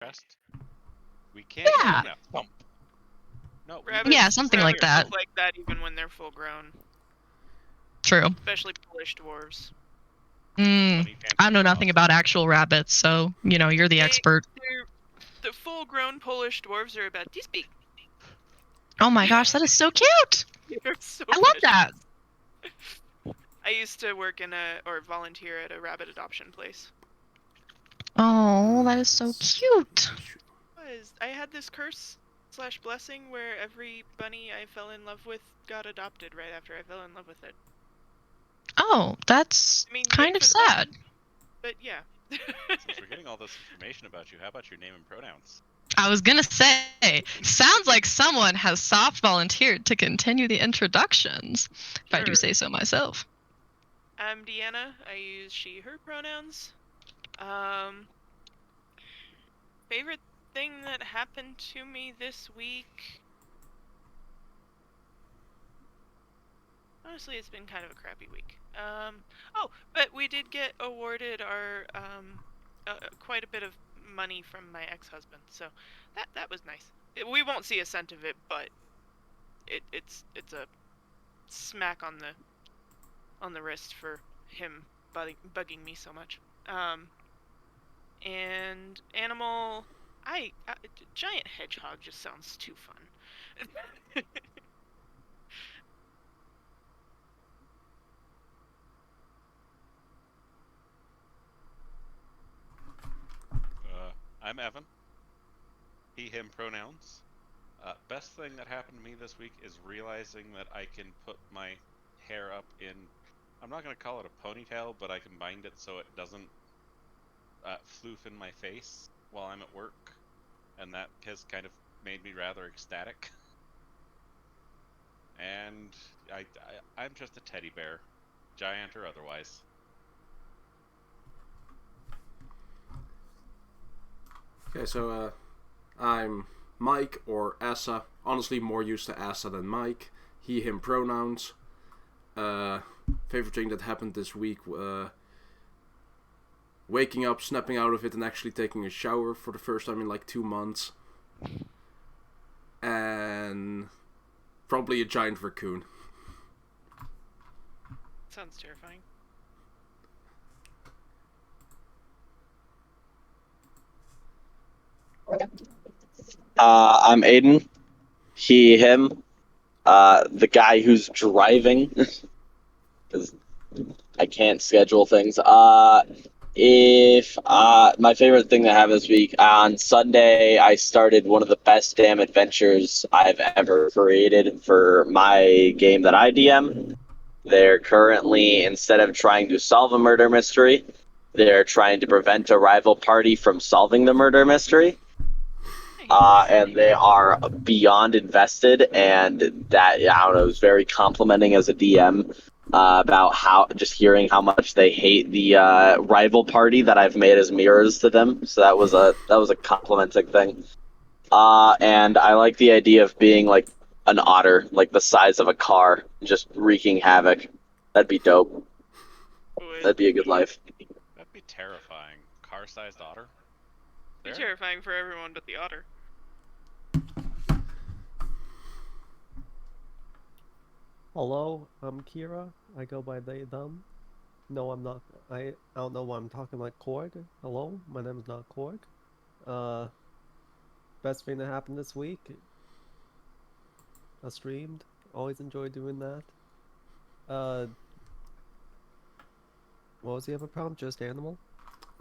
crest. We can't Yeah. even thump. No, Yeah, something like that. Look like that even when they're full grown. True. Especially Polish dwarves. I know nothing about actual rabbits, so, you know, you're the expert. The full-grown Polish dwarves are about this big. Oh my gosh, that is so cute! So I love that! I used to work or volunteer at a rabbit adoption place. Oh, that is so cute! I had this curse/blessing where every bunny I fell in love with got adopted right after I fell in love with it. Oh, that's kind of sad. But yeah. Since we're getting all this information about you, how about your name and pronouns? I was gonna say, sounds like someone has soft volunteered to continue the introductions, if I do say so myself. I'm Deanna. I use she, her pronouns. Favorite thing that happened to me this week? Honestly, it's been kind of a crappy week. But we did get awarded our quite a bit of money from my ex-husband, so that was nice. We won't see a cent of it, but it's a smack on the wrist for him bugging me so much. And animal, giant hedgehog just sounds too fun. I'm Evan. He, him pronouns. Best thing that happened to me this week is realizing that I can put my hair up in, I'm not going to call it a ponytail, but I can bind it so it doesn't floof in my face while I'm at work. And that has kind of made me rather ecstatic. And I'm just a teddy bear, giant or otherwise. Okay, so I'm Mike, or Asa. Honestly, more used to Asa than Mike. He, him pronouns. Favorite thing that happened this week, waking up, snapping out of it, and actually taking a shower for the first time in like 2 months. And probably a giant raccoon. Sounds terrifying. I'm Aiden. He, him. The guy who's driving. Because I can't schedule things. My favorite thing that happened this week, on Sunday, I started one of the best damn adventures I've ever created for my game that I DM. They're currently, instead of trying to solve a murder mystery, they're trying to prevent a rival party from solving the murder mystery. And they are beyond invested, and that, I don't know, it was very complimenting as a DM about how, just hearing how much they hate the rival party that I've made as mirrors to them. So that was a complimenting thing. And I like the idea of being like an otter, like the size of a car, just wreaking havoc. That'd be dope. That'd be a good life. That'd be terrifying. Car-sized otter? It'd be terrifying for everyone but the otter. Hello, I'm Kira. I go by they, them. No, I'm not. I don't know why I'm talking like Korg. Hello, my name's not Korg. Best thing that happened this week. I streamed. Always enjoy doing that. What was the other prompt? Just animal?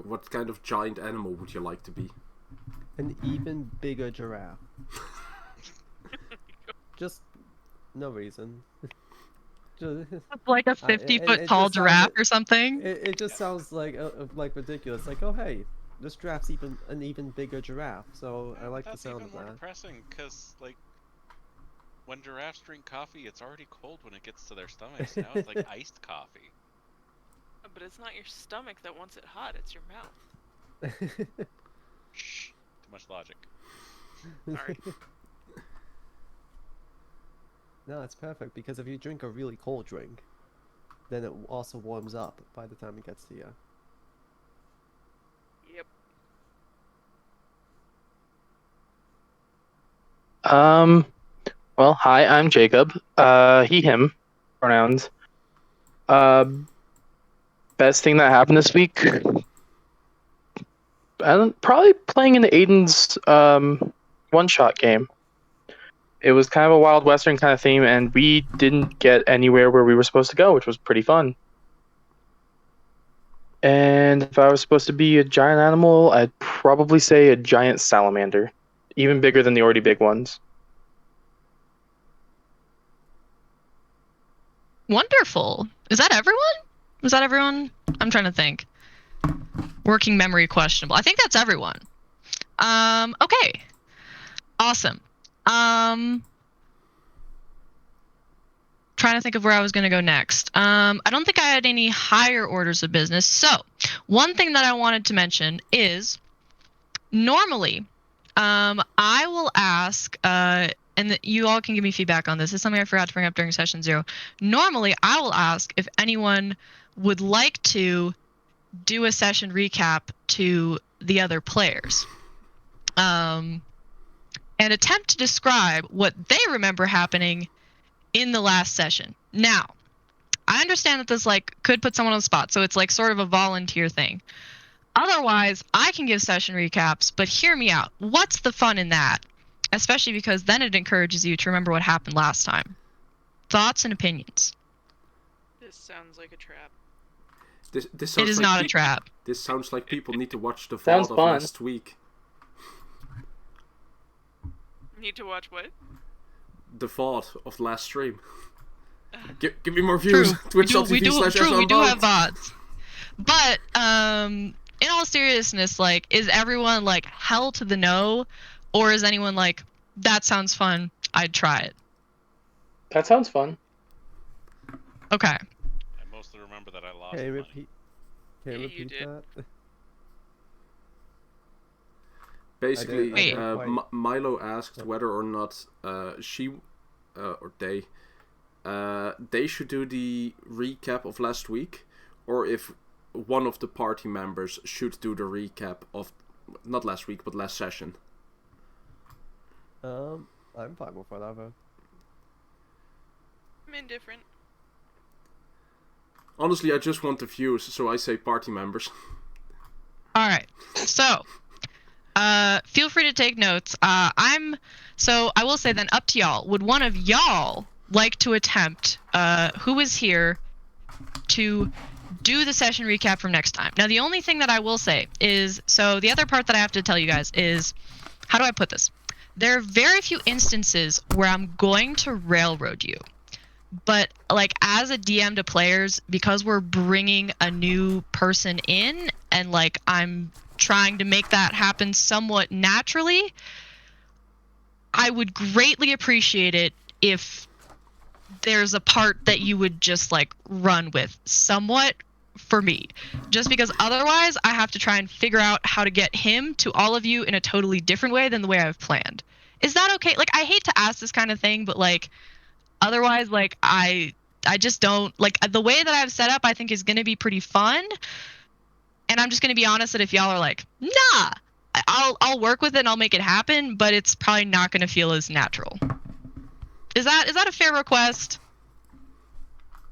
What kind of giant animal would you like to be? An even bigger giraffe. Just no reason. Like a 50-foot tall giraffe or something? It just sounds like ridiculous. Like, oh hey, this giraffe's an even bigger giraffe. So I like the sound of that. That's even more depressing, because like when giraffes drink coffee, it's already cold when it gets to their stomachs. Now it's like iced coffee. But it's not your stomach that wants it hot; it's your mouth. Shh. Too much logic. Sorry. No, it's perfect, because if you drink a really cold drink, then it also warms up by the time it gets to you. Yep. Well, hi, I'm Jacob. He, him, pronouns. Best thing that happened this week? Probably playing in Aiden's one-shot game. It was kind of a Wild Western kind of theme, and we didn't get anywhere where we were supposed to go, which was pretty fun. And if I was supposed to be a giant animal, I'd probably say a giant salamander, even bigger than the already big ones. Wonderful. Is that everyone? Was that everyone? I'm trying to think. Working memory questionable. I think that's everyone. Okay. Awesome. Trying to think of where I was going to go next. I don't think I had any higher orders of business. So, one thing that I wanted to mention is normally, I will ask, and you all can give me feedback on this. It's something I forgot to bring up during session 0. Normally, I will ask if anyone would like to do a session recap to the other players. And attempt to describe what they remember happening in the last session. Now, I understand that this could put someone on the spot, so it's sort of a volunteer thing. Otherwise, I can give session recaps, but hear me out. What's the fun in that? Especially because then it encourages you to remember what happened last time. Thoughts and opinions? This sounds like a trap. This sounds It is like not a trap. This sounds like people need to watch the Sounds VOD of fun. last week. Need to watch what? The VOD of last stream. Give me more views. True. Twitch.tv we do have /SRBond. bots. But in all seriousness, is everyone hell to the no, or is anyone that sounds fun, I'd try it? That sounds fun. Okay. I mostly remember that I lost Can you money. repeat? Can you Yeah, you repeat did. that? Basically, I didn't quite- Milo asked whether or not she or they should do the recap of last week, or if one of the party members should do the recap of not last week but last session. I'm fine with whatever. I'm indifferent. Honestly, I just want the views, so I say party members. All right. So, feel free to take notes. So I will say then, up to y'all. Would one of y'all like to attempt, who is here, to do the session recap from next time? Now, the only thing that I will say is, so the other part that I have to tell you guys is, how do I put this? There are very few instances where I'm going to railroad you. But as a DM to players, because we're bringing a new person in and I'm trying to make that happen somewhat naturally, I would greatly appreciate it if there's a part that you would just run with somewhat for me, just because otherwise I have to try and figure out how to get him to all of you in a totally different way than the way I've planned. Is that okay? I hate to ask this kind of thing, but otherwise, I just don't the way that I've set up. I think is going to be pretty fun, and I'm just going to be honest that if y'all are nah, I'll work with it and I'll make it happen, but it's probably not going to feel as natural. Is that a fair request?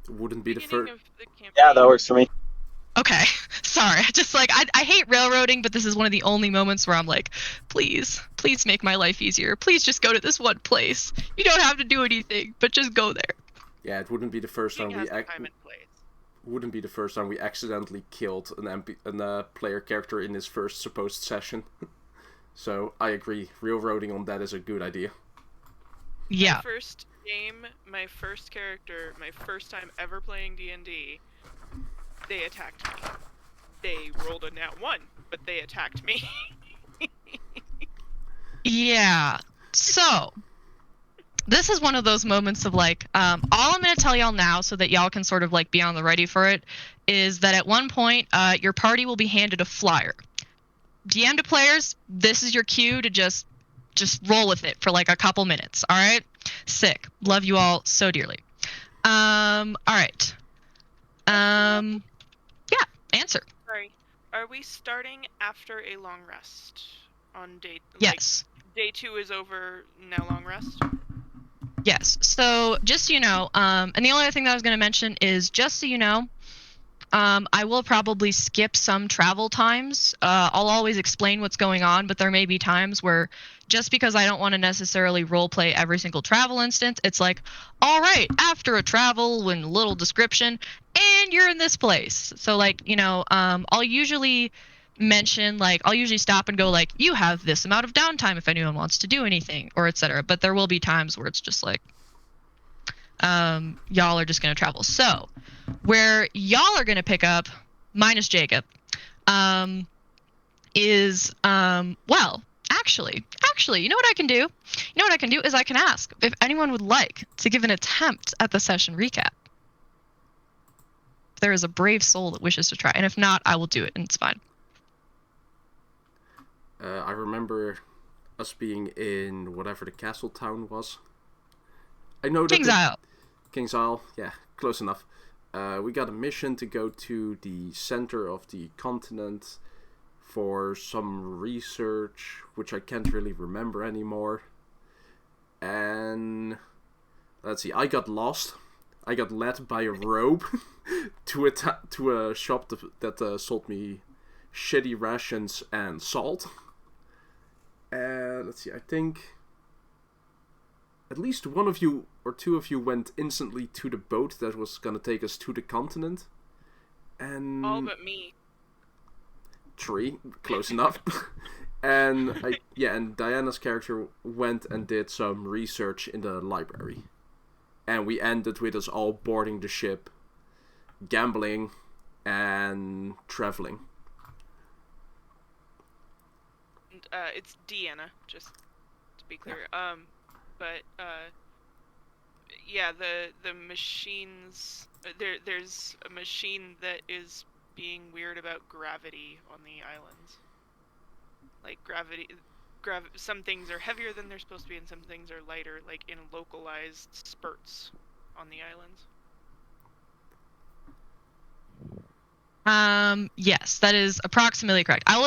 Wouldn't be the Beginning first. of the campaign. Yeah, that works for me. Okay, sorry. I just I hate railroading, but this is one of the only moments where I'm please make my life easier. Please just go to this one place. You don't have to do anything, but just go there. Yeah, it wouldn't be the first time King we has the time and place. wouldn't be the first time we accidentally killed a player character in his first supposed session. So I agree, railroading on that is a good idea. Yeah. My first game, my first character, my first time ever playing D&D, they attacked me. They rolled a nat 1, but they attacked me. Yeah. So, this is one of those moments of all I'm going to tell y'all now so that y'all can sort of be on the ready for it, is that at one point, your party will be handed a flyer. DM to players, this is your cue to just roll with it for a couple minutes, all right? Sick. Love you all so dearly. All right. Yeah, answer. Sorry. Are we starting after a long rest on day? Yes. day 2 is over. Now long rest. Yes. So just so you know, and the only other thing that I was going to mention is just so you know, I will probably skip some travel times. I'll always explain what's going on, but there may be times where just because I don't want to necessarily roleplay every single travel instance, it's like, all right, after a travel, with little description, and you're in this place. So like, you know, I'll usually mention, like, I'll usually stop and go like, you have this amount of downtime if anyone wants to do anything, or etc. But there will be times where it's just like, y'all are just going to travel. So where y'all are going to pick up, minus Jacob, is, well, actually, you know what I can do? You know what I can do is I can ask if anyone would like to give an attempt at the session recap. If there is a brave soul that wishes to try, and if not, I will do it, and it's fine. I remember us being in whatever the castle town was. I know that King's Isle. King's Isle, yeah, close enough. We got a mission to go to the center of the continent for some research, which I can't really remember anymore. And let's see, I got lost. I got led by a robe to a shop that sold me shitty rations and salt. And let's see, I think at least one of you or two of you went instantly to the boat that was gonna take us to the continent. And All but me. 3, close enough. And and Diana's character went and did some research in the library. And we ended with us all boarding the ship, gambling, and traveling. It's Deanna, just to be clear. Yeah, the machines. There's a machine that is being weird about gravity on the islands. Like gravity, some things are heavier than they're supposed to be, and some things are lighter, like in localized spurts on the islands. Yes, that is approximately correct. I will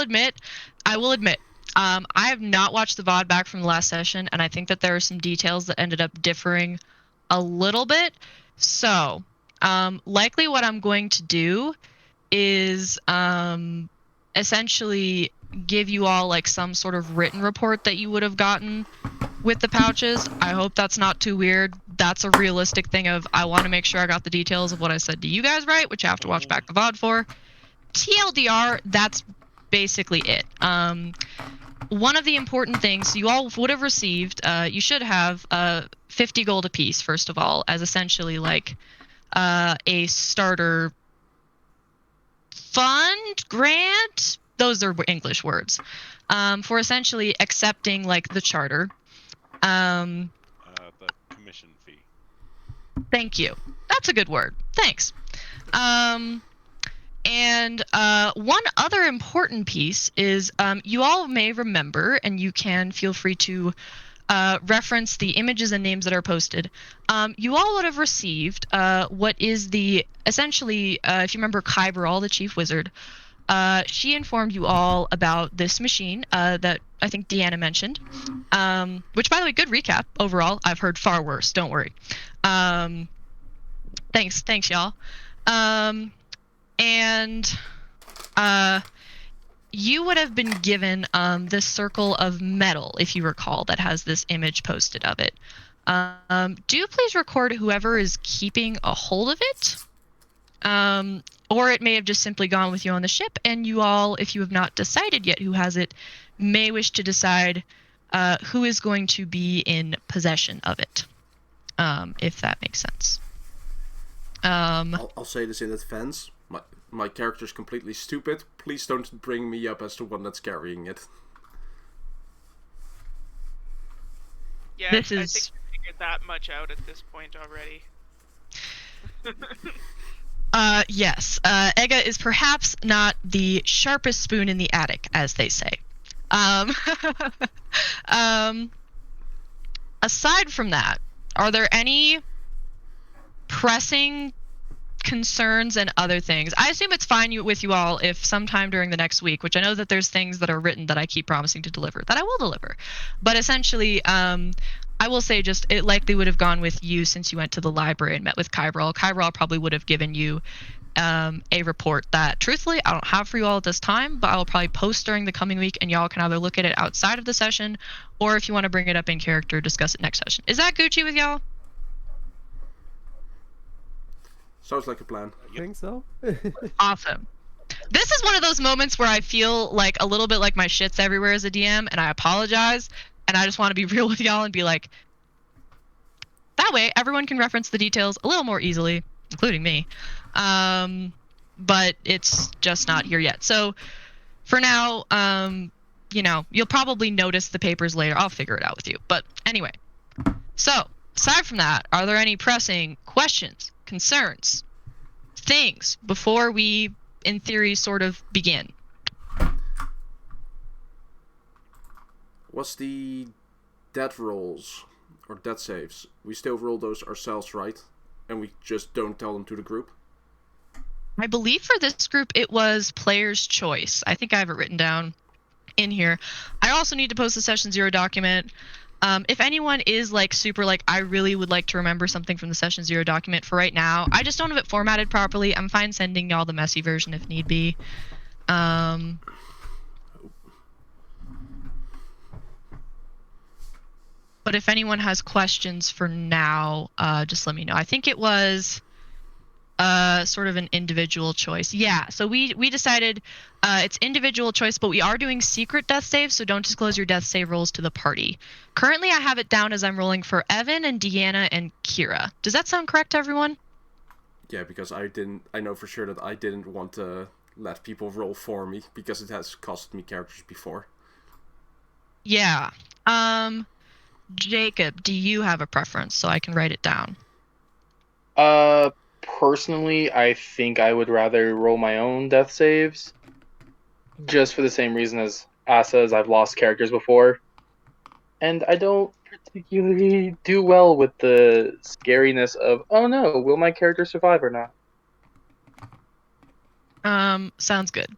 admit, I have not watched the VOD back from the last session, and I think that there are some details that ended up differing a little bit. So, likely what I'm going to do is essentially give you all like some sort of written report that you would have gotten with the pouches. I hope that's not too weird. That's a realistic thing of, I want to make sure I got the details of what I said to you guys right, which I have to watch back the VOD for. TLDR, that's basically it. One of the important things you all would have received, you should have 50 gold apiece, first of all, as essentially like a starter fund, grant, those are English words, for essentially accepting like the charter. The commission fee. Thank you. That's a good word. Thanks. And one other important piece is you all may remember, and you can feel free to reference the images and names that are posted. You all would have received what is the, essentially, if you remember Kyberall, the chief wizard, she informed you all about this machine that I think Deanna mentioned, which, by the way, good recap overall. I've heard far worse, don't worry. Thanks, y'all. And you would have been given this circle of metal, if you recall, that has this image posted of it. Do please record whoever is keeping a hold of it. Or it may have just simply gone with you on the ship, and you all, if you have not decided yet who has it, may wish to decide who is going to be in possession of it, if that makes sense. I'll say this in advance. My character's completely stupid. Please don't bring me up as the one that's carrying it. Yeah, This I is... think we figured that much out at this point already. Yes. Ega is perhaps not the sharpest spoon in the attic, as they say. Aside from that, are there any pressing concerns and other things. I assume it's fine with you all if sometime during the next week, which I know that there's things that are written that I keep promising to deliver, that I will deliver. But essentially, I will say just it likely would have gone with you since you went to the library and met with Kyrol. Kyrol probably would have given you a report that truthfully I don't have for you all at this time, but I will probably post during the coming week and y'all can either look at it outside of the session or if you want to bring it up in character, discuss it next session. Is that Gucci with y'all? Sounds like a plan. I think so. Awesome. This is one of those moments where I feel like a little bit like my shit's everywhere as a DM, and I apologize, and I just want to be real with y'all and be like, that way everyone can reference the details a little more easily, including me. But it's just not here yet. So for now, you know, you'll probably notice the papers later. I'll figure it out with you. But anyway, so aside from that, are there any pressing questions, concerns, things before we, in theory, sort of begin? What's the death rolls or death saves? We still roll those ourselves, right? And we just don't tell them to the group? I believe for this group it was player's choice. I think I have it written down in here. I also need to post the session 0 document. If anyone is like super like I really would like to remember something from the session 0 document for right now, I just don't have it formatted properly. I'm fine sending y'all the messy version if need be. But if anyone has questions for now, just let me know. I think it was sort of an individual choice. Yeah, so we decided it's individual choice, but we are doing secret death saves, so don't disclose your death save rolls to the party. Currently, I have it down as I'm rolling for Evan and Deanna and Kira. Does that sound correct to everyone? Yeah, because I know for sure that I didn't want to let people roll for me, because it has cost me characters before. Yeah. Jacob, do you have a preference so I can write it down? Personally, I think I would rather roll my own death saves. Just for the same reason as Asa, as I've lost characters before. And I don't particularly do well with the scariness of, oh no, will my character survive or not? Sounds good.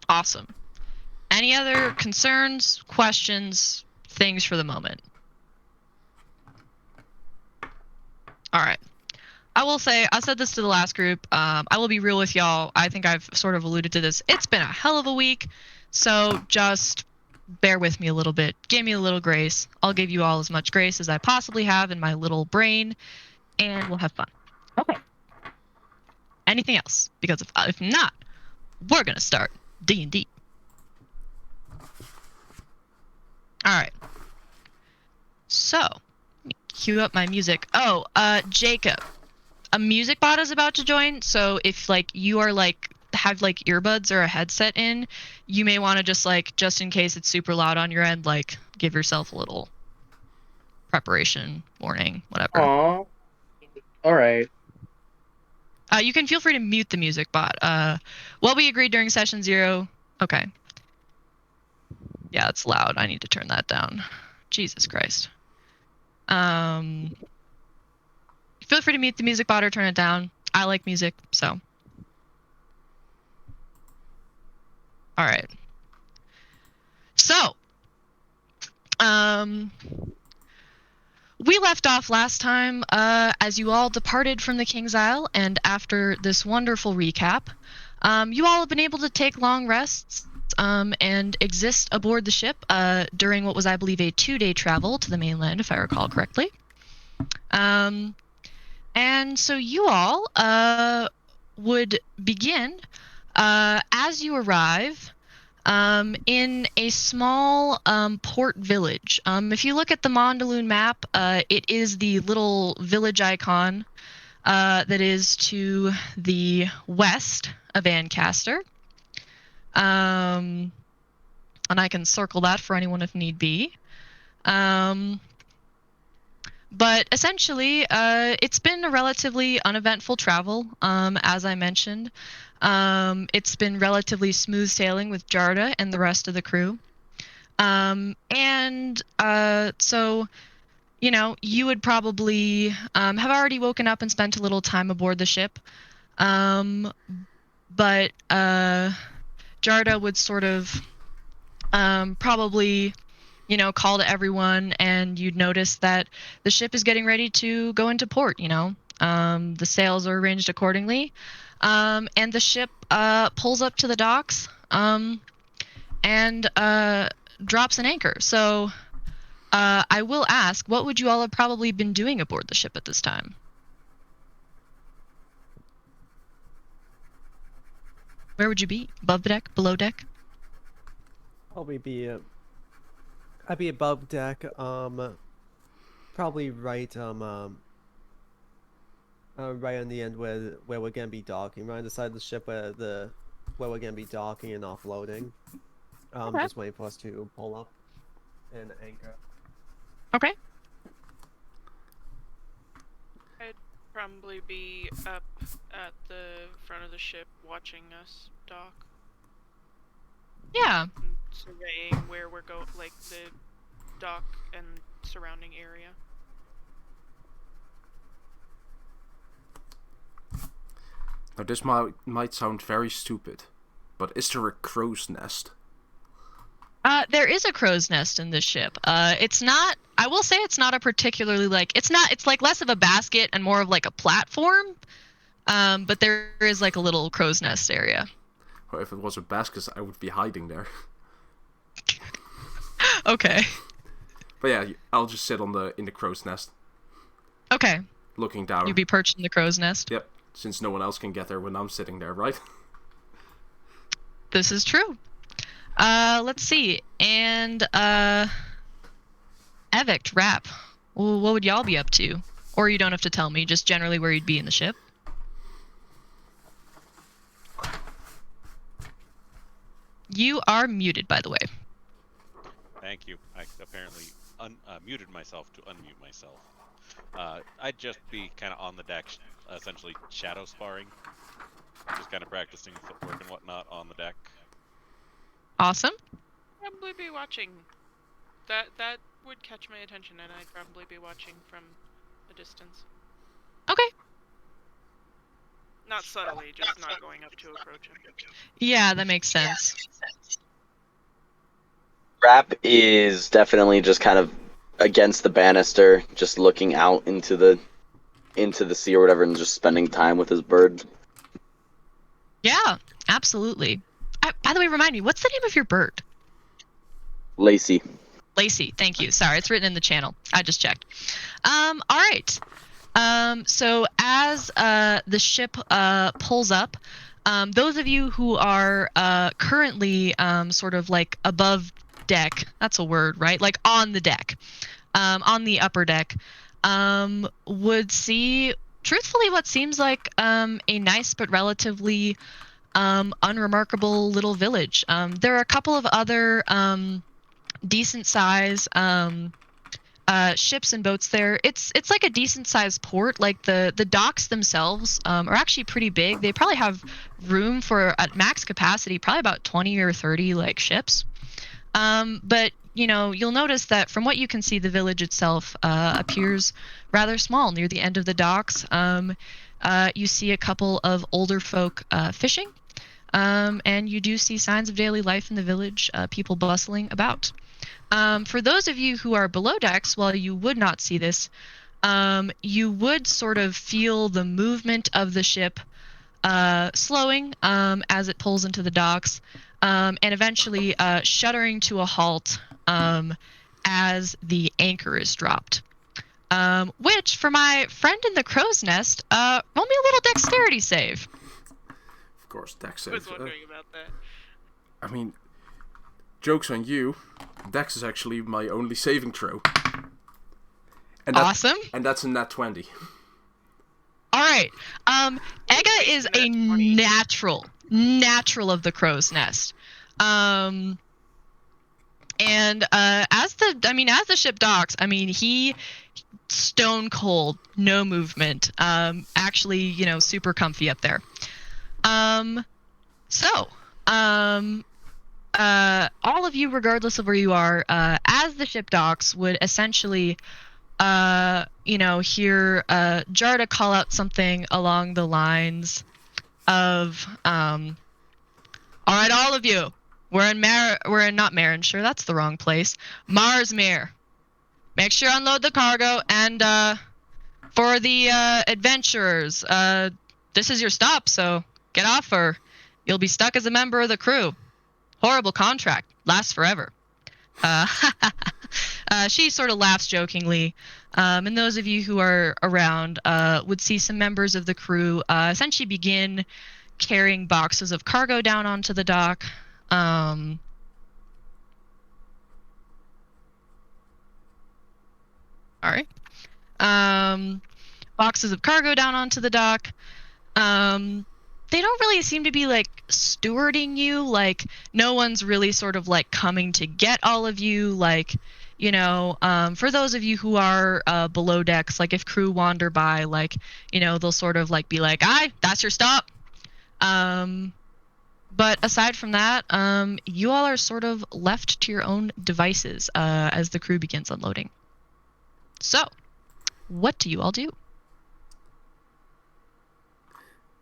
Awesome. Any other concerns, questions, things for the moment? All right. I will say, I said this to the last group. I will be real with y'all. I think I've sort of alluded to this. It's been a hell of a week, so just bear with me a little bit. Give me a little grace. I'll give you all as much grace as I possibly have in my little brain, and we'll have fun. Okay. Anything else? Because if not, we're gonna start D&D. All right. So, let me cue up my music. Oh, Jacob. A music bot is about to join, so if like you are like have like earbuds or a headset in, you may want to just like just in case it's super loud on your end, like give yourself a little preparation warning, whatever. Aww. Alright. You can feel free to mute the music bot. What we agreed during session 0. Okay. Yeah, it's loud. I need to turn that down. Jesus Christ. Feel free to mute the music bot or turn it down. I like music, so. All right. So, we left off last time as you all departed from the King's Isle, and after this wonderful recap, you all have been able to take long rests and exist aboard the ship during what was, I believe, a 2-day travel to the mainland, if I recall correctly. And so you all would begin as you arrive in a small port village. If you look at the Mondelune map, it is the little village icon that is to the west of Ancaster. And I can circle that for anyone if need be. But essentially, it's been a relatively uneventful travel, as I mentioned. It's been relatively smooth sailing with Jarda and the rest of the crew. So you would probably have already woken up and spent a little time aboard the ship. But Jarda would sort of probably, call to everyone, and you'd notice that the ship is getting ready to go into port. The sails are arranged accordingly, and the ship pulls up to the docks and drops an anchor. So I will ask, what would you all have probably been doing aboard the ship at this time? Where would you be? Above the deck? Below deck? Probably be I'd be above deck. Probably right right on the end where we're gonna be docking, right on the side of the ship where we're gonna be docking and offloading. Okay. Just waiting for us to pull up and anchor. Okay. I'd probably be up at the front of the ship watching us dock. Yeah. And surveying where we're going, like the dock and surrounding area. Now this might sound very stupid, but is there a crow's nest? There is a crow's nest in this ship. It's not. I will say it's not a particularly it's not. It's like less of a basket and more of like a platform. But there is like a little crow's nest area. Well, if it was a basket, I would be hiding there. Okay. But yeah, I'll just sit in the crow's nest, Okay. looking down. You'd be perched in the crow's nest. Yep, since no one else can get there when I'm sitting there, right? This is true. Let's see. And Evict, Rap. Well, what would y'all be up to? Or you don't have to tell me, just generally where you'd be in the ship. You are muted, by the way. Thank you. I apparently muted myself to unmute myself. I'd just be kind of on the deck, essentially shadow sparring. Just kind of practicing footwork and whatnot on the deck. Awesome. Probably be watching. That would catch my attention, and I'd probably be watching from a distance. Okay. Not subtly, just not going up to approach him. Yeah, that makes sense. Rap is definitely just kind of against the banister, just looking out into the sea or whatever, and just spending time with his bird. Yeah, absolutely. By the way, remind me, what's the name of your bird? Lacey. Lacey, thank you. Sorry, it's written in the channel. I just checked. All right. So as the ship pulls up, those of you who are currently sort of like above deck, that's a word, right? Like on the deck, on the upper deck, would see, truthfully, what seems like a nice but relatively unremarkable little village. There are a couple of other decent size ships and boats there. It's like a decent sized port. Like the docks themselves are actually pretty big. They probably have room for, at max capacity, probably about 20 or 30 like ships. But you'll notice that from what you can see, the village itself appears rather small near the end of the docks. You see a couple of older folk fishing, and you do see signs of daily life in the village, people bustling about. For those of you who are below decks, while you would not see this, you would sort of feel the movement of the ship slowing as it pulls into the docks, and eventually shuddering to a halt as the anchor is dropped. Which, for my friend in the crow's nest, roll me a little dexterity save. Of course, Dex I was saves. wondering about that. I mean, joke's on you. Dex is actually my only saving throw. And Awesome. And that's a nat 20. All right. Ega is a natural of the crow's nest. And as the ship docks, he stone cold, no movement. Actually, super comfy up there. All of you, regardless of where you are, as the ship docks, would essentially hear Jarda call out something along the lines of, all right, all of you, we're in not Marinshire, that's the wrong place, Marsmere. Make sure you unload the cargo, and for the adventurers, this is your stop, so get off or you'll be stuck as a member of the crew. Horrible contract, lasts forever. She sort of laughs jokingly, and those of you who are around would see some members of the crew essentially begin carrying boxes of cargo down onto the dock. All right. Boxes of cargo down onto the dock. They don't really seem to be like stewarding you. Like no one's really sort of like coming to get all of you. Like, for those of you who are below decks, like if crew wander by, like, they'll sort of like be like, "Aye, that's your stop." But aside from that, you all are sort of left to your own devices as the crew begins unloading. So, what do you all do?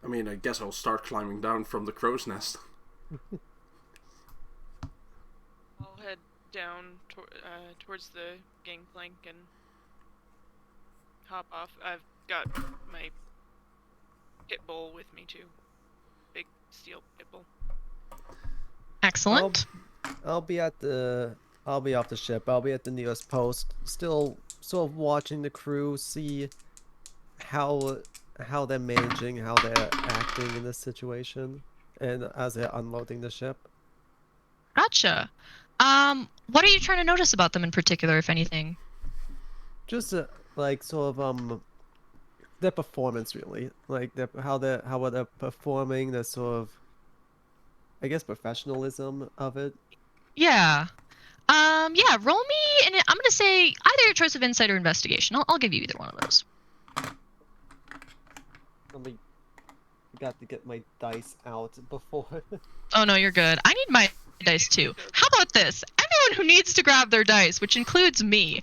I mean, I guess I'll start climbing down from the crow's nest. I'll head down towards the gangplank and hop off. I've got my pit bull with me too. Big steel pit bull. Excellent. I'll be off the ship. I'll be at the nearest post, still sort of watching the crew, see how they're managing, how they're acting in this situation, and as they're unloading the ship. Gotcha. What are you trying to notice about them in particular, if anything? Just like sort of their performance, really, like how they're performing, the sort of, I guess, professionalism of it. Yeah. Yeah, roll me, and I'm gonna say either your choice of insight or investigation. I'll give you either one of those. I got to get my dice out before. Oh no, you're good. I need my dice too. How about this? Everyone who needs to grab their dice, which includes me,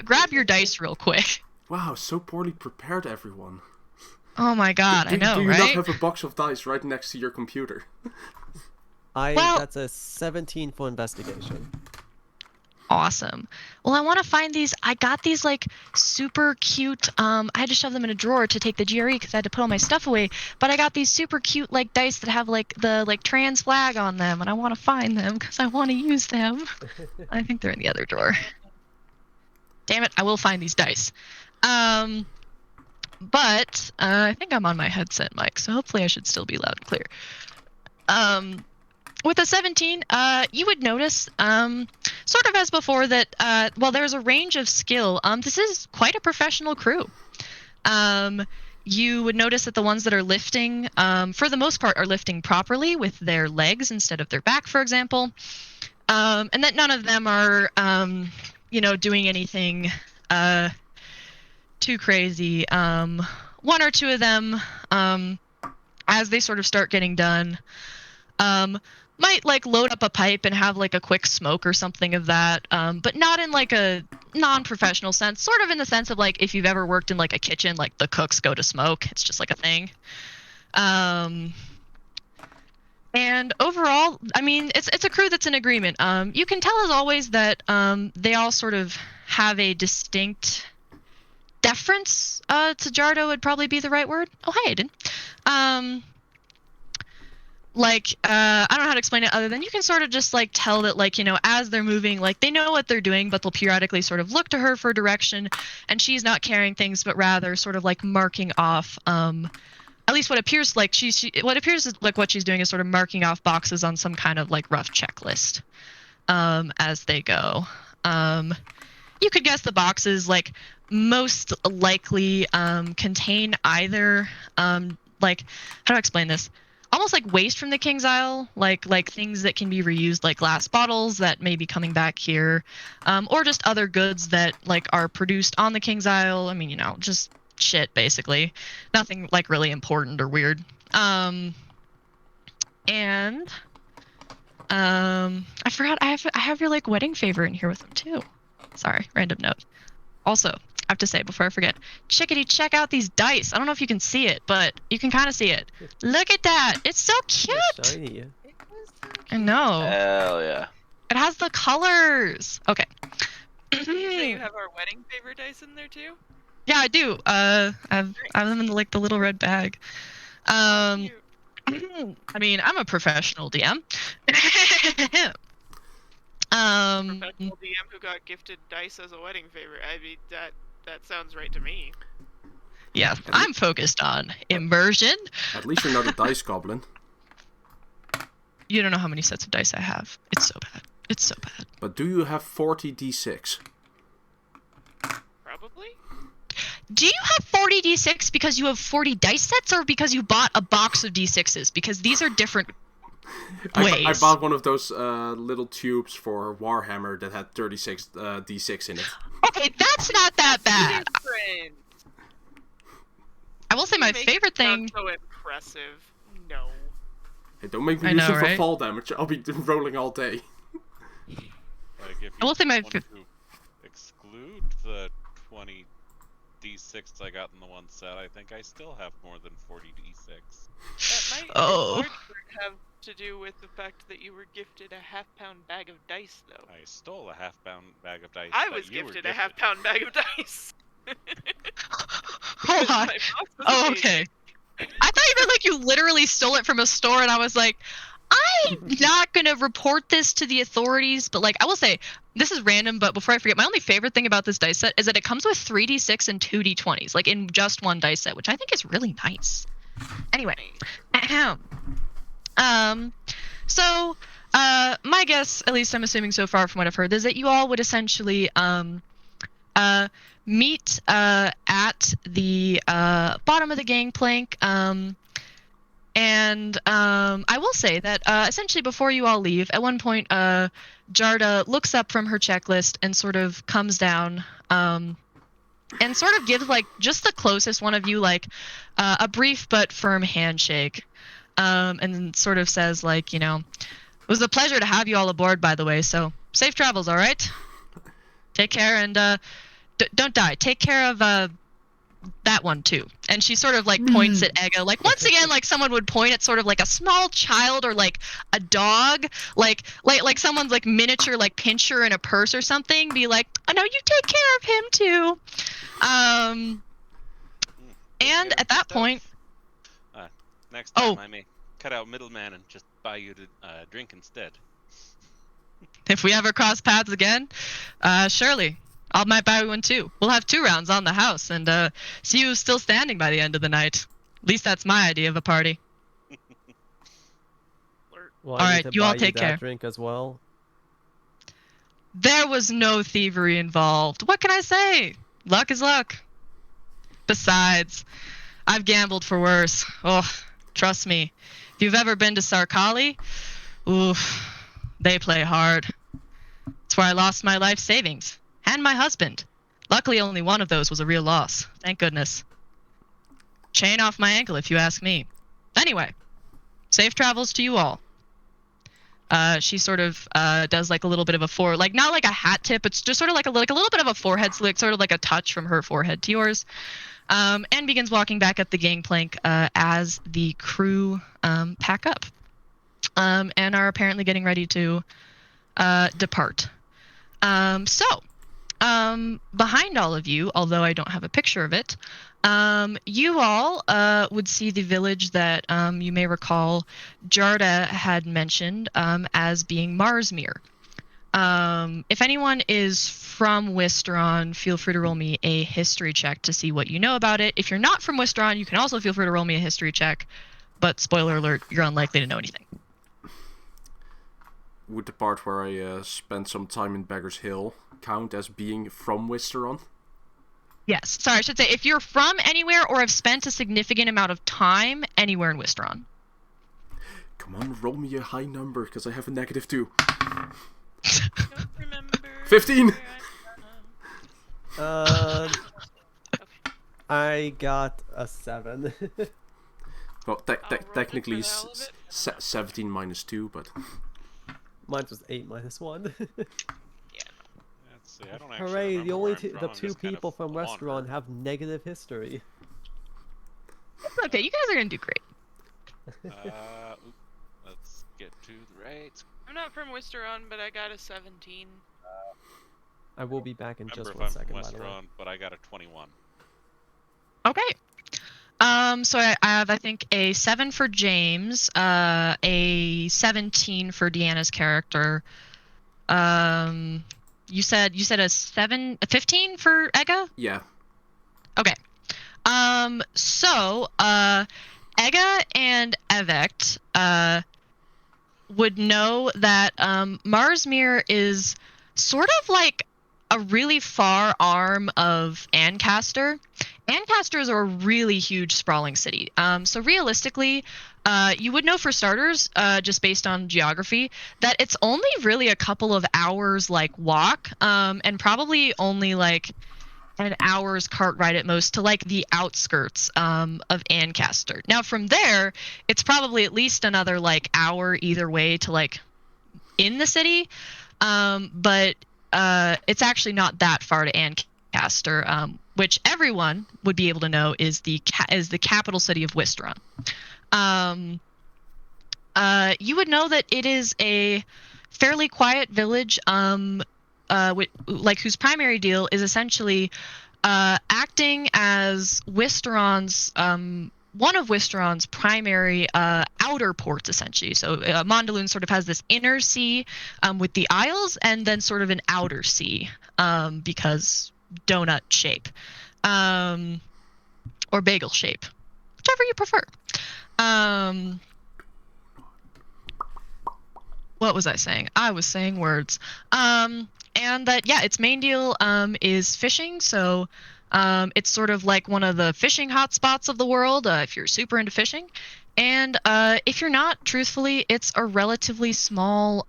grab your dice real quick. Wow, so poorly prepared, everyone. Oh my god, I know, do you right? not have a box of dice right next to your computer? That's a 17 for investigation. Awesome. Well, I want to find these. I got these like super cute. I had to shove them in a drawer to take the GRE because I had to put all my stuff away. But I got these super cute like dice that have like the like trans flag on them, and I want to find them because I want to use them. I think they're in the other drawer. Damn it! I will find these dice. But I think I'm on my headset mic, so hopefully I should still be loud and clear. With a 17, you would notice, sort of as before, that while there's a range of skill, this is quite a professional crew. You would notice that the ones that are lifting, for the most part, are lifting properly with their legs instead of their back, for example. And that none of them are, doing anything too crazy. One or two of them, as they sort of start getting done, might like load up a pipe and have like a quick smoke or something of that, but not in like a non-professional sense, sort of in the sense of like if you've ever worked in like a kitchen, like the cooks go to smoke. It's just like a thing. And overall, I mean, it's a crew that's in agreement. You can tell as always that they all sort of have a distinct deference to Jardo would probably be the right word. Oh, hi, Aiden. I don't know how to explain it other than you can sort of just like tell that like, as they're moving, like they know what they're doing, but they'll periodically sort of look to her for direction, and she's not carrying things, but rather sort of like marking off, at least what appears like what appears like what she's doing is sort of marking off boxes on some kind of like rough checklist, as they go. You could guess the boxes like most likely contain either like, how do I explain this? Almost like waste from the King's Isle, like things that can be reused, like glass bottles that may be coming back here, or just other goods that like are produced on the King's Isle. I mean, just shit basically, nothing like really important or weird. I forgot I have your like wedding favor in here with them too. Sorry, random note. Also, I have to say before I forget. Chickadee, check out these dice. I don't know if you can see it, but you can kind of see it. Look at that. It's so cute. They're shiny. It is so I cute. know. Hell yeah. It has the colors. Okay. So you have our wedding favor dice in there too? Yeah, I do. I have them in the little red bag. Cute. I mean, I'm a professional DM. Professional DM who got gifted dice as a wedding favor. I mean, that sounds right to me. Yes, I'm focused on immersion. At least you're not a dice goblin. You don't know how many sets of dice I have. It's so bad. It's so bad. But do you have 40 d6? Probably. Do you have 40 d6 because you have 40 dice sets, or because you bought a box of d6s? Because these are different ways. I bought one of those little tubes for Warhammer that had 36 d6 in it. Okay, that's not that bad. Different. I will say my You make favorite it sound thing. So impressive. No. Hey, don't make me I use know, it for right? fall damage. I'll be rolling all day. Like if I will say my want to exclude the 20 d6 I got in the one set, I think I still have more than 40 d6. That might Oh. in large part have to do with the fact that you were gifted a half-pound bag of dice, though. I stole a half-pound bag of dice. I that was you were gifted a half-pound bag of dice. Hold on. My box was Oh, amazing. okay. I thought you meant like you literally stole it from a store, and I was like, I'm not gonna report this to the authorities, but like I will say, this is random, but before I forget, my only favorite thing about this dice set is that it comes with 3d6 and 2d20s, like in just one dice set, which I think is really nice. Anyway, so my guess, at least I'm assuming so far from what I've heard, is that you all would essentially meet at the bottom of the gangplank. And I will say that essentially before you all leave, at one point, Jarda looks up from her checklist and sort of comes down and sort of gives like just the closest one of you like a brief but firm handshake, and then sort of says like, you know, it was a pleasure to have you all aboard, by the way. So safe travels, all right? Take care, and don't die. Take care of that one too. And she sort of like points at Ego, like once again, like someone would point at sort of like a small child or like a dog, like someone's like miniature like pincher in a purse or something. Be like, oh no, you take care of him too. And at that point, Next time Oh. I may cut out middleman and just buy you to drink instead. if we ever cross paths again, surely I might buy one too. We'll have 2 rounds on the house and see who's still standing by the end of the night. At least that's my idea of a party. Well, All I need right, to you all buy take that care. drink as well. There was no thievery involved. What can I say? Luck is luck. Besides, I've gambled for worse. Oh, trust me. If you've ever been to Sarkali, oof, they play hard. It's where I lost my life savings. And my husband. Luckily, only one of those was a real loss. Thank goodness. Chain off my ankle, if you ask me. Anyway, safe travels to you all. She sort of does like a little bit of a like not like a hat tip. It's just sort of like a little bit of a forehead slick, sort of like a touch from her forehead to yours, and begins walking back up the gangplank as the crew pack up, and are apparently getting ready to depart. Behind all of you, although I don't have a picture of it, you all would see the village that you may recall Jarda had mentioned as being Marsmere. If anyone is from Wistron, feel free to roll me a history check to see what you know about it. If you're not from Wistron, you can also feel free to roll me a history check, but spoiler alert, you're unlikely to know anything. Would the part where I spent some time in Beggar's Hill count as being from Wisteron? Yes, sorry, I should say if you're from anywhere or have spent a significant amount of time anywhere in Wistron. Come on, roll me a high number, because I have a -2. Don't remember 15! where I got a 7. Well, I'll roll technically for the hell of it. 17 minus 2, but... Mine was 8 minus 1. That's See, I don't actually Hooray! remember The where only I'm from. the I'm two just kind of people from a wanderer. Westeron have negative history. It's okay. You guys are gonna do great. Let's get to the rates. I'm not from Wisteron, but I got a 17. I will be back in Remember just if 1 I'm from second, by the way. Westeron, but I got a 21. Okay. So I have, I think, a 7 for James, a 17 for Deanna's character. You said a 15 for Ega? Yeah. Okay. So, Ega and Evect, would know that, Marsmere is sort of like a really far arm of Ancaster. Ancaster is a really huge sprawling city. So realistically, you would know for starters, just based on geography, that it's only really a couple of hours like walk, and probably only like an hour's cart ride at most to like the outskirts of Ancaster. Now from there, it's probably at least another like hour either way to like in the city, but it's actually not that far to Ancaster, which everyone would be able to know is the capital city of Wisteron. You would know that it is a fairly quiet village, whose primary deal is essentially acting as Wisteron's one of Wisteron's primary outer ports, essentially. So Mondelune sort of has this inner sea with the Isles, and then sort of an outer sea because donut shape or bagel shape, whichever you prefer. What was I saying? I was saying words. And that, yeah, its main deal is fishing. So it's sort of like one of the fishing hotspots of the world if you're super into fishing. And if you're not, truthfully, it's a relatively small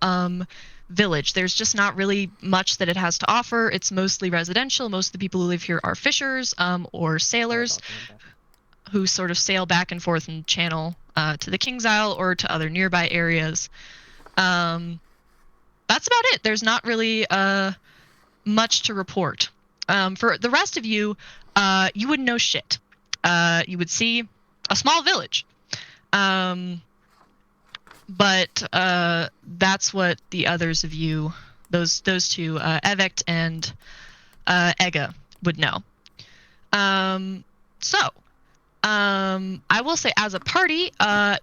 village. There's just not really much that it has to offer. It's mostly residential. Most of the people who live here are fishers or sailors who sort of sail back and forth in channel to the King's Isle or to other nearby areas. That's about it. There's not really much to report. For the rest of you, you wouldn't know shit. You would see a small village. But that's what the others of you, those two, Evect and Ega, would know. I will say, as a party,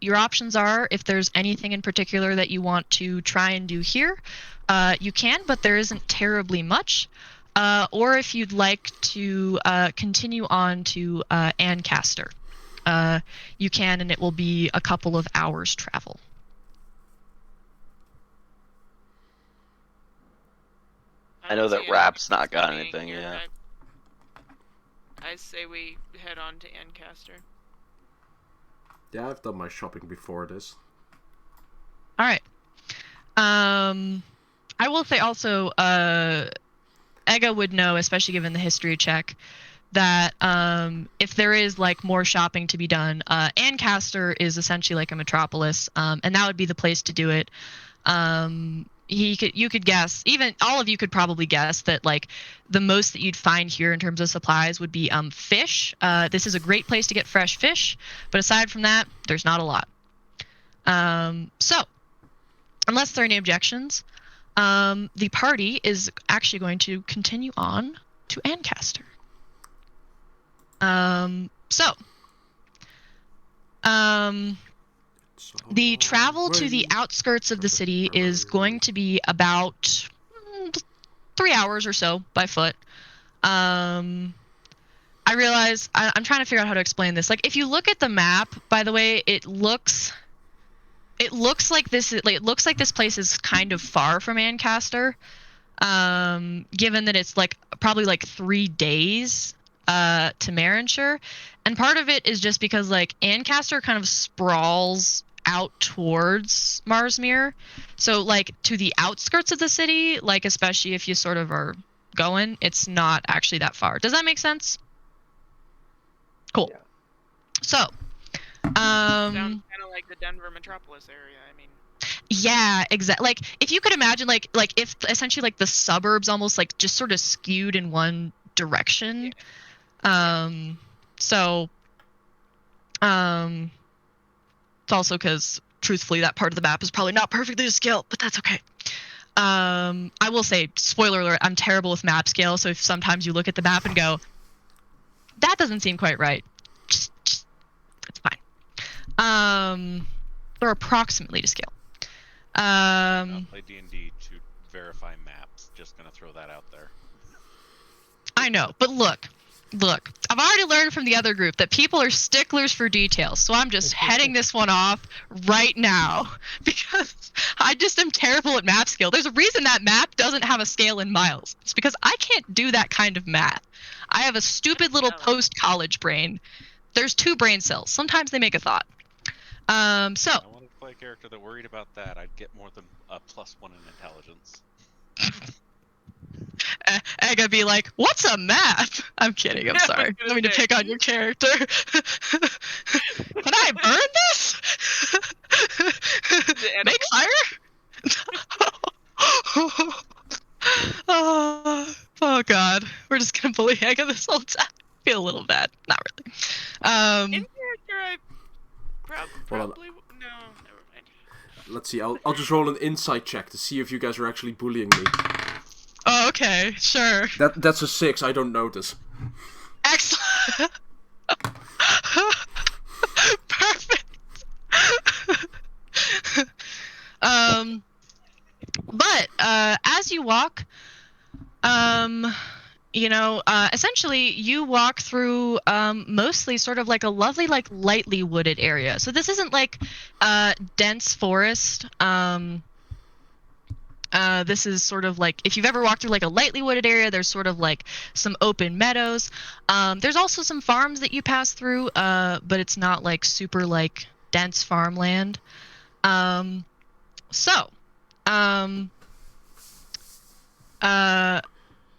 your options are, if there's anything in particular that you want to try and do here, you can, but there isn't terribly much. Or if you'd like to continue on to Ancaster, you can, and it will be a couple of hours travel. I know that Rap's not got anything yet. I say we head on to Ancaster. Yeah, I've done my shopping before this. All right. I will say also, Ega would know, especially given the history check, that if there is like more shopping to be done, Ancaster is essentially like a metropolis, and that would be the place to do it. You could guess, even all of you could probably guess that like the most that you'd find here in terms of supplies would be fish. This is a great place to get fresh fish, but aside from that, there's not a lot. So unless there are any objections, the party is actually going to continue on to Ancaster. The travel to the outskirts of the city is going to be about 3 hours or so by foot. I realize I'm trying to figure out how to explain this. Like, if you look at the map, by the way, it looks like this place is kind of far from Ancaster, given that it's like probably like 3 days to Marinshire, and part of it is just because like Ancaster kind of sprawls out towards Marsmere, so like to the outskirts of the city, like especially if you sort of are going, it's not actually that far. Does that make sense? Cool. Yeah. So Sounds kind of like the Denver metropolis area. I mean, Yeah, exactly. Like if you could imagine, like if essentially like the suburbs almost like just sort of skewed in one direction. So, it's also because truthfully that part of the map is probably not perfectly to scale, but that's okay. I will say, spoiler alert, I'm terrible with map scale. So if sometimes you look at the map and go, that doesn't seem quite right, just it's fine. They're approximately to scale. I'll play D&D to verify maps. Just gonna throw that out there. I know, but look, I've already learned from the other group that people are sticklers for details, so I'm just heading this one off right now because I just am terrible at map scale. There's a reason that map doesn't have a scale in miles. It's because I can't do that kind of math. I have a stupid little post-college brain. There's 2 brain cells. Sometimes they make a thought. So I want to play a character that worried about that. I'd get more than a +1 in intelligence. Egga be like, what's a map? I'm kidding, I'm sorry. I don't mean to pick on your character. Can I burn this? Make fire? Oh god. We're just gonna bully Egga this whole time. I feel a little bad. Not really. In character, I probably no, never mind. Let's see. I'll just roll an insight check to see if you guys are actually bullying me. Oh, okay, sure. That's a 6. I don't notice. Excellent. Perfect. But as you walk, essentially you walk through mostly sort of like a lovely, like lightly wooded area. So this isn't like dense forest. This is sort of like, if you've ever walked through like a lightly wooded area, there's sort of like some open meadows. There's also some farms that you pass through, but it's not like super like dense farmland.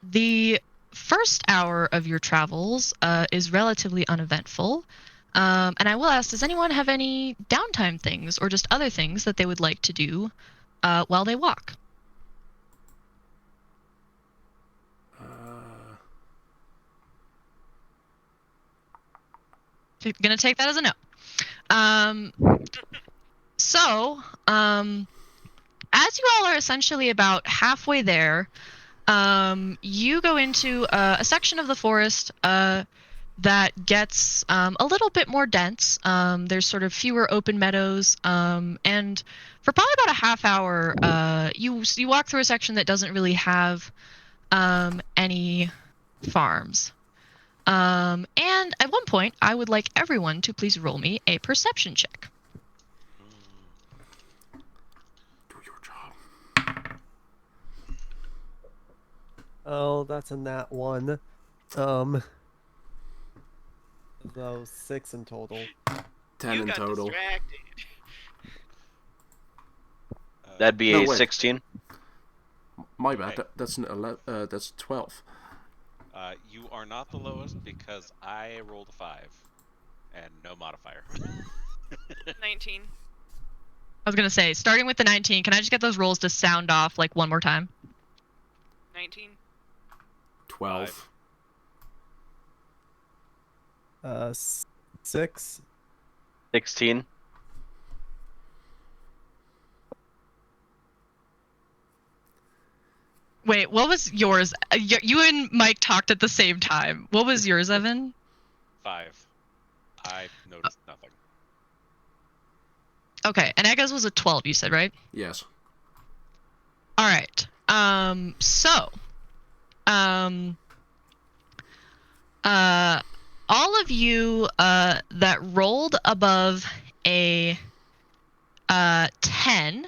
The first hour of your travels is relatively uneventful. And I will ask, does anyone have any downtime things or just other things that they would like to do while they walk? You're gonna take that as a no. As you all are essentially about halfway there, you go into a section of the forest that gets a little bit more dense. There's sort of fewer open meadows, and for probably about a half hour, you walk through a section that doesn't really have any farms. And at one point, I would like everyone to please roll me a perception check. Do your job. Oh, that's a nat 1. So 6 in total. 10 in total. Distracted. That'd be No, a wait. 16. My bad. Okay. That's 12. You are not the lowest because I rolled a 5 and no modifier. 19. I was gonna say, starting with the 19, can I just get those rolls to sound off like one more time? 19. 12. 6. 16. Wait, what was yours? You and Mike talked at the same time. What was yours, Evan? 5. I noticed nothing. Okay, and Egga's was a 12, you said, right? Yes. All right. All of you that rolled above a 10.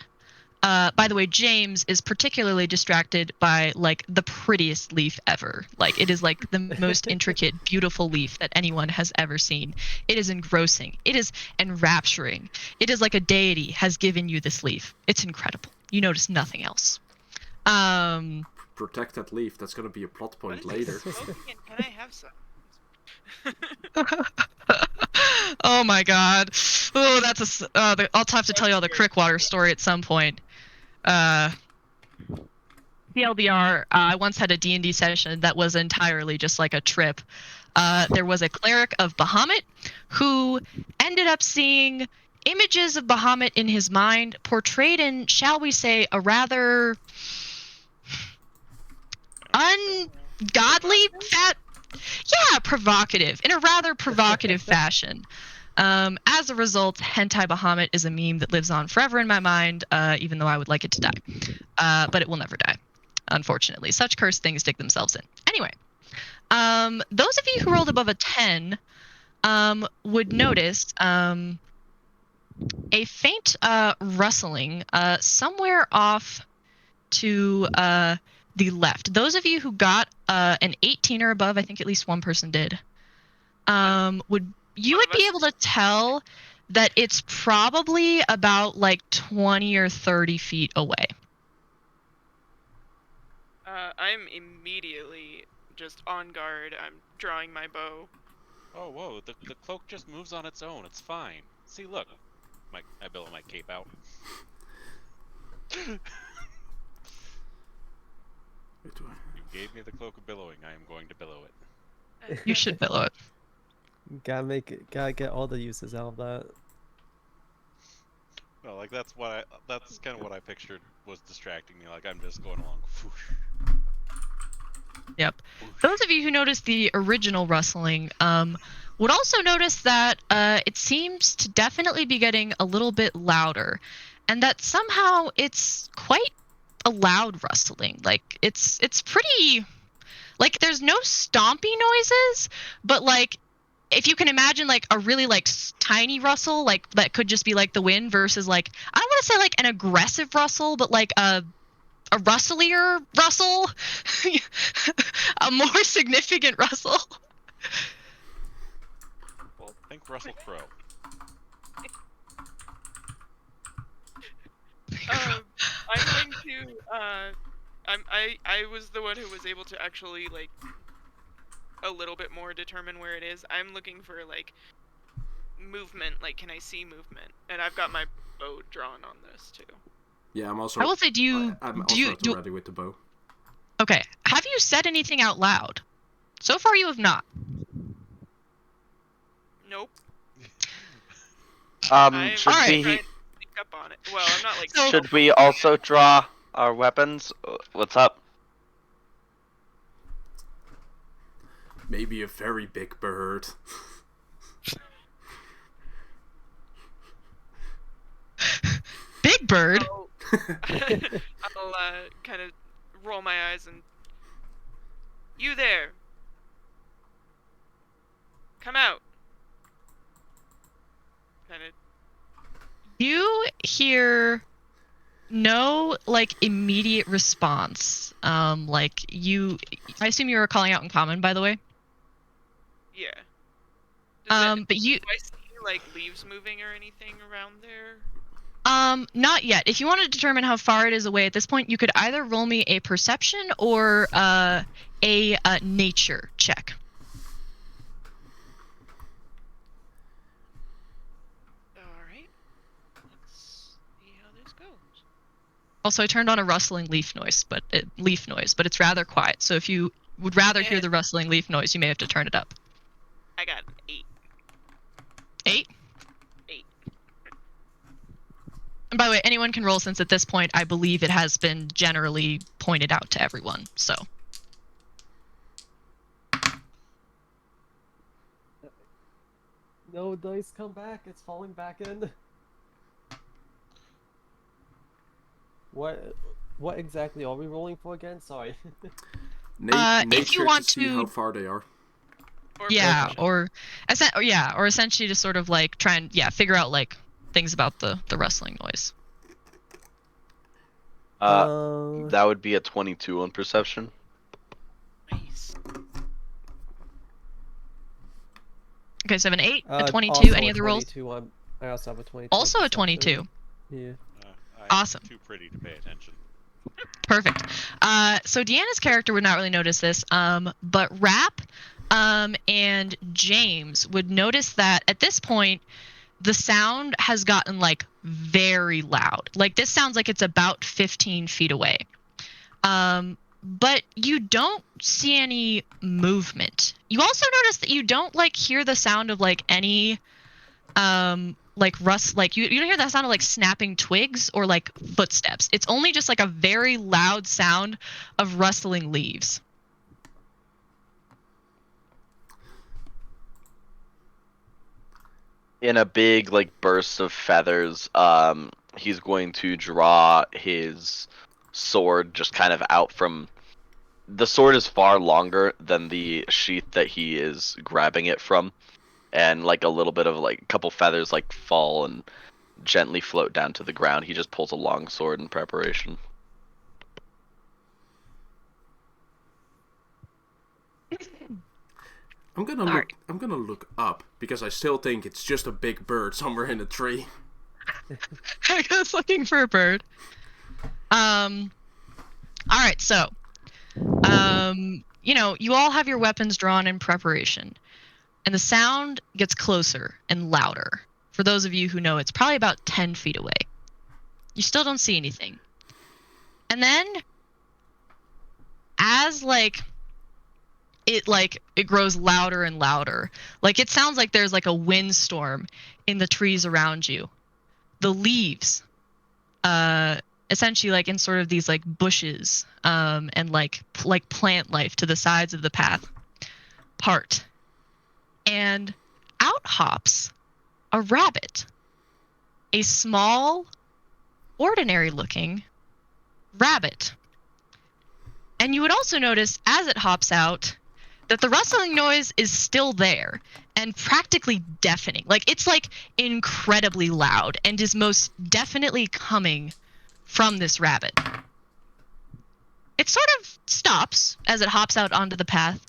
By the way, James is particularly distracted by like the prettiest leaf ever. Like it is like the most intricate, beautiful leaf that anyone has ever seen. It is engrossing. It is enrapturing. It is like a deity has given you this leaf. It's incredible. You notice nothing else. Protect that leaf. That's gonna be a plot point What is later. this smoking and can I have some? Oh my god. Oh, that's I'll have to tell you all the Crickwater story at some point. TLDR, I once had a D&D session that was entirely just like a trip. There was a cleric of Bahamut who ended up seeing images of Bahamut in his mind portrayed in, shall we say, a rather ungodly provocative, in a rather provocative fashion. As a result, Hentai Bahamut is a meme that lives on forever in my mind, even though I would like it to die. But it will never die, unfortunately. Such cursed things dig themselves in. Anyway, those of you who rolled above a 10 would notice a faint rustling somewhere off to the left. Those of you who got an 18 or above, I think at least one person did, would be able to tell that it's probably about like 20 or 30 feet away. I'm immediately just on guard. I'm drawing my bow. Oh, whoa, the cloak just moves on its own. It's fine. See, look. I billow my cape out. You gave me the cloak of billowing. I am going to billow it. You should billow it. Gotta get all the uses out of that. No, like that's kind of what I pictured was distracting me. Like I'm just going along. Whoosh. Yep. Those of you who noticed the original rustling would also notice that it seems to definitely be getting a little bit louder, and that somehow it's quite a loud rustling. Like it's pretty, like there's no stompy noises, but like if you can imagine like a really like tiny rustle, like that could just be like the wind versus like, I don't want to say like an aggressive rustle, but like a rustlier rustle, a more significant rustle. Well, think Russell Crowe. I'm going to. I was the one who was able to actually like a little bit more determine where it is. I'm looking for like movement. Like, can I see movement? And I've got my bow drawn on this too. Yeah, I'm also. I will say, I'm also ready with the bow. Okay. Have you said anything out loud? So far, you have not. Nope. Should Alright. we Pick up on it. Well, I'm not like. should we also draw our weapons? What's up? Maybe a very big bird. Big bird. I'll kind of roll my eyes and. You there. Come out. Kind of. You hear no like immediate response. Like I assume you were calling out in common, by the way. Yeah. But you. Do I see like leaves moving or anything around there? Not yet. If you want to determine how far it is away at this point, you could either roll me a perception or a nature check. Alright. Let's see how this goes. Also, I turned on a rustling leaf noise, but it's rather quiet. So if you would rather hear the rustling leaf noise, you may have to turn it up. I got 8. 8? 8. And by the way, anyone can roll, since at this point I believe it has been generally pointed out to everyone. So. No dice, come back. It's falling back in. What exactly are we rolling for again? Sorry. If you want to see how far they are. Or essentially to sort of like try and figure out like things about the rustling noise. That would be a 22 on perception. Nice. Okay, so I have an 8, a 22. Also Any a other rolls? 22. I also have a 22. Also a perception. 22. Yeah. Awesome. Too pretty to pay attention. Perfect. So Deanna's character would not really notice this, but Rap and James would notice that at this point, the sound has gotten like very loud. Like this sounds like it's about 15 feet away. But you don't see any movement. You also notice that you don't like hear the sound of like any like rust, like you don't hear that sound of like snapping twigs or like footsteps. It's only just like a very loud sound of rustling leaves. In a big like burst of feathers, he's going to draw his sword just kind of out from the sword is far longer than the sheath that he is grabbing it from, and like a little bit of like a couple feathers like fall and gently float down to the ground. He just pulls a long sword in preparation. I'm gonna look up because I still think it's just a big bird somewhere in a tree. I was looking for a bird. All right, so you know, you all have your weapons drawn in preparation, and the sound gets closer and louder. For those of you who know, it's probably about 10 feet away. You still don't see anything. And then, as it grows louder and louder, like it sounds like there's like a windstorm in the trees around you. The leaves, essentially like in sort of these like bushes, and like plant life to the sides of the path, part, and out hops a rabbit, a small, ordinary-looking rabbit. And you would also notice as it hops out that the rustling noise is still there and practically deafening. Like it's like incredibly loud and is most definitely coming from this rabbit. It sort of stops as it hops out onto the path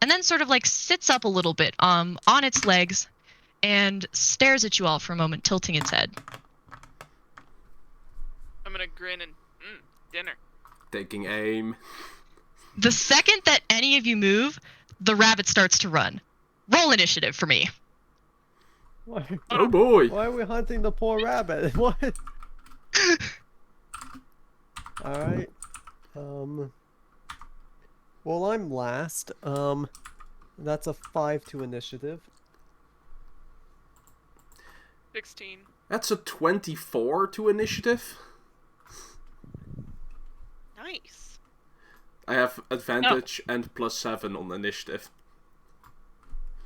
and then sort of like sits up a little bit on its legs and stares at you all for a moment, tilting its head. I'm gonna grin and dinner. Taking aim. The second that any of you move, the rabbit starts to run. Roll initiative for me. Why, Oh boy. why are we hunting the poor rabbit? What? Alright. Well, I'm last. That's a 5 to initiative. 16. That's a 24 to initiative. Nice. I have advantage and +7 on initiative.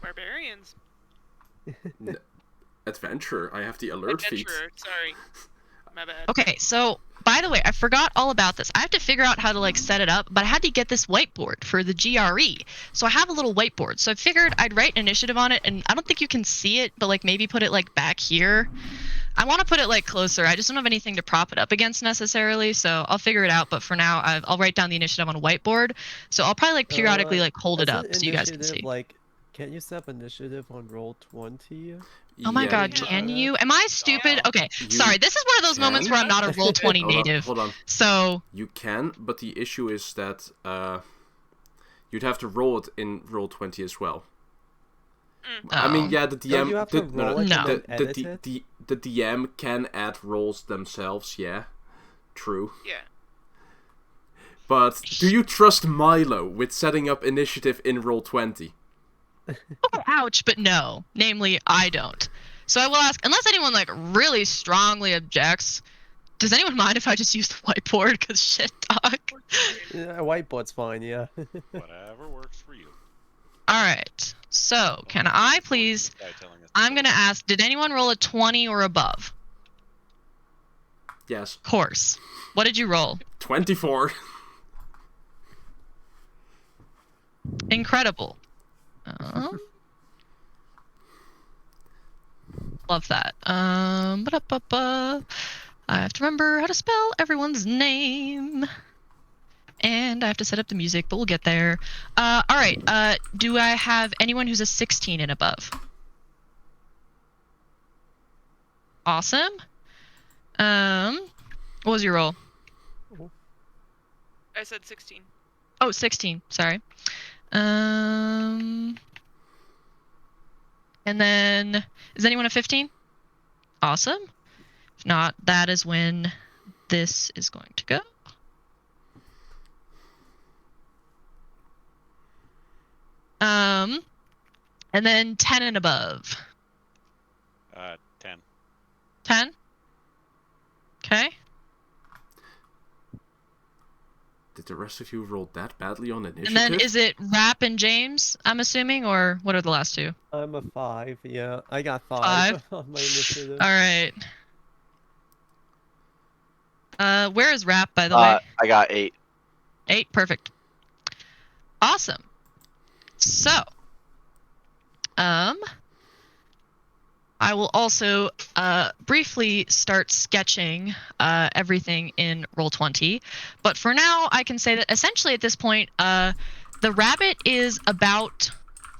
Barbarians. Adventure. I have the alert feat. Adventurer, sorry. My bad. Okay, so by the way, I forgot all about this. I have to figure out how to like set it up, but I had to get this whiteboard for the GRE. So I have a little whiteboard. So I figured I'd write initiative on it, and I don't think you can see it, but like maybe put it like back here. I want to put it like closer. I just don't have anything to prop it up against necessarily, so I'll figure it out. But for now, I'll write down the initiative on a whiteboard. So I'll probably like periodically like hold it up so you guys can see. Like, can't you set up initiative on roll 20? Oh my god, yeah. can you? Am I stupid? Okay, sorry. This is one of those moments where I'm not a roll 20 native. Hold on. So You can, but the issue is that you'd have to roll it in roll 20 as well. I mean, yeah, the DM. Don't you have to roll it and then edit it? The DM can add rolls themselves. Yeah, true. Yeah. But do you trust Milo with setting up initiative in roll 20? oh, ouch, but no. Namely, I don't. So I will ask, unless anyone like really strongly objects, does anyone mind if I just use the whiteboard? Cause shit, dog. Yeah, whiteboard's fine, yeah. Whatever works for you. All right. So can I please? I'm gonna ask. Did anyone roll a 20 or above? Yes. Course. What did you roll? 24. Incredible. Love that. Ba-da-ba-ba. I have to remember how to spell everyone's name. And I have to set up the music, but we'll get there. All right. Do I have anyone who's a 16 and above? Awesome. What was your roll? I said 16. Oh, 16. Sorry. And then, is anyone a 15? Awesome. If not, that is when this is going to go. And then 10 and above. 10. 10? Okay. Did the rest of you roll that badly on initiative? And then is it Rap and James, I'm assuming, or what are the last two? I'm a 5, yeah. I got 5 on my initiative. All right. Where is Rap, by the way? I got 8. 8, perfect. Awesome. So, I will also briefly start sketching everything in Roll20. But for now, I can say that essentially at this point, the rabbit is about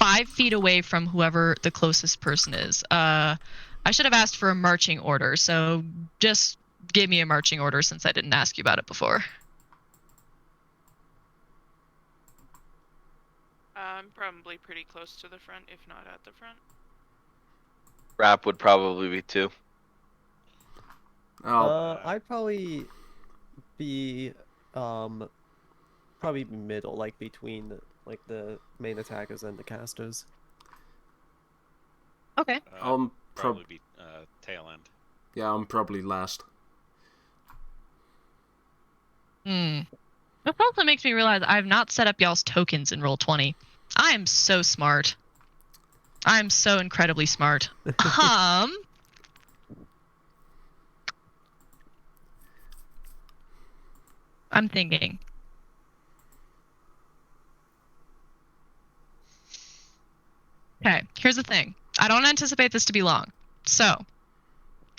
5 feet away from whoever the closest person is. I should have asked for a marching order, so just give me a marching order since I didn't ask you about it before. I'm probably pretty close to the front, if not at the front. Rap would probably be 2. I'd probably be probably middle, like between like the main attackers and the casters. Okay. Probably be tail end. Yeah, I'm probably last. This also makes me realize I have not set up y'all's tokens in Roll20. I am so smart. I am so incredibly smart. I'm thinking. Okay, here's the thing. I don't anticipate this to be long. So,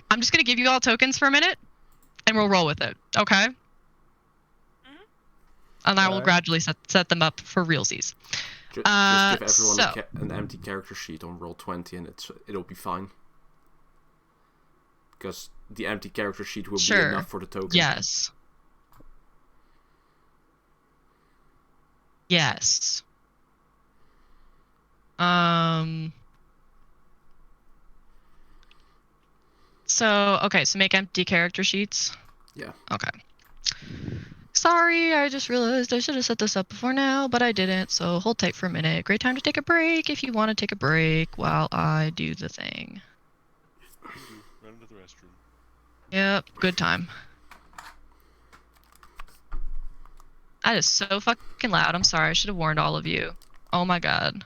I'm just going to give you all tokens for a minute, and we'll roll with it, okay? And I will gradually set them up for realsies. Just give everyone so, an empty character sheet on Roll20 and it'll be fine. Because the empty character sheet will be enough for the token. Yes. Yes. So, okay, so make empty character sheets? Yeah. Okay. Sorry, I just realized I should have set this up before now, but I didn't, so hold tight for a minute. Great time to take a break if you want to take a break while I do the thing. Run to the restroom. Yep, good time. That is so fucking loud. I'm sorry, I should have warned all of you. Oh my god.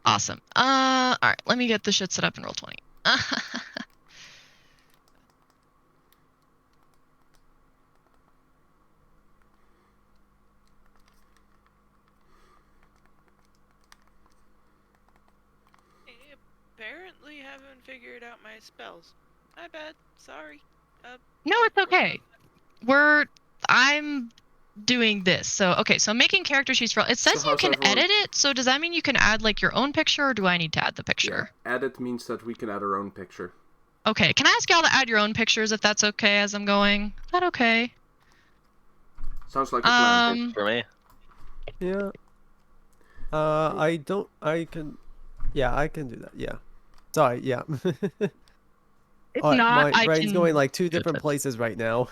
Awesome. Alright, let me get this shit set up in Roll20. Apparently haven't figured out my spells. My bad. Sorry. No, it's okay. I'm doing this. So, okay, so making character sheets for... It says you can edit it, so does that mean you can add, like, your own picture, or do I need to add the picture? Yeah, edit means that we can add our own picture. Okay, can I ask y'all to add your own pictures if that's okay as I'm going? Is that okay? Sounds like a plan. For me. Yeah. I can do that, yeah. Sorry, yeah. It's not, my brain's going like 2 different places right now.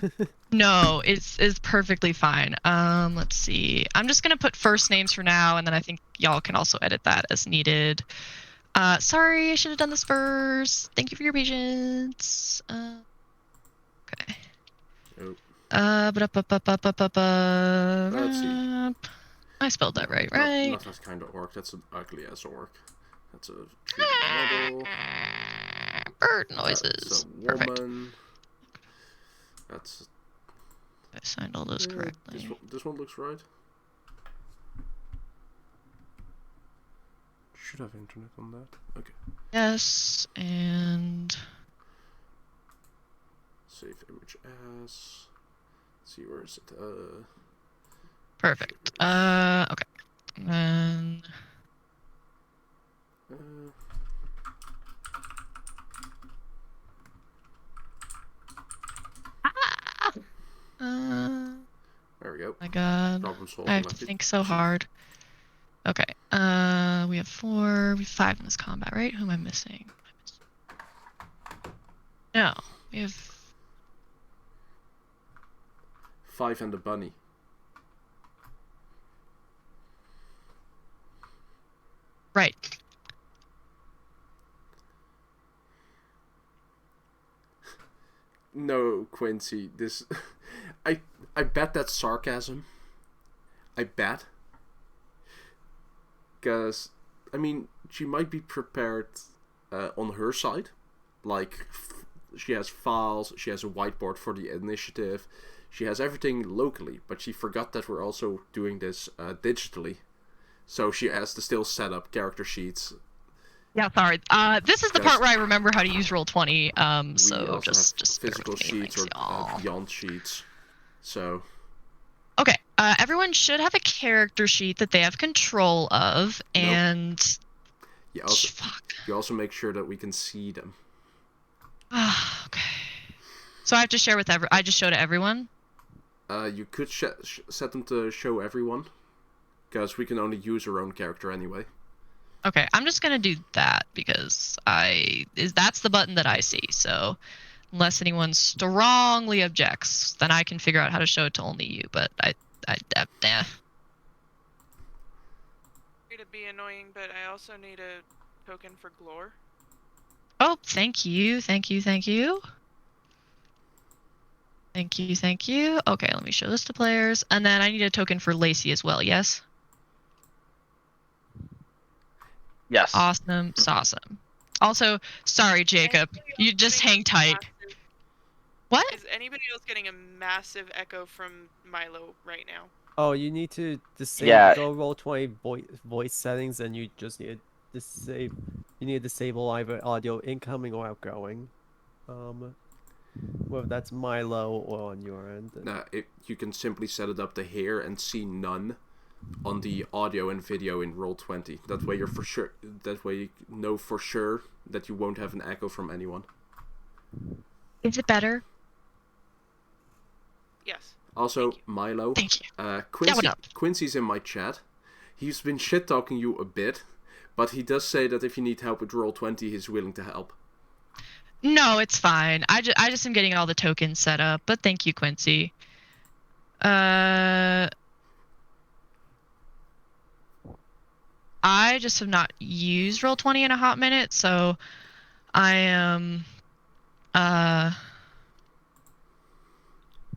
No, it's perfectly fine. Let's see. I'm just gonna put first names for now, and then I think y'all can also edit that as needed. Sorry, I should have done this first. Thank you for your patience. Okay. Let's see. I spelled that right? Not that kind of orc. That's an ugly ass orc. That's a 3D model. Bird noises. That's a woman. Perfect. That's. I signed all those correctly. This one looks right. Should have internet on that. Okay. Yes, and save image as. Let's see, where is it? Perfect. Okay. And there we go. my god. Problem solved. I have to think so hard. Okay. We have 4. We have 5 in this combat, right? Who am I missing? No, we have 5 and the bunny. right. No, Quincy, this... I bet that's sarcasm. I bet. Because, I mean, she might be prepared on her side. Like, she has files, she has a whiteboard for the initiative, she has everything locally, but she forgot that we're also doing this digitally. So she has to still set up character sheets. Yeah, sorry. This is the part where I remember how to use Roll20. We So also just have physical sheets thanks, or beyond sheets. So okay. Everyone should have a character sheet that they have control of, and you fuck. also make sure that we can see them. Okay. So I have to share with I just show to everyone. You could set them to show everyone, because we can only use our own character anyway. Okay, I'm just gonna do that because that's the button that I see. So unless anyone strongly objects, then I can figure out how to show it to only you. But nah. To be annoying, but I also need a token for Glore. Oh, thank you. Thank you. Okay, let me show this to players. And then I need a token for Lacey as well, yes? Yes. Awesome. Awesome. Also, sorry, Jacob. You just hang tight. What? Is anybody else getting a massive echo from Milo right now? Oh, you need to disable go Roll20 voice settings, and you just need to disable either audio incoming or outgoing. Whether that's Milo or on your end. Nah, you can simply set it up to hear and see none on the audio and video in Roll20. That way you're for sure. That way you know for sure that you won't have an echo from anyone. Is it better? Yes. Also, Milo. Thank you. Quincy's in my chat. He's been shit talking you a bit, but he does say that if you need help with Roll20, he's willing to help. No, it's fine. I just am getting all the tokens set up, but thank you, Quincy. I just have not used Roll20 in a hot minute, so I am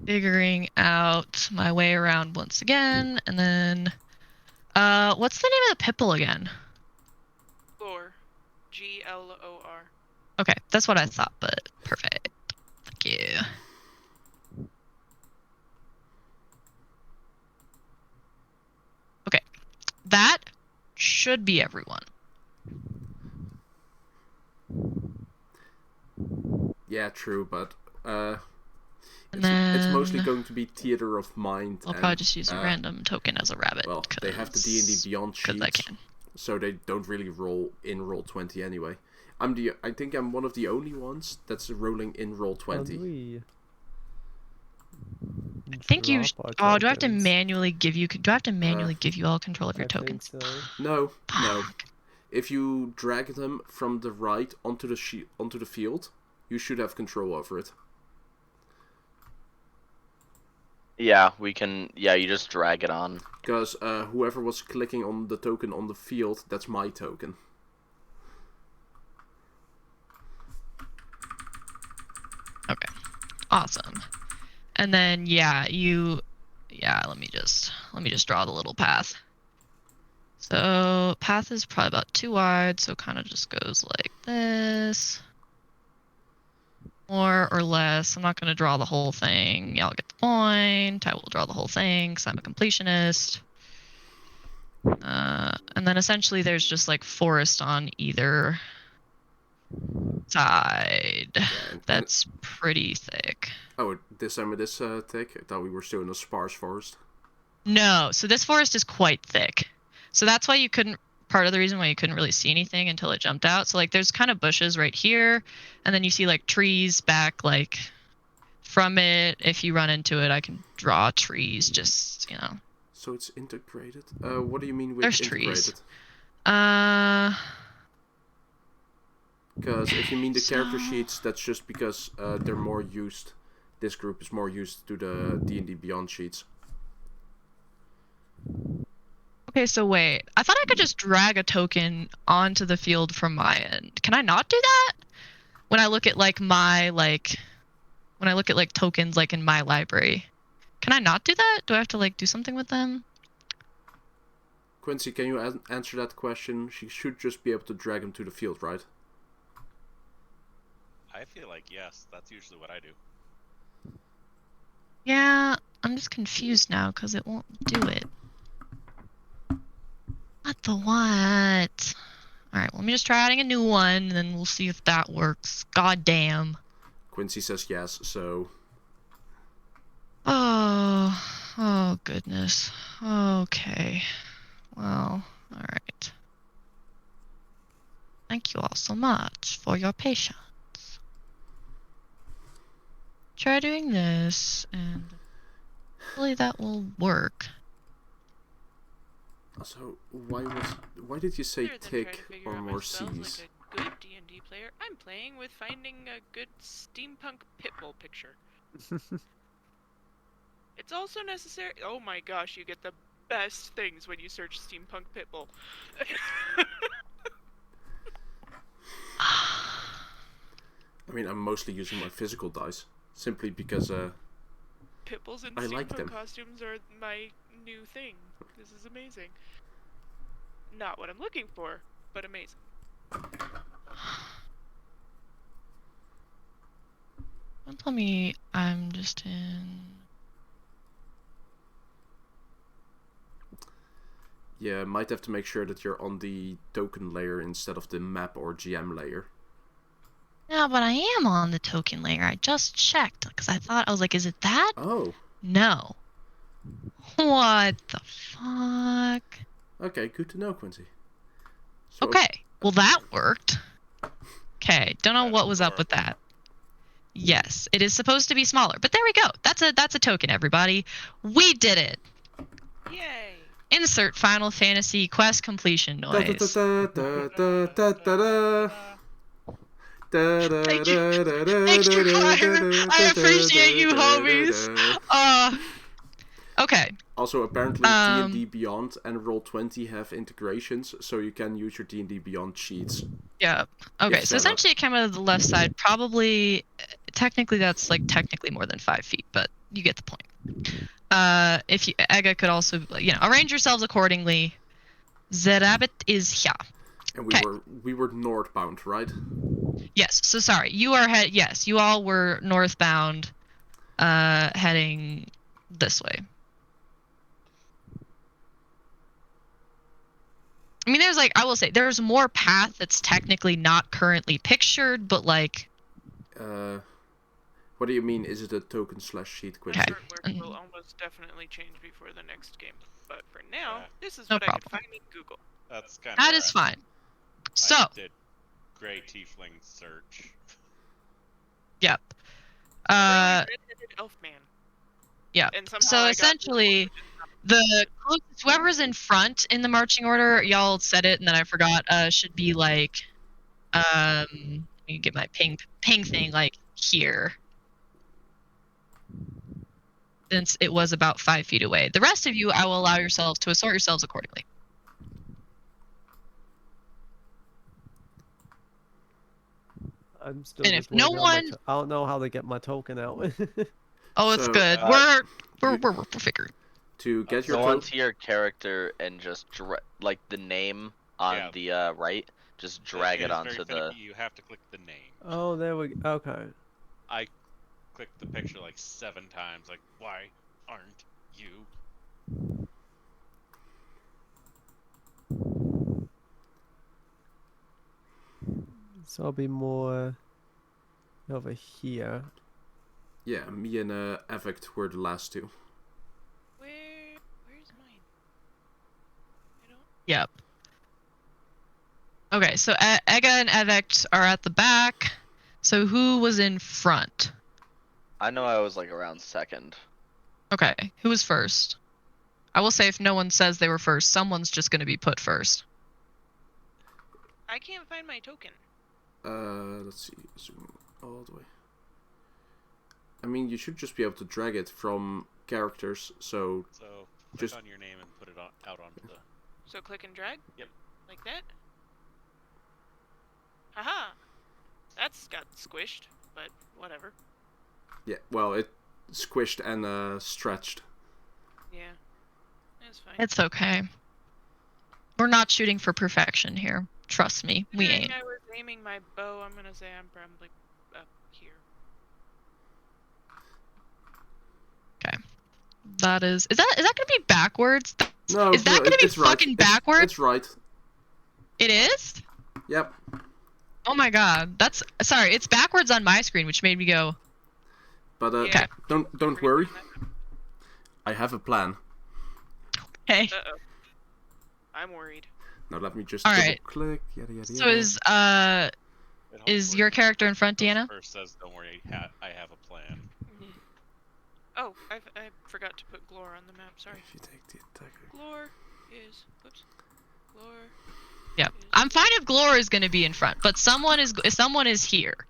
figuring out my way around once again, and then what's the name of the Pipple again? Glore. Glor. Okay, that's what I thought, but perfect. Thank you. Okay, that should be everyone. Yeah, true, but it's mostly going to be theater of mind. I'll probably just use a random token as a rabbit. Well, they have the D&D Beyond sheets, so they don't really roll in Roll20 anyway. I think I'm one of the only ones that's rolling in Roll20. I think you. Oh, do I have to manually give you? Do I have to manually give you all control of your tokens? Think so. No. If you drag them from the right onto the field, you should have control over it. Yeah, we can. Yeah, you just drag it on. Because whoever was clicking on the token on the field, that's my token. Okay, awesome. And then let me just draw the little path. So path is probably about 2 wide, so kind of just goes like this. More or less. I'm not going to draw the whole thing. Y'all get the point. I will draw the whole thing because I'm a completionist. And then essentially there's just like forest on either side. That's pretty thick. Oh, this time it is thick? I thought we were still in a sparse forest. No, so this forest is quite thick. So that's why part of the reason why you couldn't really see anything until it jumped out. So like there's kind of bushes right here, and then you see like trees back like from it. If you run into it, I can draw trees just, So it's integrated. What do you mean with There's integrated? trees. Because if you mean the character So- sheets, that's just because they're more used. This group is more used to the D&D Beyond sheets. Okay, so wait. I thought I could just drag a token onto the field from my end. Can I not do that? When I look at like when I look at like tokens like in my library. Can I not do that? Do I have to like do something with them? Quincy, can you answer that question? She should just be able to drag them to the field, right? I feel like yes. That's usually what I do. Yeah, I'm just confused now because it won't do it. What the what? Alright, let me just try adding a new one and then we'll see if that works. God damn. Quincy says yes, so... Oh goodness. Okay. Well, alright. Thank you all so much for your patience. Try doing this, and hopefully that will work. Also, why did you say Rather than try to tick figure or out more myself C's? like a good D&D player, I'm playing with finding a good steampunk pitbull picture. It's also necessary. Oh my gosh, you get the best things when you search steampunk pitbull. I mean, I'm mostly using my physical dice, simply because Pitbulls in I like steampunk them. costumes are my new thing. This is amazing. Not what I'm looking for, but amazing. Don't tell me I'm just in. Yeah, might have to make sure that you're on the token layer instead of the map or GM layer. Yeah, but I am on the token layer. I just checked because I was like, is it that? Oh, No. What the fuck? okay, good to know, Quincy. So, Okay, well that worked. Okay, don't know That what is was up with adorable. that. Yes, it is supposed to be smaller, but there we go. That's a token, everybody. We did it. Yay! Insert Final Fantasy quest completion noise. Thank you. Extra fire. I appreciate you, homies. Okay. Also, apparently D&D Beyond and Roll20 have integrations, so you can use your D&D Beyond sheets. Yeah. Okay, Yes, so Sarah. essentially it came out of the left side. Probably, technically that's like technically more than 5 feet, but you get the point. If you, Ega could also, arrange yourselves accordingly. The rabbit is here. And Okay. we were northbound, right? Yes. So sorry, you are yes, you all were northbound, heading this way. I mean, there's I will say, there's more path that's technically not currently pictured, but like. What do you mean? Is it a token / sheet, My Quincy? artwork will almost definitely change before the next game. But for now, Yeah. this is No what I problem. could find in Google. That's kind of That is fine. So. I did Gray Tiefling search. Yep. Really red-headed elf man. Yeah. And somehow So I got essentially, the closest, whoever's in front in the marching order, y'all said it and then I forgot, should be like, let me get my ping thing like here. Since it was about 5 feet away. The rest of you, I will allow yourselves to assort yourselves accordingly. I'm still And just if no waiting on my one- I don't know how to get my token out. Oh, it's So, good. We're figuring. To get your Go token... onto your character and just like the name on the right. Just drag it onto the. You have to click the name. Oh, there we go. Okay. I clicked the picture like 7 times. Like, why aren't you? So I'll be more over here. Yeah, me and Avect were the last two. Where's mine? I don't. Yep. Okay, so Ega and Evect are at the back. So who was in front? I know I was like around second. Okay, who was first? I will say if no one says they were first, someone's just going to be put first. I can't find my token. Let's see. Zoom all the way. I mean, you should just be able to drag it from characters. So click just on your name and put it out onto the. So click and drag? Yep. Like that? Haha! That's got squished, but whatever. yeah. Well, it squished and stretched. Yeah. It's fine. It's okay. We're not shooting for perfection here. Trust me, we Considering ain't. I was aiming my bow, I'm gonna say I'm probably up here. Okay. That is that gonna be backwards? No, Is that gonna be it's right. fucking backwards? It's right. It is? Yep. Oh my god. That's sorry, it's backwards on my screen, which made me go, But Yeah. don't worry. I have a plan. hey. Uh-oh. I'm worried. Now let me just All double right. click. Yada yada So yada. It is hopefully your character in front, goes Deanna? First says, "Don't worry, I have a plan." Oh, I forgot to put Glor on the map. Sorry. If you take the attacker. Glor is. Whoops. Glor. Yeah. I'm fine if Glor is gonna be in front, but someone is here.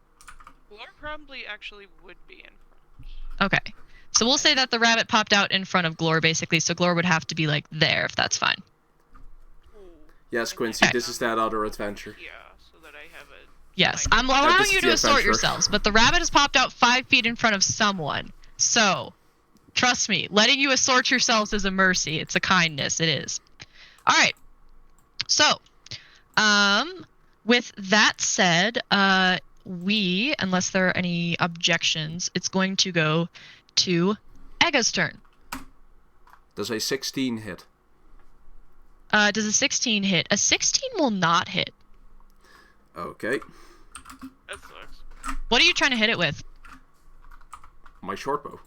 Glor probably actually would be in front. Okay. So we'll say that the rabbit popped out in front of Glor basically, so Glor would have to be like there if that's fine. Ooh. Yes, And Quincy, then this is that other adventure. Yeah, so that I have a. Yes, Fine. I'm allowing this is you the to assort adventure. yourselves, but the rabbit has popped out 5 feet in front of someone. So, trust me, letting you assort yourselves is a mercy. It's a kindness. It is. All right. So, with that said, unless there are any objections, it's going to go to Egga's turn. Does a 16 hit? Does a 16 hit? A 16 will not hit. Okay. That sucks. What are you trying to hit it with? My short bow.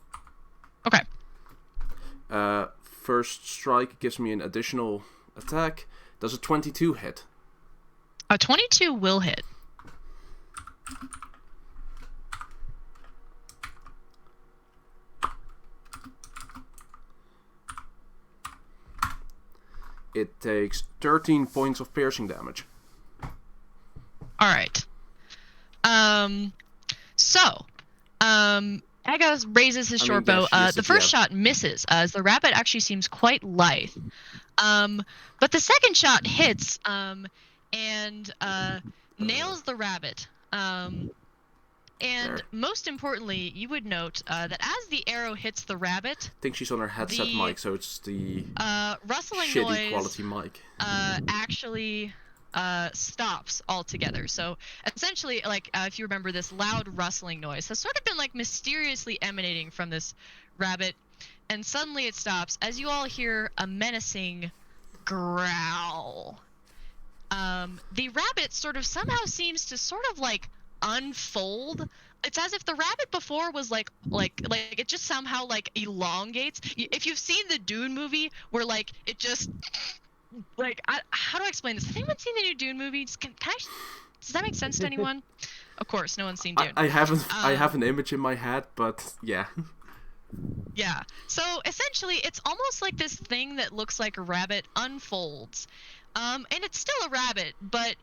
Okay. First strike gives me an additional attack. Does a 22 hit? A 22 will hit. It takes 13 points of piercing damage. All right. Egga raises his short bow. The first shot misses, as the rabbit actually seems quite lithe. But the second shot hits, and nails the rabbit. And most importantly, you would note that as the arrow hits the rabbit, I think she's on her headset mic, so it's the rustling shitty noise quality mic. actually stops altogether. So essentially, like if you remember, this loud rustling noise has sort of been like mysteriously emanating from this rabbit, and suddenly it stops as you all hear a menacing growl. The rabbit sort of somehow seems to sort of like unfold. It's as if the rabbit before was like it just somehow like elongates. If you've seen the Dune movie where like it just like how do I explain this? Has anyone seen the new Dune movie? Does that make sense to anyone? Of course, no one's seen Dune. I haven't. I have an image in my head, but yeah. Yeah. So essentially, it's almost like this thing that looks like a rabbit unfolds, and it's still a rabbit, but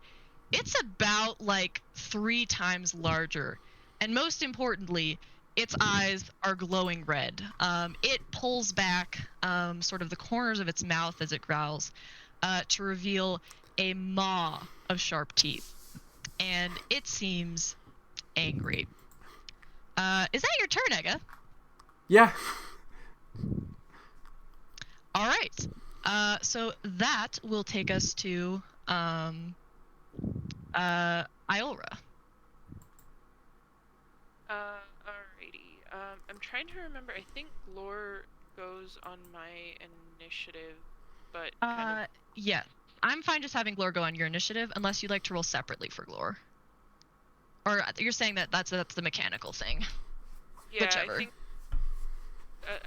it's about like 3 times larger, and most importantly, its eyes are glowing red. It pulls back sort of the corners of its mouth as it growls to reveal a maw of sharp teeth, and it seems angry. Is that your turn, Egga? Yeah. All right. So that will take us to Iolra. Alrighty. I'm trying to remember. I think Glor goes on my initiative, but kind of... Yeah. I'm fine just having Glor go on your initiative, unless you'd like to roll separately for Glor. Or you're saying that that's the mechanical thing. Yeah, Whichever.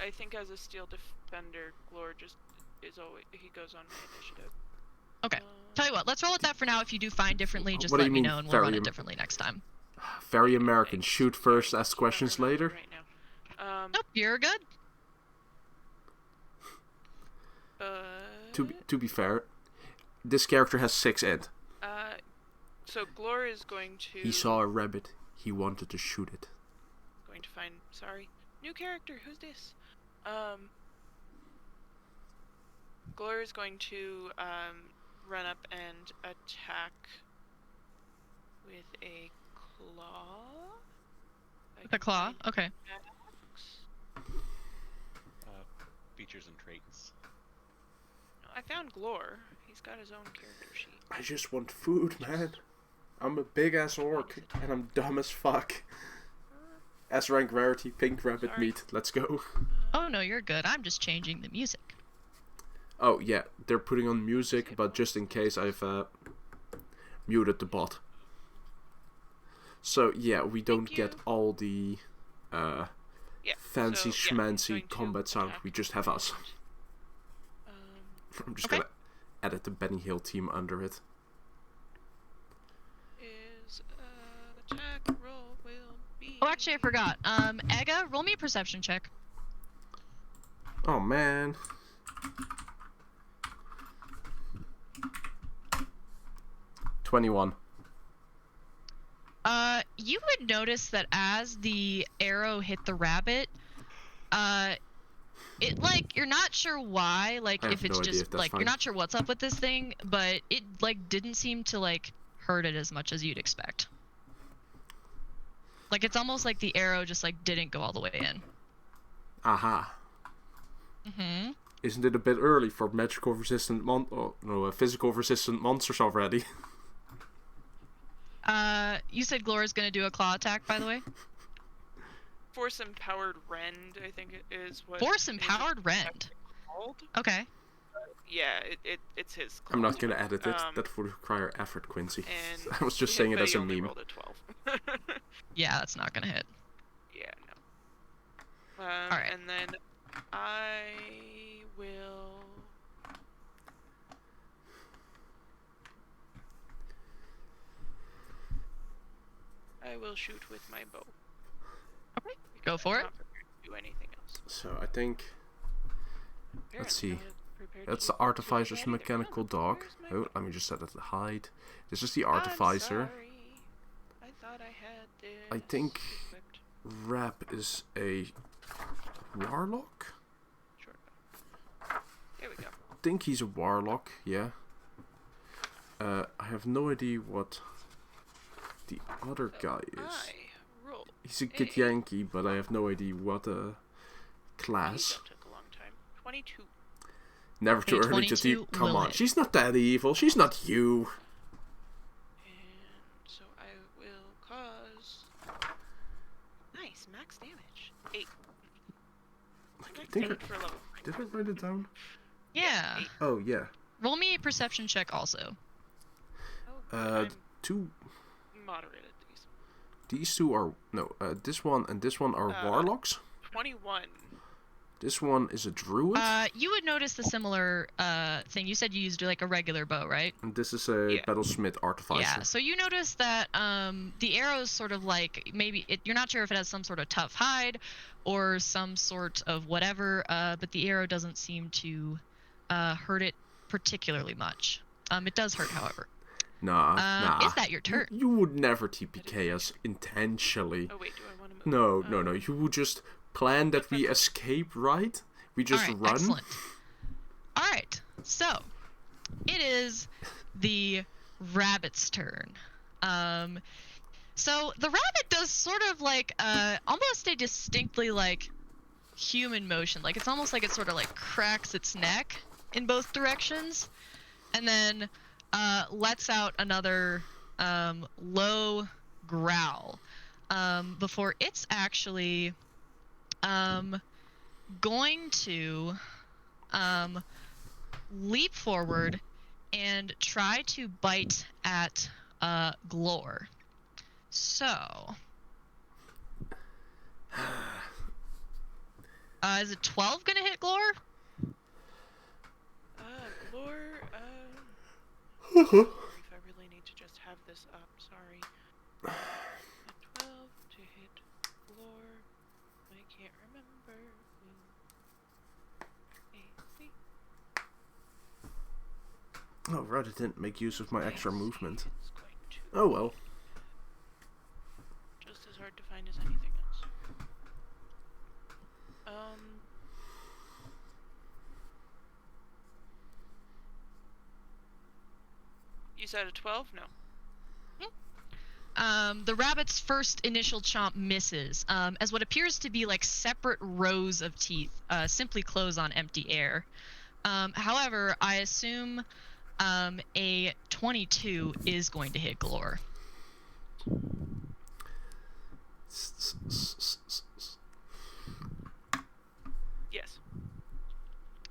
I think as a steel defender, Glor just is always he goes on my initiative. Okay. Tell you what, let's roll with that for now. If you do find differently, just What do let you me mean know and we'll run very it differently next time. Very American. Shoot first, ask questions later. Right now. Nope, you're good. To be fair, this character has 6 int. So Glor is going to... He saw a rabbit. He wanted to shoot it. Going to find... Sorry. New character. Who's this? Glor is going to run up and attack with a claw. The claw? Okay. Features and traits. I found Glor. He's got his own character sheet. I just want food, man. I'm a big ass orc, and I'm dumb as fuck. S rank rarity, pink rabbit meat. Let's go. Oh no, you're good. I'm just changing the music. Oh yeah, they're putting on music, but just in case I've muted the bot. So yeah, we don't get all the fancy schmancy combat sound. We just have us. I'm just gonna edit the Benny Hill team under it. Attack roll will be... Oh, actually, I forgot. Ega, roll me a perception check. Oh man. $21. You would notice that as the arrow hit the rabbit, it, like, you're not sure why, like, if it's just, like, you're not sure what's up with this thing, but it, like, didn't seem to, like, hurt it as much as you'd expect. Like, it's almost like the arrow just, like, didn't go all the way in. Aha. Mm-hmm. Isn't it a bit early for magical resistant physical resistant monsters already? You said Glora's gonna do a claw attack, by the way? Force Empowered Rend, I think it is what... Force Empowered Rend? Called? Okay. Yeah, it's his claw. I'm not gonna edit it. That would require effort, Quincy. And I was just saying it as a only meme. rolled a 12. Yeah, that's not gonna hit. Yeah, no. Alright. And then I will... I will shoot with my bow. Okay, go for it. Not prepared to do anything else. So I think... Let's see. Apparently I was prepared That's to the Artificer's do anything. mechanical dog. Where's my Oh, bow? let me just set it to hide. This is the I'm Artificer. sorry. I thought I had this I think equipped. Rap is a warlock? Short bow. Here we go. I think he's a warlock, yeah. I have no idea what the other guy is. I roll. He's a Git Yankee, but I have no idea what class. That took a long time. 22. Never too Okay, early to 22 Come will on, hit. she's not that evil. She's not you. And so I will cause... Nice, max damage. 8. Like, Max I think damage for level. did I write it down? Yeah. Oh yeah. Roll me a perception check also. Oh, I'm Two. moderate at these. These two are this one and this one are warlocks. 21. This one is a druid, You would notice the similar thing. You said you used like a regular bow, right? and this is a battlesmith artificer. Yeah. So you notice that the arrow's sort of like you're not sure if it has some sort of tough hide or some sort of whatever, but the arrow doesn't seem to hurt it particularly much. It does hurt, however. Nah. Is that your turn? You would never TPK us intentionally. Oh wait, do I want to move? No. You would just plan that we escape, right? We just All right, run. Excellent. All right. So it is the rabbit's turn. So the rabbit does sort of like almost a distinctly like human motion. Like it's almost like it sort of like cracks its neck in both directions, and then lets out another low growl before it's actually going to leap forward and try to bite at Glor. So is it 12 gonna hit Glor? Glor, if I really need to just have this up, sorry. A 12 to hit Glor. I can't remember. Oh, right, I didn't make use of my extra movement. It's going to Oh well. just as hard to find as anything else. You said a 12? No. The rabbit's first initial chomp misses, as what appears to be like separate rows of teeth simply close on empty air. However, I assume a 22 is going to hit Glor. Yes.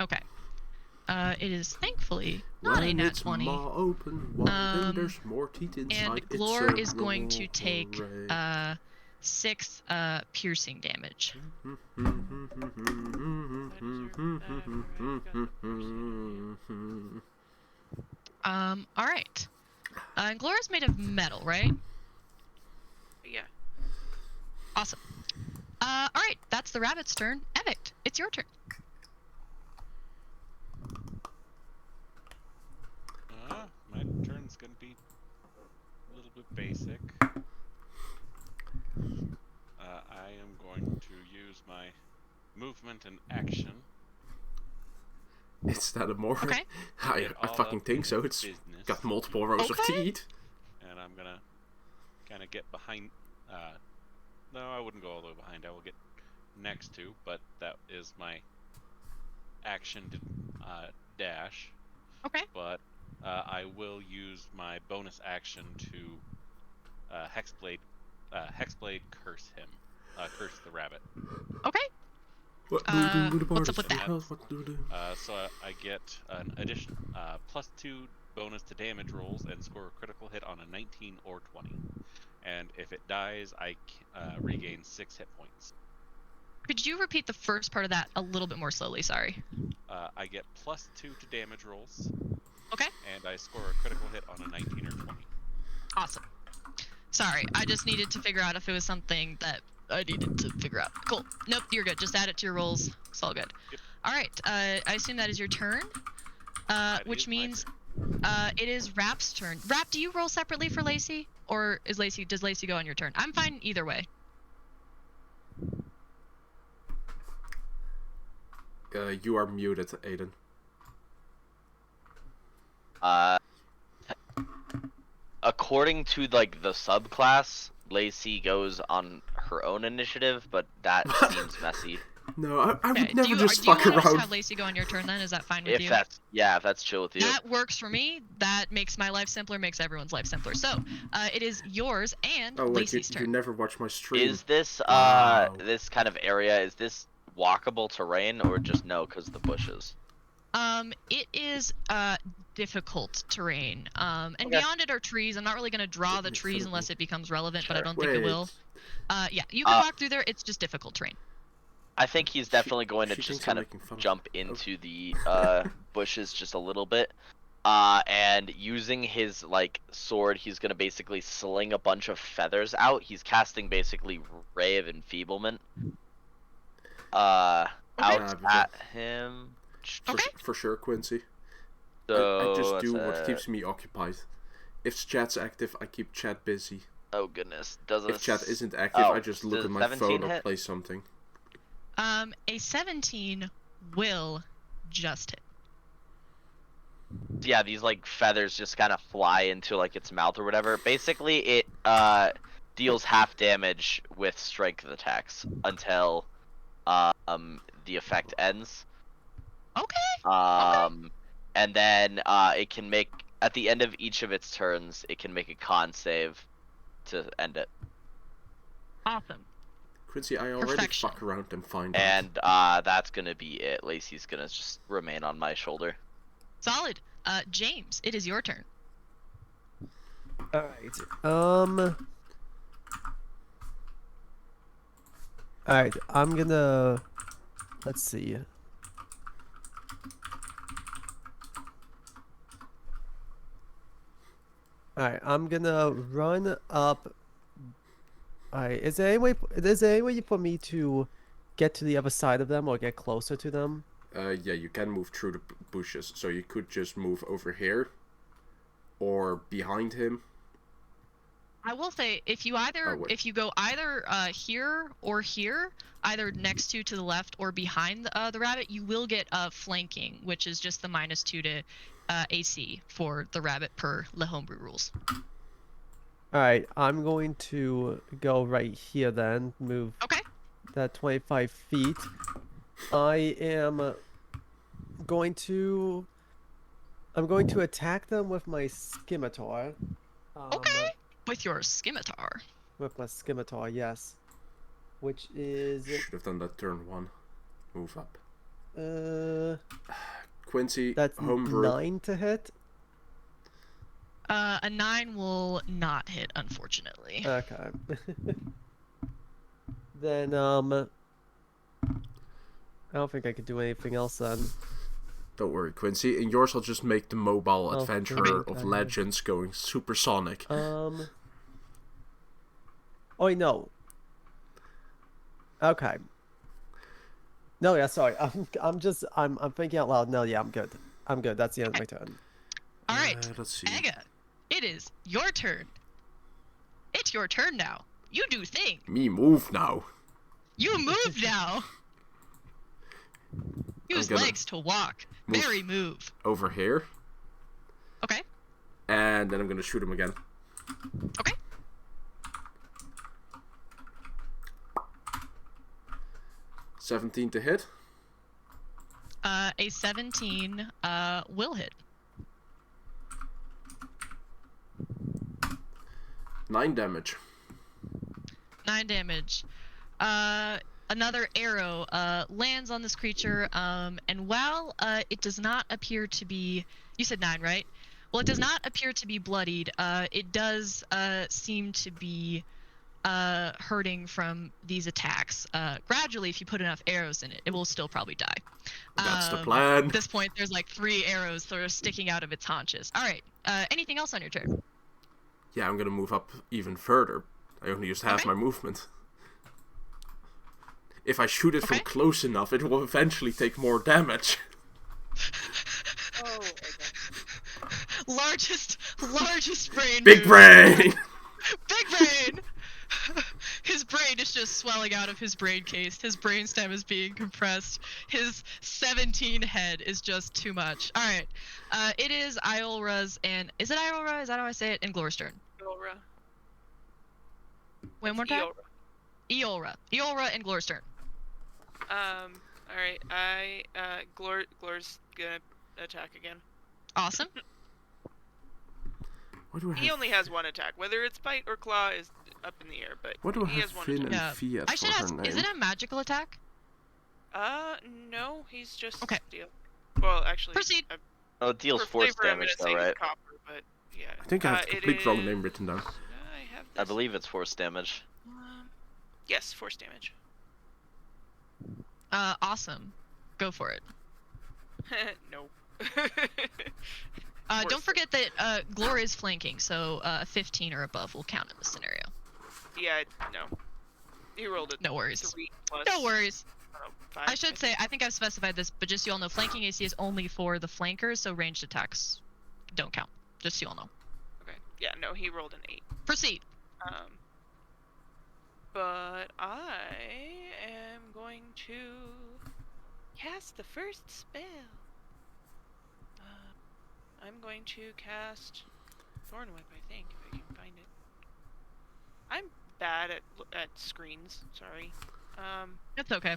Okay. It is thankfully not a When nat its 20. maw open wide and there's more teeth inside, And Glor is going to take 6 piercing damage. Alright. And Glor is made of metal, right? Yeah. Awesome. Alright, that's the rabbit's turn. Evict, it's your turn. My turn's gonna be a little bit basic. I am going to use my movement and action. Is that a more? Okay. I fucking think so. It's business. got multiple rows of Okay. teeth. And I'm gonna kind of get behind. No, I wouldn't go all the way behind. I will get next to, but that is my action to dash. Okay. But I will use my bonus action to hexblade curse him, curse the rabbit. Okay. What do we do with the What's up bars? with that? What do we do? So I get an addition +2 bonus to damage rolls and score a critical hit on a 19 or 20. And if it dies, I regain 6 hit points. Could you repeat the first part of that a little bit more slowly? Sorry. I get +2 to damage rolls. Okay. And I score a critical hit on a 19 or 20. Awesome. Sorry, I just needed to figure out if it was something that I needed to figure out. Cool. Nope, you're good. Just add it to your rolls. It's all good. Yep. All right. I assume that is your turn. Which means it is Rap's turn. Rap, do you roll separately for Lacey, or does Lacey go on your turn? I'm fine either way. You are muted, Aiden. According to like the subclass, Lacey goes on her own initiative, but that seems messy. No, I Okay, would never just do you fuck want to just around. have Lacey go on your turn then? Is that fine with If you? that's chill with you. That works for me. That makes my life simpler, makes everyone's life simpler. So, it is yours and Oh wait, Lacey's you turn. never watched my stream. Is this Wow. this kind of area, is this walkable terrain or just no because the bushes? It is difficult terrain. And Okay. beyond it are trees. I'm not really gonna draw the trees unless it becomes relevant, but I Sure. don't think it will. Yeah, you can walk through there. It's just difficult terrain. I think he's definitely going to she just thinks kind I'm of making fun of jump her. into the bushes just a little bit. And using his like sword, he's gonna basically sling a bunch of feathers out. He's casting basically Ray of Enfeeblement. Out at him. For sure, Quincy. So I just do that's what keeps me occupied. If chat's active, I keep chat busy. Oh goodness, doesn't. If chat isn't active, I just look does at my 17 phone or hit? play something. A 17 will just hit. Yeah, these like feathers just kind of fly into like its mouth or whatever. Basically, it deals half damage with strength attacks until the effect ends. Okay. And then it can make at the end of each of its turns, it can make a con save to end it. Awesome. Quincy, I already Perfection. fuck around and find out. And that's gonna be it. Lacey's gonna just remain on my shoulder. Solid. James, it is your turn. Alright. Alright, I'm gonna... Let's see. Alright, I'm gonna run up... Alright, is there any way for me to get to the other side of them or get closer to them? Yeah, you can move through the bushes, so you could just move over here or behind him? I will say, if you go either here or here, either next to the left or behind the rabbit, you will get flanking, which is just the -2 to AC for the rabbit per the homebrew rules. Alright, I'm going to go right here then. Move Okay. that 25 feet. I am going to... I'm going to attack them with my scimitar. Okay. With your scimitar. With my scimitar, yes. Which is... Should have done that turn 1. Move up. Quincy, That's homebrew. 9 to hit. A 9 will not hit, unfortunately. Okay. Then, I don't think I could do anything else then. Don't worry, Quincy. And yours, I'll just make the mobile adventurer okay. of legends going supersonic. Oh, wait, no. Okay. No, yeah, sorry. I'm thinking out loud. No, yeah, I'm good. I'm good. That's the end of my turn. All right. Let's see. Aga, it is your turn. It's your turn now. You do thing. Me move now. You move now. Use legs to walk. Very move. Over here. Okay. And then I'm gonna shoot him again. Okay. $17 to hit. A 17 will hit. 9 damage. 9 damage. Another arrow lands on this creature, and while it does not appear to be... You said 9, right? Well, it does not appear to be bloodied. It does seem to be hurting from these attacks. Gradually, if you put enough arrows in it, it will still probably die. That's the plan. At this point, there's like 3 arrows sort of sticking out of its haunches. All right. Anything else on your turn? Yeah, I'm gonna move up even further. I only used half Okay. my movement. If I shoot it from close enough, it will eventually take more damage. Oh, okay. Largest brain. Big move. brain! Big brain! His brain is just swelling out of his brain case. His brainstem is being compressed. His 17 head is just too much. Alright. It is Iolra's and... Is it Iolra? Is that how I say it? And Glor's turn. Eolra. One more time? Eolra. Eolra and Glor's turn. Alright, Glor's gonna attack again. Awesome. Why do I He have... only has one attack. Whether it's bite or claw is up in the air, but Why do I he have has one Finn attack. and Fiat I should for ask, her is name? it a magical attack? No, he's just Okay. steel. Well, actually, Proceed. Oh, it deals for force flavor, I'm damage gonna though, say he's right? copper, but yeah. I think I have the it complete wrong name is- written down. I have I this. believe it's force damage. Yes, force damage. Awesome. Go for it. No. Don't Force forget that Glor is flanking, so 15 or above will count in this scenario. Yeah, no. He rolled a No worries. 3 plus. No worries. 5, I should say, I think I've specified this, but just so you all know, flanking AC is only for the flankers, so ranged attacks don't count. Just so you all know. Okay. Yeah, no, he rolled an 8. Proceed. But I am going to cast the first spell. I'm going to cast Thorn Whip, I think, if I can find it. I'm bad at screens, sorry. That's okay.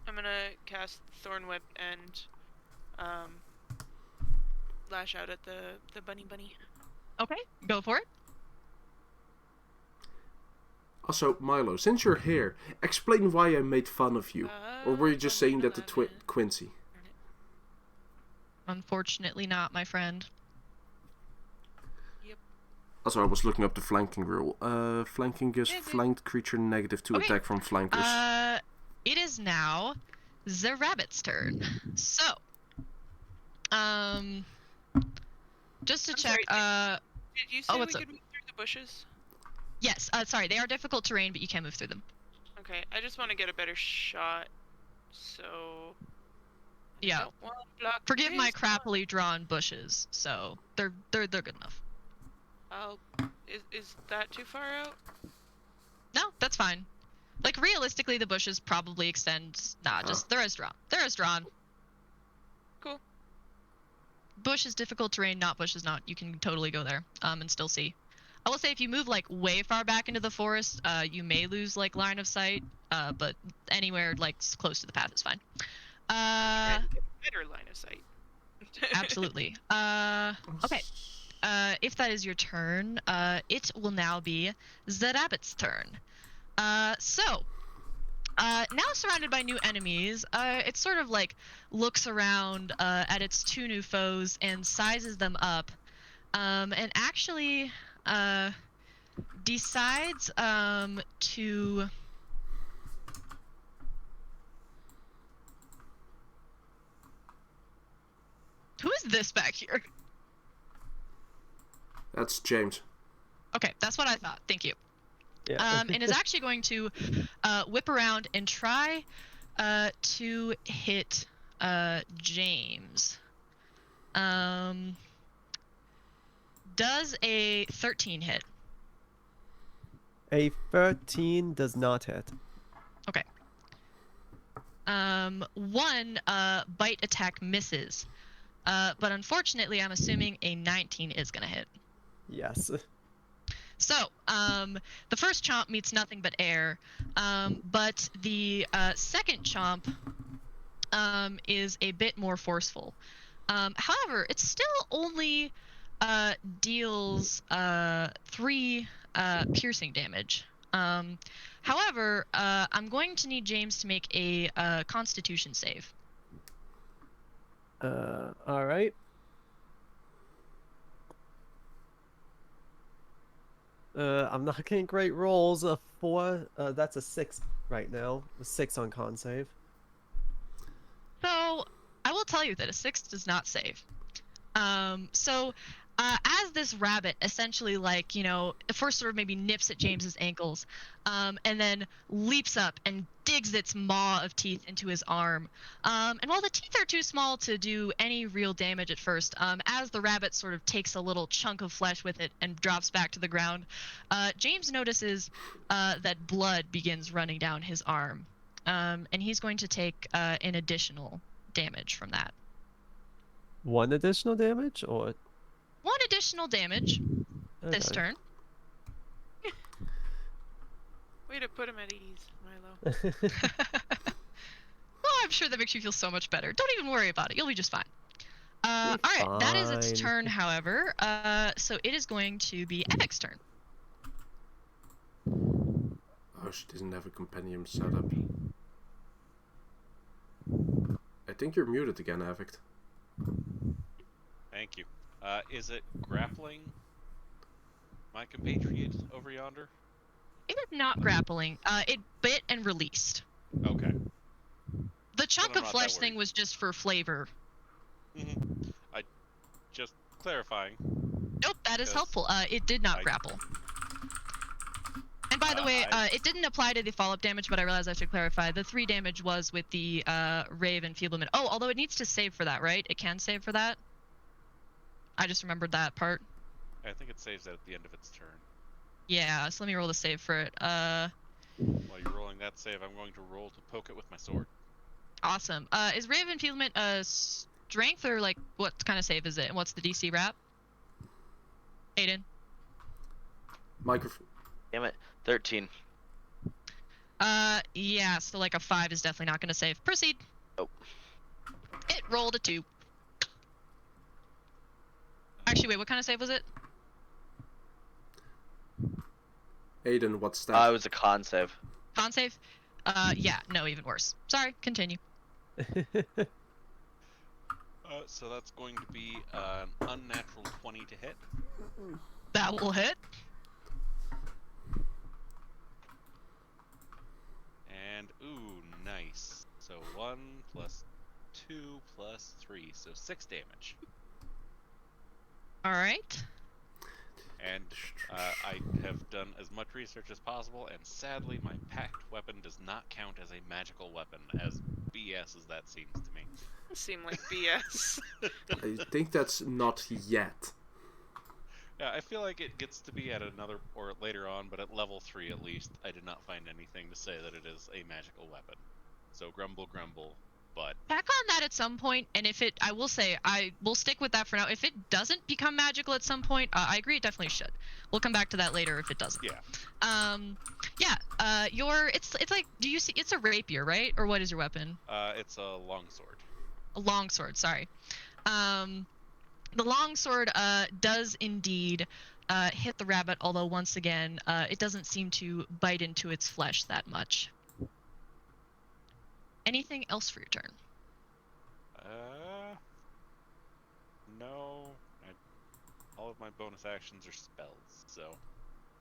I'm gonna cast Thorn Whip and lash out at the bunny. Okay, go for it. Also, Milo, since you're here, explain why I made fun of you. Or were you just saying that to Quincy? Unfortunately not, my friend. Also, I was looking up the flanking rule. Flanking gives flanked creature -2 Okay. attack from flankers. It is now the rabbit's turn. So, just to check, sorry, Did you say we what's could up? move through the bushes? Yes, sorry, they are difficult terrain, but you can move through them. Okay, I just want to get a better shot, so... Yeah. Don't want to block Forgive my this crappily drawn bushes, so they're good enough. one. Is that too far out? No, that's fine. Like realistically, the bushes probably extend. Nah, just they're as drawn. They're as drawn. Cool. Bush is difficult terrain, not bush is not. You can totally go there and still see. I will say if you move like way far back into the forest, you may lose like line of sight. But anywhere like close to the path is fine. And better line of sight. Absolutely. Okay. If that is your turn, it will now be the rabbit's turn. Now surrounded by new enemies, it sort of like looks around at its two new foes and sizes them up, and actually decides to. Who is this back here? That's James. Okay, that's what I thought. Thank you. Yeah. And is actually going to whip around and try to hit James. Does a 13 hit? A 13 does not hit. Okay. One bite attack misses. But unfortunately, I'm assuming a 19 is gonna hit. Yes. So, the first chomp meets nothing but air, but the second chomp is a bit more forceful. However, it still only deals 3 piercing damage. However, I'm going to need James to make a Constitution save. All right. I'm not getting great rolls. A 4. That's a 6 right now. A 6 on con save. So I will tell you that a 6 does not save. As this rabbit essentially like, first sort of maybe nips at James's ankles, and then leaps up and digs its maw of teeth into his arm. And while the teeth are too small to do any real damage at first, as the rabbit sort of takes a little chunk of flesh with it and drops back to the ground, James notices that blood begins running down his arm. And he's going to take an additional damage from that. 1 additional damage, or 1 additional damage this okay. turn. Way to put him at ease, Milo. Well, I'm sure that makes you feel so much better. Don't even worry about it. You'll be just fine. All Be right, that is its fine. turn, however. So it is going to be Evic's turn. Oh, she doesn't have a compendium set up. I think you're muted again, Avict. Thank you. Is it grappling my compatriot over yonder? It is not grappling. It bit and released. Okay. The chunk I'm of not flesh that thing worried. was just for flavor. I just clarifying. Nope, that is Because helpful. It did not I- grapple. And by the way, it didn't apply to the follow-up damage, but I realized I should clarify. The 3 damage was with the Rave Enfeeblement. Oh, although it needs to save for that, right? It can save for that? I just remembered that part. I think it saves at the end of its turn. Yeah, so let me roll the save for it. While you're rolling that save, I'm going to roll to poke it with my sword. Awesome. Is Rave Enfeeblement strength or like what kind of save is it? And what's the DC wrap? Aiden. Microphone. Damn it. 13. Yeah, so like a 5 is definitely not going to save. Proceed. Oh. It rolled a 2. Actually, wait, what kind of save was it? Aiden, what's that? It was a con save. Con save? Yeah, no, even worse. Sorry, continue. So that's going to be an unnatural 20 to hit. That will hit. And, ooh, nice. So 1 plus 2 plus 3, so 6 damage. Alright. And I have done as much research as possible, and sadly my packed weapon does not count as a magical weapon, as BS as that seems to me. Seem like BS. I think that's not yet. Yeah, I feel like it gets to be at another, or later on, but at level 3 at least, I did not find anything to say that it is a magical weapon. So grumble, but... Back on that at some point, and if it, I will say, I will stick with that for now. If it doesn't become magical at some point, I agree it definitely should. We'll come back to that later if it doesn't. Yeah. It's like, do you see, it's a rapier, right? Or what is your weapon? It's a longsword. A longsword, sorry. The longsword does indeed hit the rabbit, although once again, it doesn't seem to bite into its flesh that much. Anything else for your turn? No. All of my bonus actions are spells, so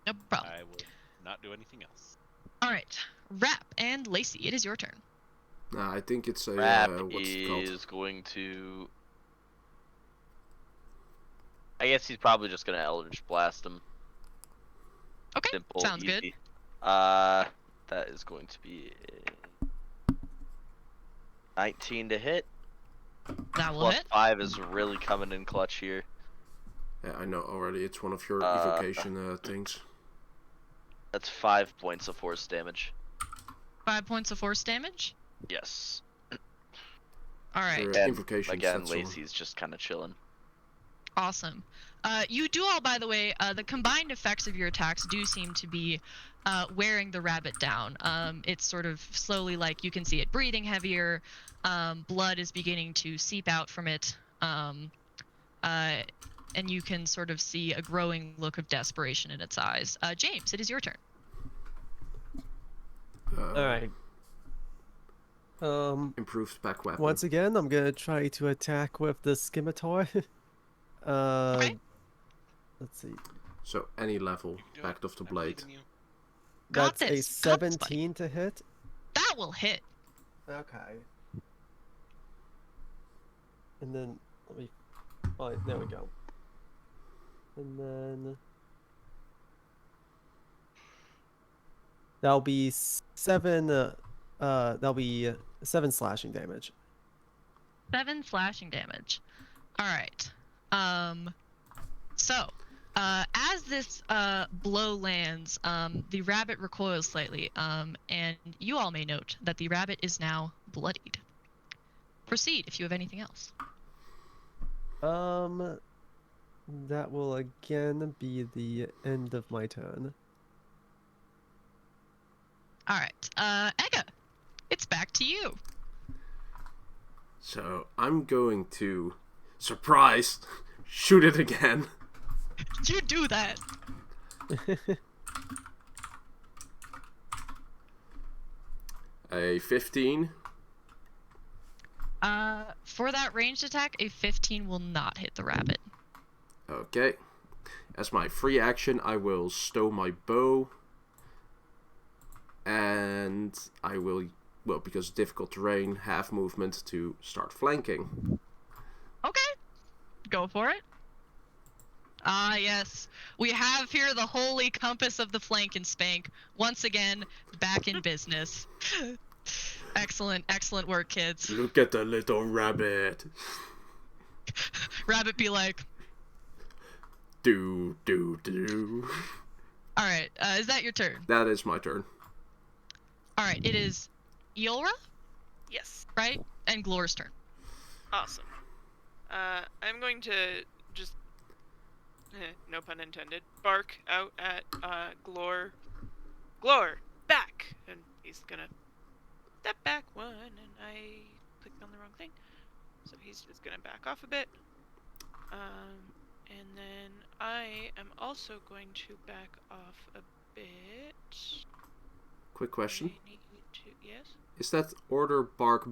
No problem. I will not do anything else. All right, Rap and Lacey, it is your turn. I think it's a Rap what's it called? is going to. I guess he's probably just gonna Eldritch Blast him. Okay, Simple, sounds easy. good. That is going to be 19 to hit. That will Plus hit. 5 is really coming in clutch here. Yeah, I know already. It's one of your evocation things. That's 5 points of force damage. 5 points of force damage. Yes. All right. Your And invocations, again, that's all. Lacey's just kind of chilling. Awesome. You do all, by the way, the combined effects of your attacks do seem to be wearing the rabbit down. It's sort of slowly, like, you can see it breathing heavier. Blood is beginning to seep out from it. And you can sort of see a growing look of desperation in its eyes. James, it is your turn. Alright. Improved back weapon. Once again, I'm gonna try to attack with the scimitar. Okay. Let's see. So any level, You can do back it. of the I'm blade. believing you. Got That's a this. Got this, buddy. 17 to hit. That will hit. Okay. And then let me. Oh, there we go. And then that'll be 7. That'll be 7 slashing damage. 7 slashing damage. All right. So, as this blow lands, the rabbit recoils slightly, and you all may note that the rabbit is now bloodied. Proceed if you have anything else. That will again be the end of my turn. All right. Ega, it's back to you. So I'm going to surprise shoot it again. You do that. A 15. For that ranged attack, a 15 will not hit the rabbit. Okay. As my free action, I will stow my bow. And I will, well, because difficult terrain, half movement to start flanking. Okay. Go for it. Ah, yes. We have here the holy compass of the flank and spank. Once again, back in business. Excellent, excellent work, kids. Look at the little rabbit. Rabbit be like, Do, do, do. alright, is that your turn? That is my turn. Alright, it is Eolra, Yes. right? And Glor's turn. Awesome. I'm going to just, no pun intended, bark out at Glor. Glor, back! And he's gonna step back one, and I clicked on the wrong thing. So he's just gonna back off a bit. And then I am also going to back off a bit. Quick question. I need to, yes? Is that order bark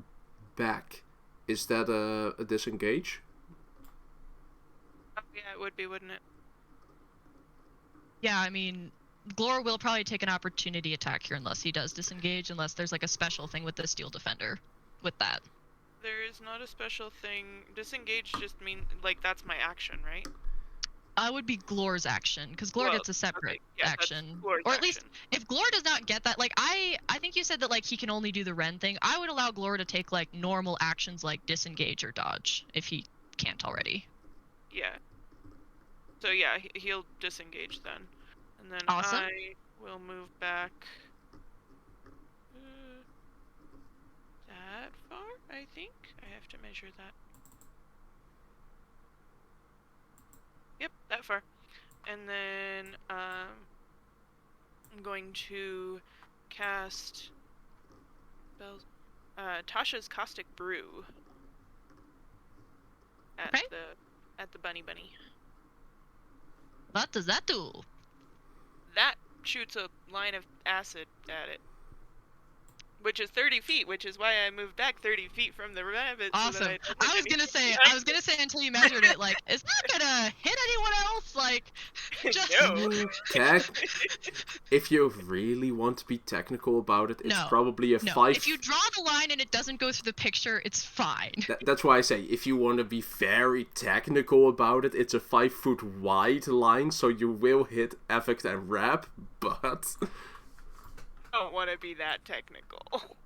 back? Is that a disengage? Oh, yeah, it would be, wouldn't it? Yeah, I mean, Glor will probably take an opportunity attack here unless he does disengage, unless there's like a special thing with the Steel Defender with that. There is not a special thing. Disengage just mean like that's my action, right? would be Glor's action, because Glor Well, gets a separate okay, yeah, that's action. Glor's Or at least, action. if Glor does not get that, like, I think you said that, like, he can only do the Ren thing. I would allow Glor to take, like, normal actions like disengage or dodge, if he can't already. Yeah. So yeah, he'll disengage then. And then Awesome. I will move back that far, I think. I have to measure that. Yep, that far. And then I'm going to cast Tasha's Caustic Brew at Okay. the bunny. What does that do? That shoots a line of acid at it, which is 30 feet, which is why I moved back 30 feet from the rabbit. Awesome. So that I was gonna say until you measured it, like, it's not gonna hit anyone else, like, just No. If you really want to be technical about it, it's probably a no. 5. If you draw the line and it doesn't go through the picture, it's fine. That's why I say, if you want to be very technical about it, it's a 5-foot wide line, so you will hit Affect and Rap, but... I don't want to be that technical.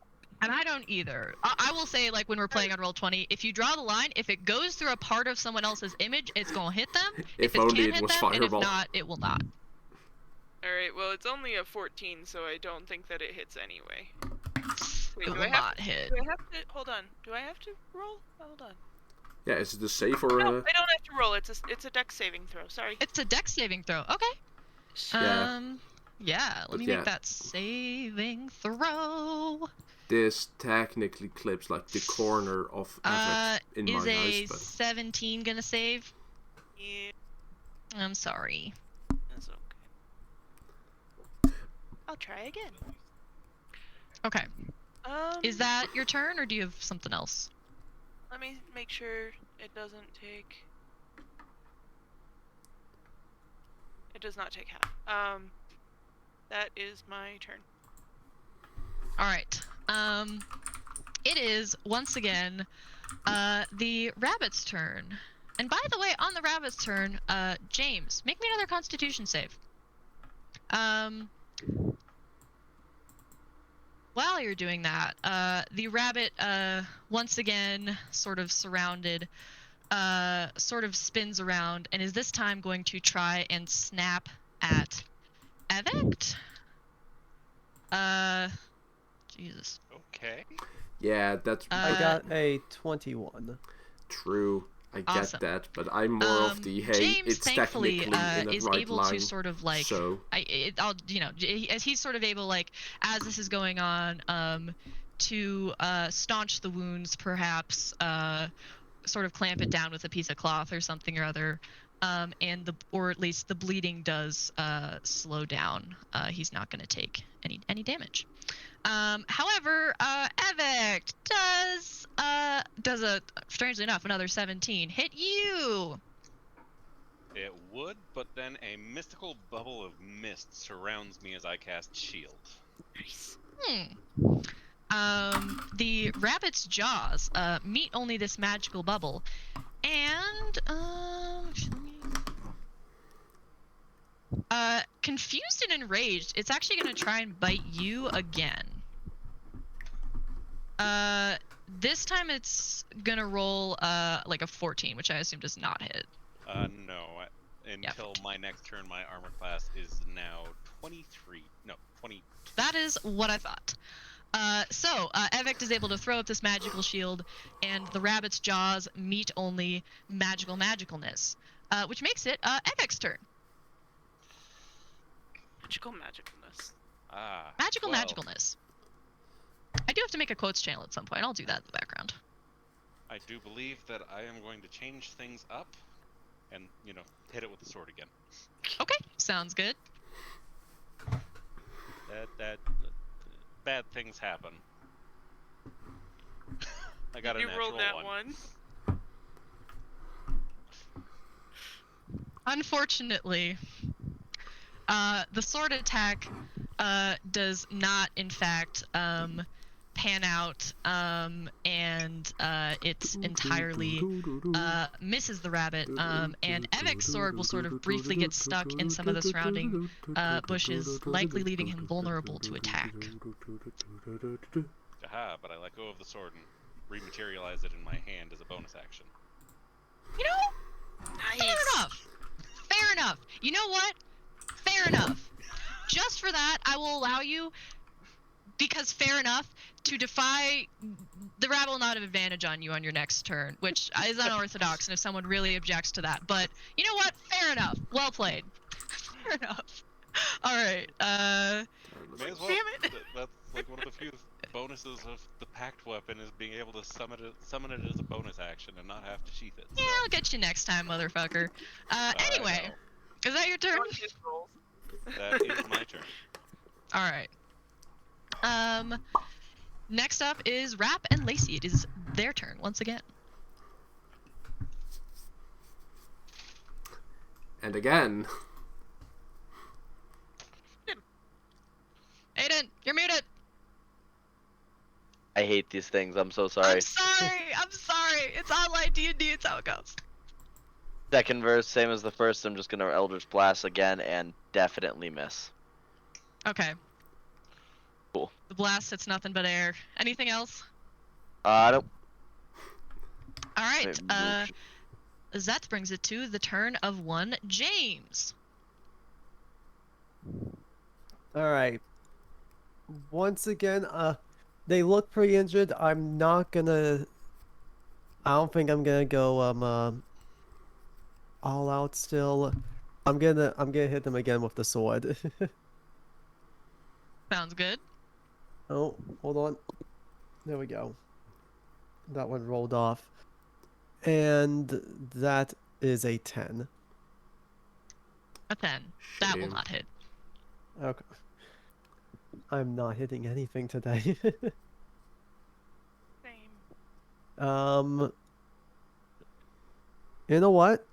And I don't either. I will say, like, when we're playing on Roll20, if you draw the line, if it goes through a part of someone else's image, it's gonna hit them. If it only can it hit was them, fireball. And if not, it will not. Alright, well, it's only a 14, so I don't think that it hits anyway. Wait, It do will I have not to, hit. Do I have to... Hold on. Do I have to roll? Hold on. Yeah, is it a save or No, I don't have to roll. It's a dex saving throw. Sorry. It's a dex saving throw. Okay. Yeah. Yeah, let me make that saving throw. This technically clips, like, the corner of Affect in my eyes, Is but... a 17 gonna save? Yeah, I'm sorry. that's okay. I'll try again. Okay. Is that your turn, or do you have something else? Let me make sure it doesn't take... It does not take half. That is my turn. Alright. It is, once again, the rabbit's turn. And by the way, on the rabbit's turn, James, make me another Constitution save. While you're doing that, the rabbit, once again, sort of surrounded, sort of spins around, and is this time going to try and snap at Evect? Jesus. Okay. Yeah, that's... I got a 21. True. I get Awesome. that, but I'm more of the, hey, James, it's technically in the is right able line, to sort of, like, so... I'll, you know, as he's sort of able, like, as this is going on, to staunch the wounds, perhaps, sort of clamp it down with a piece of cloth or something or other, and or at least the bleeding does slow down. He's not going to take any damage. However, Evect does a, strangely enough, another 17 hit you. It would, but then a mystical bubble of mist surrounds me as I cast shield. Nice. The rabbit's jaws meet only this magical bubble, and confused and enraged, it's actually going to try and bite you again. This time it's gonna roll like a 14, which I assume does not hit. No. Until my next turn, my armor class is now 23. No, 20. That is what I thought. So Evect is able to throw up this magical shield, and the rabbit's jaws meet only magicalness, which makes it Evect's turn. Magicalness. Magicalness. I do have to make a quotes channel at some point. I'll do that in the background. I do believe that I am going to change things up and, you know, hit it with the sword again. Okay, sounds good. That bad things happen. I got a You natural rolled that one. Unfortunately, the sword attack does not, in fact, pan out, and it's entirely misses the rabbit, and Evic's sword will sort of briefly get stuck in some of the surrounding bushes, likely leaving him vulnerable to attack. Aha, but I let go of the sword and rematerialize it in my hand as a bonus action. You know, fair enough. Fair enough. You know what? Fair enough. Just for that, I will allow you, because fair enough, to defy the rabbit will not have advantage on you on your next turn, which is unorthodox, and if someone really objects to that, but you know what? Fair enough. Well played. Fair enough. All right. May as well. Damn it. That's like one of the few bonuses of the pact weapon is being able to summon it as a bonus action and not have to sheath it. Yeah, So. I'll get you next time, motherfucker. Anyway, is that your turn? That is my turn. All right. Next up is Rap and Lacey. It is their turn once again. And again. Aiden, you're muted. I hate these things. I'm so sorry. I'm sorry. I'm sorry. It's online D&D. It's how it goes. Second verse, same as the first. I'm just gonna Eldritch Blast again and definitely miss. Okay. Cool. The blast hits nothing but air. Anything else? Nope. All right. That brings it to the turn of one James. All right. Once again, they look pretty injured. I'm not gonna. I don't think I'm gonna go all out still. I'm gonna hit them again with the sword. Sounds good. Oh, hold on. There we go. That one rolled off. And that is a 10. A 10. That will Shame. not hit. Okay. I'm not hitting anything today. Same. You know what?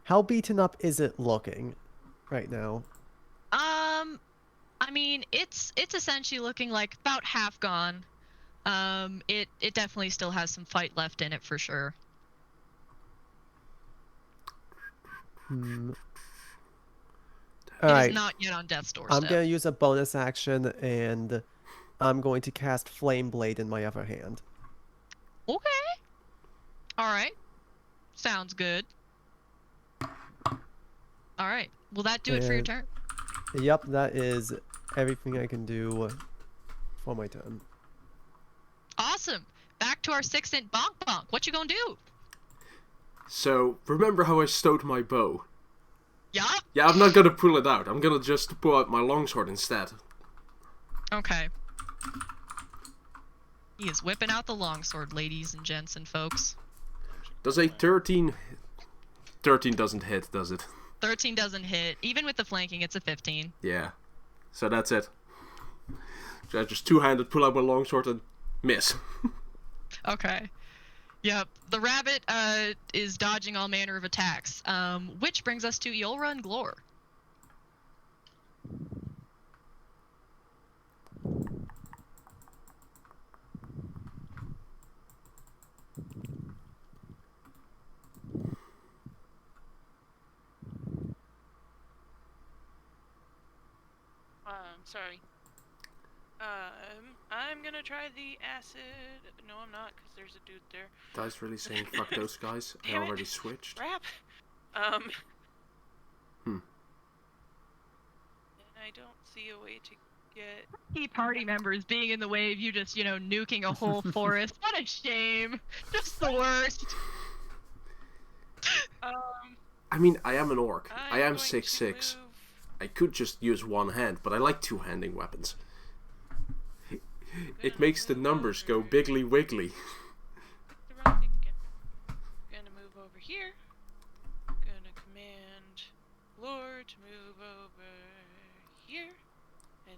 How beaten up is it looking right now? I mean, it's essentially looking like about half gone. It definitely still has some fight left in it for sure. Hmm. It is Alright, not yet on death's I'm doorstep. gonna use a bonus action and I'm going to cast Flame Blade in my other hand. Okay. All right. Sounds good. All right. Will that do it for your And- turn? Yep, that is everything I can do for my turn. Awesome. Back to our 6-inch bonk bonk. What you gonna do? So, remember how I stowed my bow? Yup. Yeah, I'm not gonna pull it out. I'm gonna just pull out my longsword instead. Okay. He is whipping out the longsword, ladies and gents and folks. Does a 13... 13 doesn't hit, does it? 13 doesn't hit. Even with the flanking, it's a 15. Yeah. So that's it. So I just two-handed pull out my longsword and miss. Okay. Yep. The rabbit is dodging all manner of attacks. Which brings us to Eolra and Glor. Sorry. I'm gonna try the acid. No, I'm not, because there's a dude there. Dice really saying fuck those guys. I Damn it. already switched. Crap. Hmm. And I don't see a way to get. Key party members being in the way of you just, nuking a whole forest. What a shame. Just the worst. I mean, I am an orc. I am going to 6'6". move I could just use one hand, but I like two-handing weapons. It makes the numbers go biggly wiggly. the wrong thing again. Gonna move over here. Gonna command Lord to move over here. And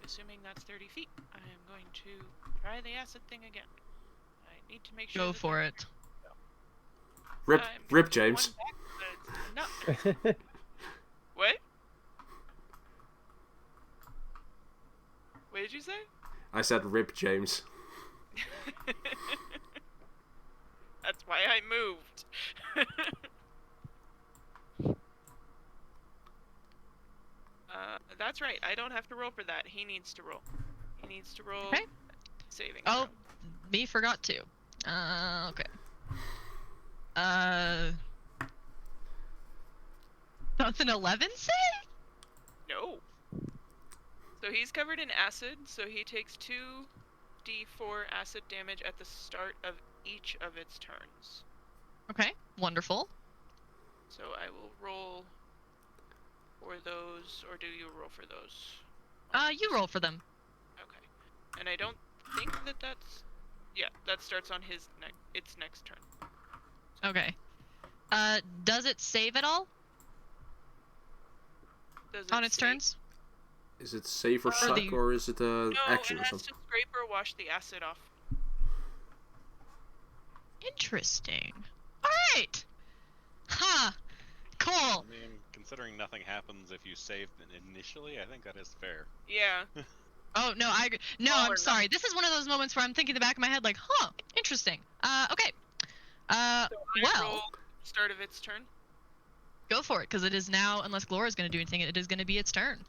assuming that's 30 feet, I am going to try the acid thing again. I need to make sure. Go for it. Rip, I'm rip, gonna do James. one back, but it's not. What? I said rip James. That's why I moved. That's right. I don't have to roll for that. He needs to roll. He needs to roll Okay. saving Oh, throw. me forgot to. Okay. That's an 11 save? No. So he's covered in acid, so he takes 2d4 acid damage at the start of each of its turns. Okay, wonderful. So I will roll for those, or do you roll for those? You roll for them. Okay. And I don't think that's... Yeah, that starts on its next turn. Okay. Does it save at all Does it on its save? turns? Is it save or Or suck, the- or is it No, action it or has something? to scrape or wash the acid off. Interesting. All right. Huh. Cool. I mean, considering nothing happens if you save initially, I think that is fair. Yeah. Oh no, no, All I'm or sorry. This is one of those moments where I'm thinking in the back of my head like, huh, interesting. Okay. So I Well, roll start of its turn. go for it, because it is now, unless Glora's gonna do anything, it is gonna be its turn.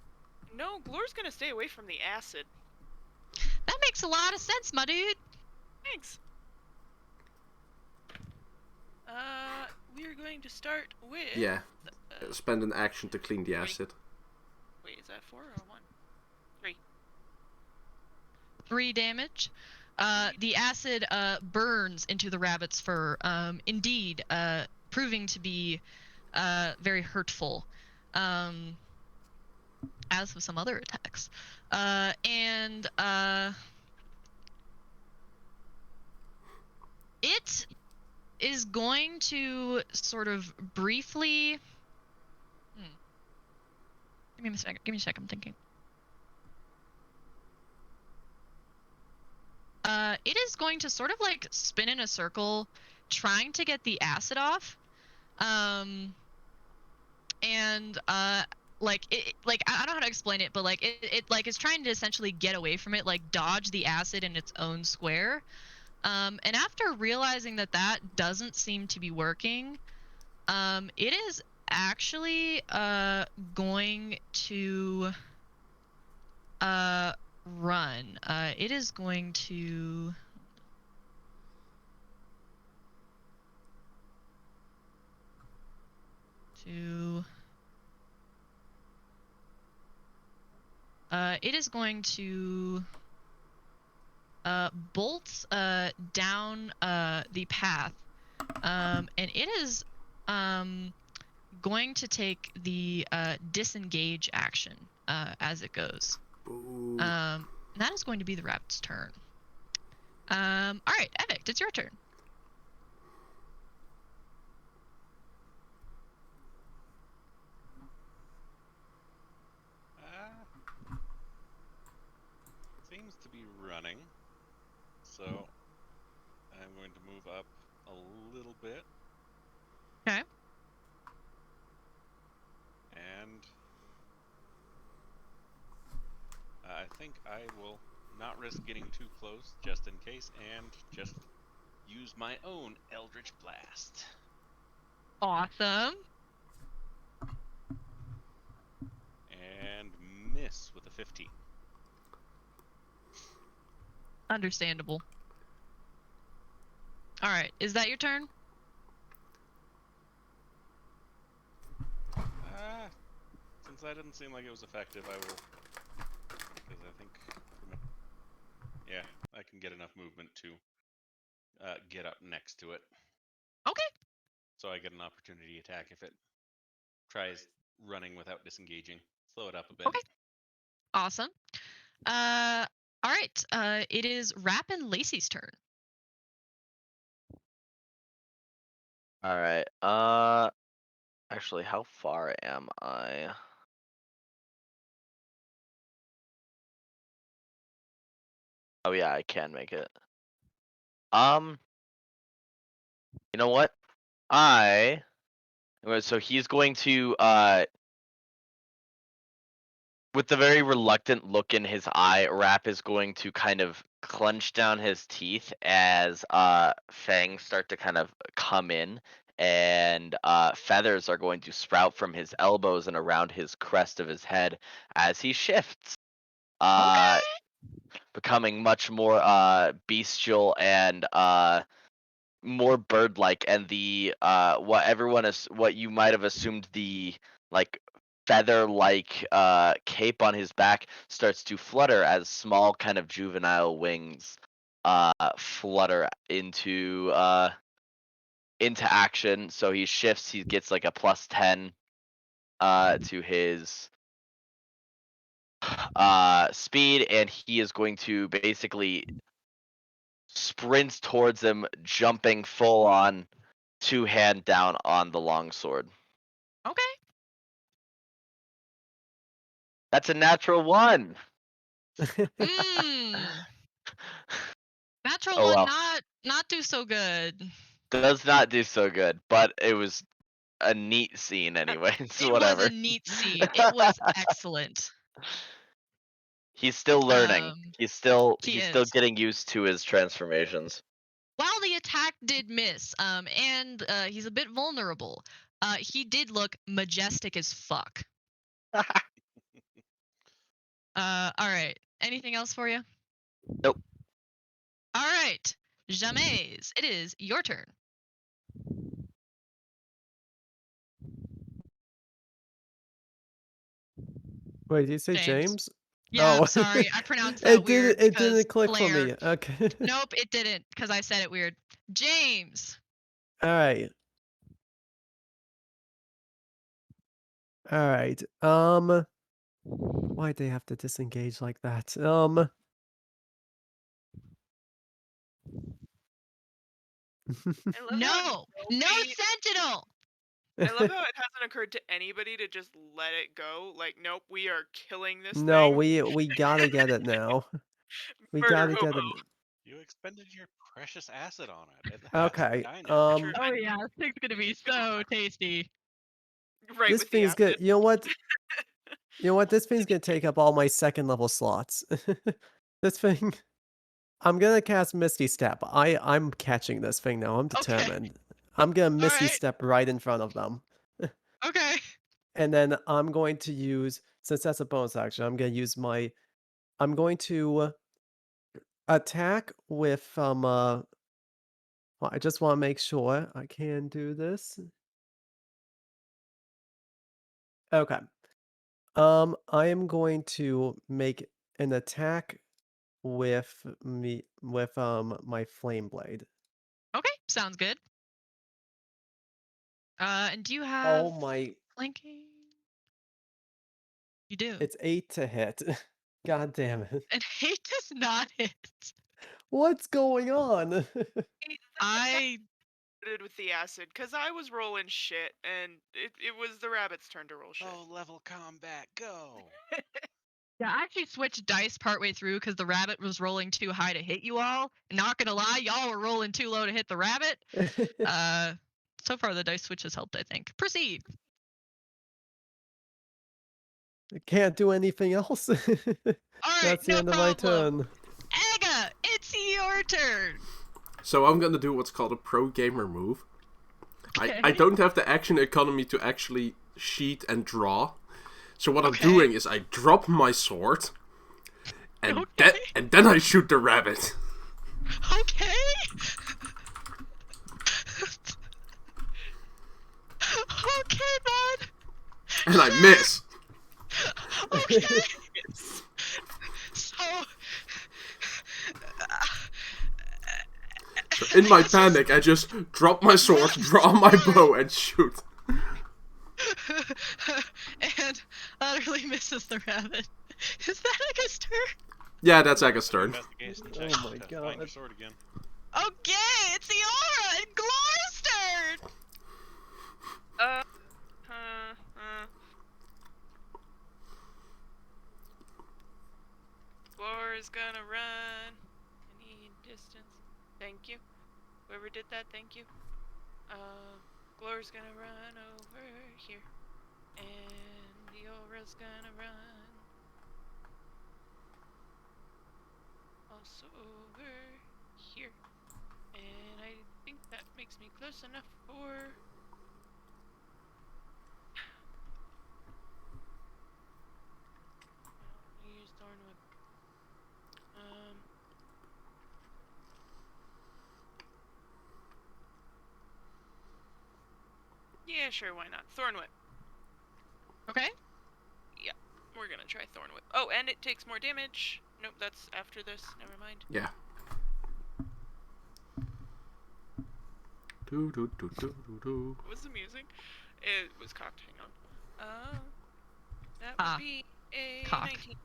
No, Glor's gonna stay away from the acid. That makes a lot of sense, my dude. Thanks. We are going to start with... Yeah. Spend an action to clean the Wait. acid. Wait, is that 4 or 1? 3. 3 damage. The acid burns into the rabbit's fur, indeed, proving to be very hurtful, as with some other attacks. And it is going to sort of briefly... Give me a second, I'm thinking. It is going to sort of like spin in a circle, trying to get the acid off. And like I don't know how to explain it, but like it like is trying to essentially get away from it, like dodge the acid in its own square. And after realizing that that doesn't seem to be working, it is actually going to run. It is going to... it is going to bolt down the path, and it is going to take the disengage action as it goes. Ooh. That is going to be the rabbit's turn. All right, Evict, it's your turn. Seems to be running, so I'm going to move up a little bit. Okay. And I think I will not risk getting too close, just in case, and just use my own Eldritch Blast. Awesome. And miss with a 15. Understandable. All right, is that your turn? Since that didn't seem like it was effective, I will, because I think, yeah, I can get enough movement to get up next to it. Okay. So I get an opportunity attack if it tries running without disengaging. Slow it up a bit. Okay. Awesome. All right. It is Rap and Lacey's turn. All right. Actually, how far am I? Oh yeah, I can make it. You know what? So he's going to with the very reluctant look in his eye, Rap is going to kind of clench down his teeth as fangs start to kind of come in, and feathers are going to sprout from his elbows and around his crest of his head as he shifts, Okay. becoming much more bestial and more bird-like, and the what you might have assumed the like feather-like cape on his back starts to flutter as small kind of juvenile wings flutter into action. So he shifts, he gets like a +10 to his speed, and he is going to basically sprint towards him, jumping full on two-hand down on the longsword. Okay. That's a natural one. Mmm. Natural Oh one, well, not do so good. does not do so good, but it was a neat scene anyway. So It was a whatever. neat scene. It was excellent. He's still learning. He He's still is. getting used to his transformations. While the attack did miss, and he's a bit vulnerable, he did look majestic as fuck. All right. Anything else for you? Nope. All right. James, it is your turn. Wait, did you say James. James? Yeah, Oh. I'm sorry. I pronounced that weird It because didn't click for Blair. me. Okay. Nope, it didn't because I said it weird. James. All right. All right. Why'd they have to disengage like that? I love how No nobody- sentinel. I love how it hasn't occurred to anybody to just let it go. Like, nope, we are killing this No, thing. we gotta get it now. We Murder gotta get it. hobo. You expended your precious acid on it. It has to Okay. die now. True. Oh yeah, this thing's gonna be so tasty. Right This with the thing's good. acid. You know what? You know what? This thing's gonna take up all my second level slots. This thing. I'm gonna cast Misty Step. I'm catching this thing now. I'm Okay. determined. I'm gonna Misty Alright. Step right in front of them. Okay. And then I'm going to use, since that's a bonus action, I'm going to attack with well, I just want to make sure I can do this. Okay. I am going to make an attack with my flame blade. Okay, sounds good. And do you have Oh my, flanking? You do. it's 8 to hit. God damn it. And 8 does not hit. What's going on? I With the acid, because I was rolling shit, and it was the rabbit's turn to roll shit. Oh, level combat, go! Yeah, I actually switched dice partway through because the rabbit was rolling too high to hit you all. Not gonna lie, y'all were rolling too low to hit the rabbit. So far the dice switch has helped, I think. Proceed. I can't do anything else. All right, That's the no end of my problem. turn. Aga, it's your turn. So I'm gonna do what's called a pro gamer move. Okay. I don't have the action economy to actually sheet and draw. So what Okay. I'm doing is I drop my sword, and Okay. then I shoot the rabbit. Okay. Okay, bud. And I miss. Okay. So, So in my panic, I just drop my sword, draw my bow, and shoot. and utterly misses the rabbit. Is that Aga's turn? Yeah, that's Aga's turn. Investigation check Oh my to God. find your sword again. Okay, it's Eora and Glor's turn. Glor is gonna run. I need distance. Thank you. Whoever did that, thank you. Glor's gonna run over here. And Eora's gonna run also over here. And I think that makes me close enough for... I'll use Thorn Whip. Yeah, sure, why not? Thorn Whip. Okay. Yeah, we're gonna try Thorn Whip. Oh, and it takes more damage. Nope, that's after this. Never mind. Yeah. Do do do do do do. What was the music? It was cocked. Hang on. That would be a cock. 19.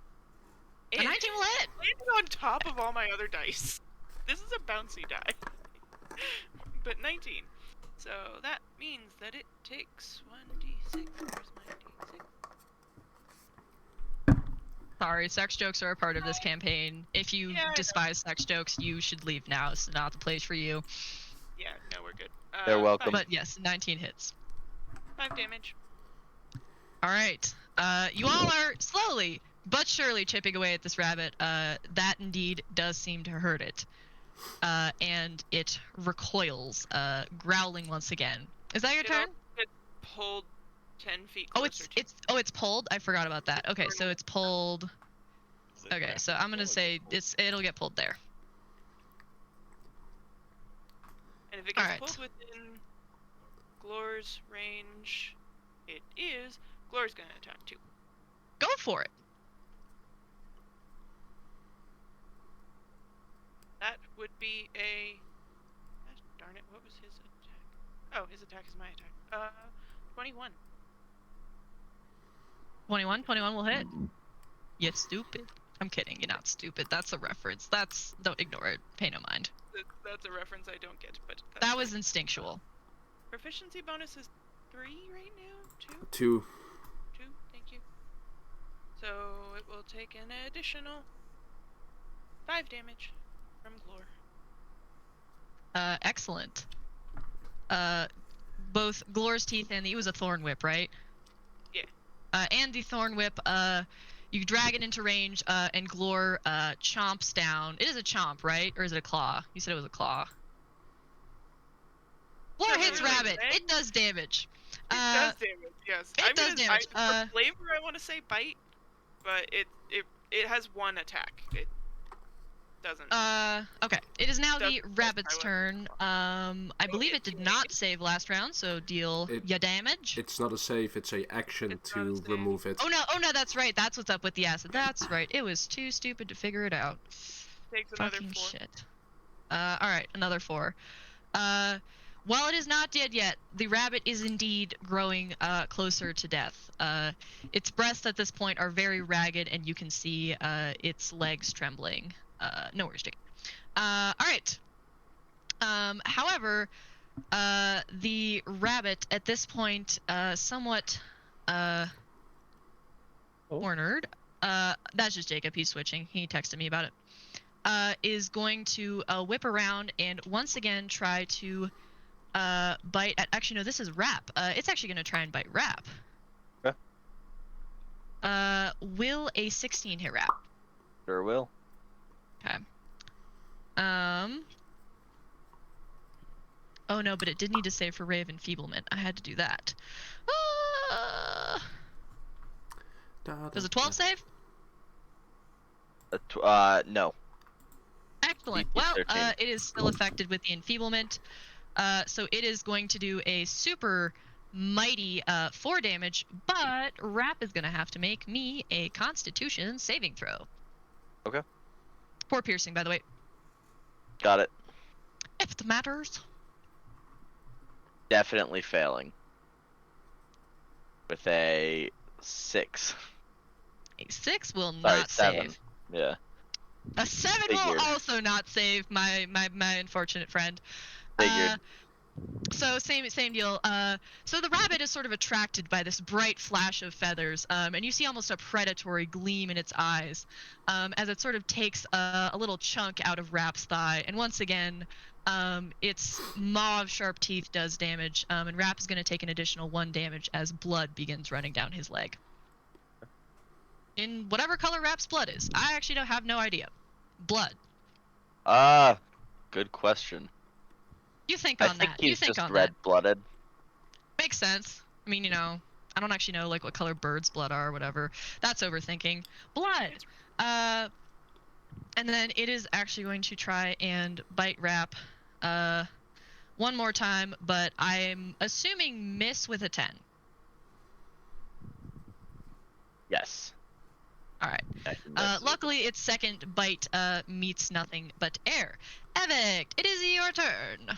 A 19 will hit. Landed on top of all my other dice. This is a bouncy die. But 19. So that means that it takes 1d6. Where's my d6? Sorry, sex jokes are a part of this campaign. If you Yeah, I know. despise sex jokes, you should leave now. It's not the place for you. Yeah, no, we're good. They're welcome. But yes, 19 hits. 5 damage. All right. You all are slowly but surely chipping away at this rabbit. That indeed does seem to hurt it. And it recoils, growling once again. Is that your turn? It pulled 10 feet Oh, closer it's pulled. I forgot about that. Okay, so it's pulled. Is it Okay, back so to I'm gonna full or say is it it'll get pulled there. And if it gets Alright. pulled within Glor's range, it is. Glor's gonna attack too. Go for it. That would be a... Gosh darn it, what was his attack? Oh, his attack is my attack. 21. 21 will hit. You stupid. I'm kidding, you're not stupid. That's a reference. Don't ignore it. Pay no mind. That's a reference I don't get, but... That's That was fine. instinctual. Proficiency bonus is 3 right now? 2? 2. 2, thank you. So it will take an additional 5 damage from Glor. Excellent. Both Glor's teeth and it was a thorn whip, right? Yeah. And the thorn whip, you drag it into range, and Glor chomps down. It is a chomp, right? Or is it a claw? You said it was a claw. Glor Doesn't hits really rabbit. say. It does damage. It does damage, yes. it does damage. For flavor, I want to say bite, but it has one attack. It doesn't. Okay. It is now the Doesn't rabbit's specify turn. I believe it did not save last round, so deal ya damage. It's not a save, it's a action It's not a to save. remove it. Oh no, that's right. That's what's up with the acid. That's right. It was too stupid to figure it out. Takes another Fucking 4. shit. Alright, another 4. While it is not dead yet, the rabbit is indeed growing closer to death. Its breasts at this point are very ragged, and you can see its legs trembling. No worries, Jake. Alright. However, the rabbit at this point, somewhat cornered. That's just Jacob. He's switching. He texted me about it. Is going to whip around and once again try to bite at. Actually, no, this is Rap. It's actually going to try and bite Rap. Okay. Will a 16 hit Rap? Sure will. Okay. Oh no, but it did need to save for Ray of Enfeeblement. I had to do that. Does a 12 save? No. Excellent. It's Well, 13. it is still affected with the enfeeblement. So it is going to do a super mighty 4 damage, but Rap is going to have to make me a Constitution saving throw. Okay. 4 piercing, by the way. Got it. If it matters. Definitely failing. With a 6. A 6 will Sorry, not 7. save. Yeah. A 7 Figured. will also not save, my unfortunate friend. Figured. So same deal. So the rabbit is sort of attracted by this bright flash of feathers, and you see almost a predatory gleam in its eyes, as it sort of takes a little chunk out of Rap's thigh. And once again, its mauve sharp teeth does damage, and Rap is going to take an additional 1 damage as blood begins running down his leg. In whatever color Rap's blood is. I actually have no idea. Blood. Good question. You think I on think that. You he's think just on that. red-blooded. Makes sense. I mean, I don't actually know like what color birds' blood are or whatever. That's overthinking. Blood. And then it is actually going to try and bite Rap one more time, but I'm assuming miss with a 10. Yes. All right. Luckily, its second bite meets nothing but air. Evict, it is your turn.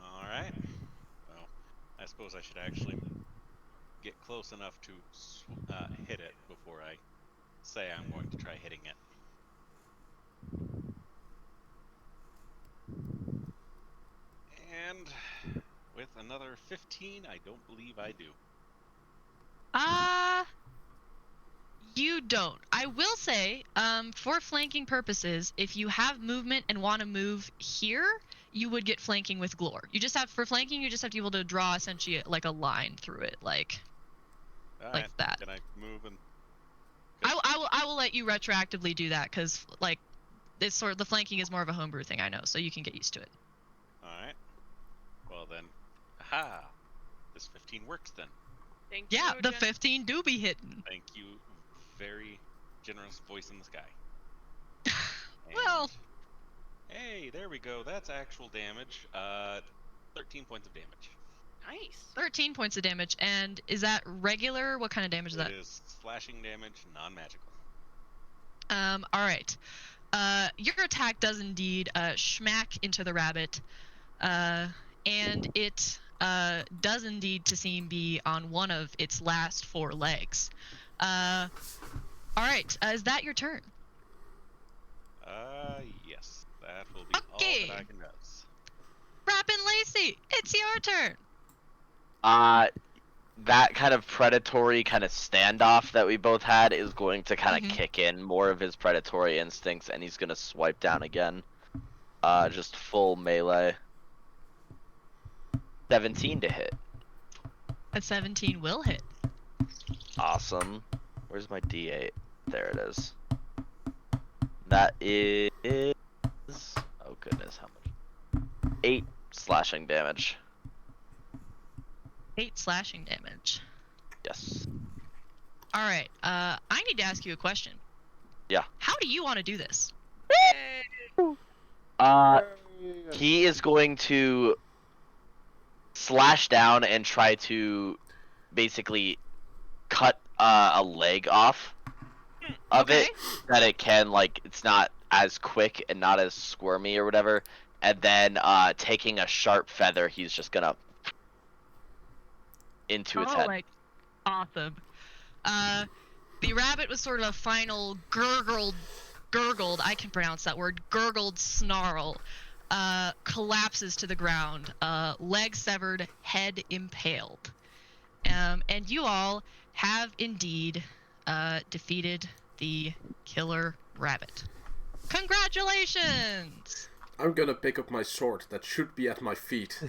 All right. Well, I suppose I should actually get close enough to hit it before I say I'm going to try hitting it. And with another 15, I don't believe I do. You don't. I will say, for flanking purposes, if you have movement and want to move here, you would get flanking with Glore. For flanking, you just have to be able to draw essentially like a line through it, like that. Can I move and? I will let you retroactively do that because like it's the flanking is more of a homebrew thing, I know, so you can get used to it. All right. Well then, aha! This 15 works then. Thank you. Yeah, the 15 do be hitting. Thank you, very generous voice in the sky. Well. Hey, there we go. That's actual damage. 13 points of damage. Nice. 13 points of damage, and is that regular? What kind of damage is that? It is slashing damage, non-magical. All right. Your attack does indeed smack into the rabbit, and it does indeed be on one of its last 4 legs. All right. Is that your turn? Yes. That will be all that I can do. Rappin' Lacey, it's your turn. That kind of predatory kind of standoff that we both had is going to kind of kick in more of his predatory instincts, and he's going to swipe down again. Just full melee. 17 to hit. A 17 will hit. Awesome. Where's my D8? There it is. That is... Oh goodness, how much? 8 slashing damage. 8 slashing damage. Yes. Alright, I need to ask you a question. Yeah. How do you want to do this? He is going to slash down and try to basically cut a leg off of it, that it can, like, it's not as quick and not as squirmy or whatever, and then taking a sharp feather, he's just gonna into its head. Like, awesome. The rabbit was sort of a final gurgled, I can pronounce that word, gurgled snarl, collapses to the ground, leg severed, head impaled. And you all have indeed defeated the killer rabbit. Congratulations! I'm gonna pick up my sword that should be at my feet.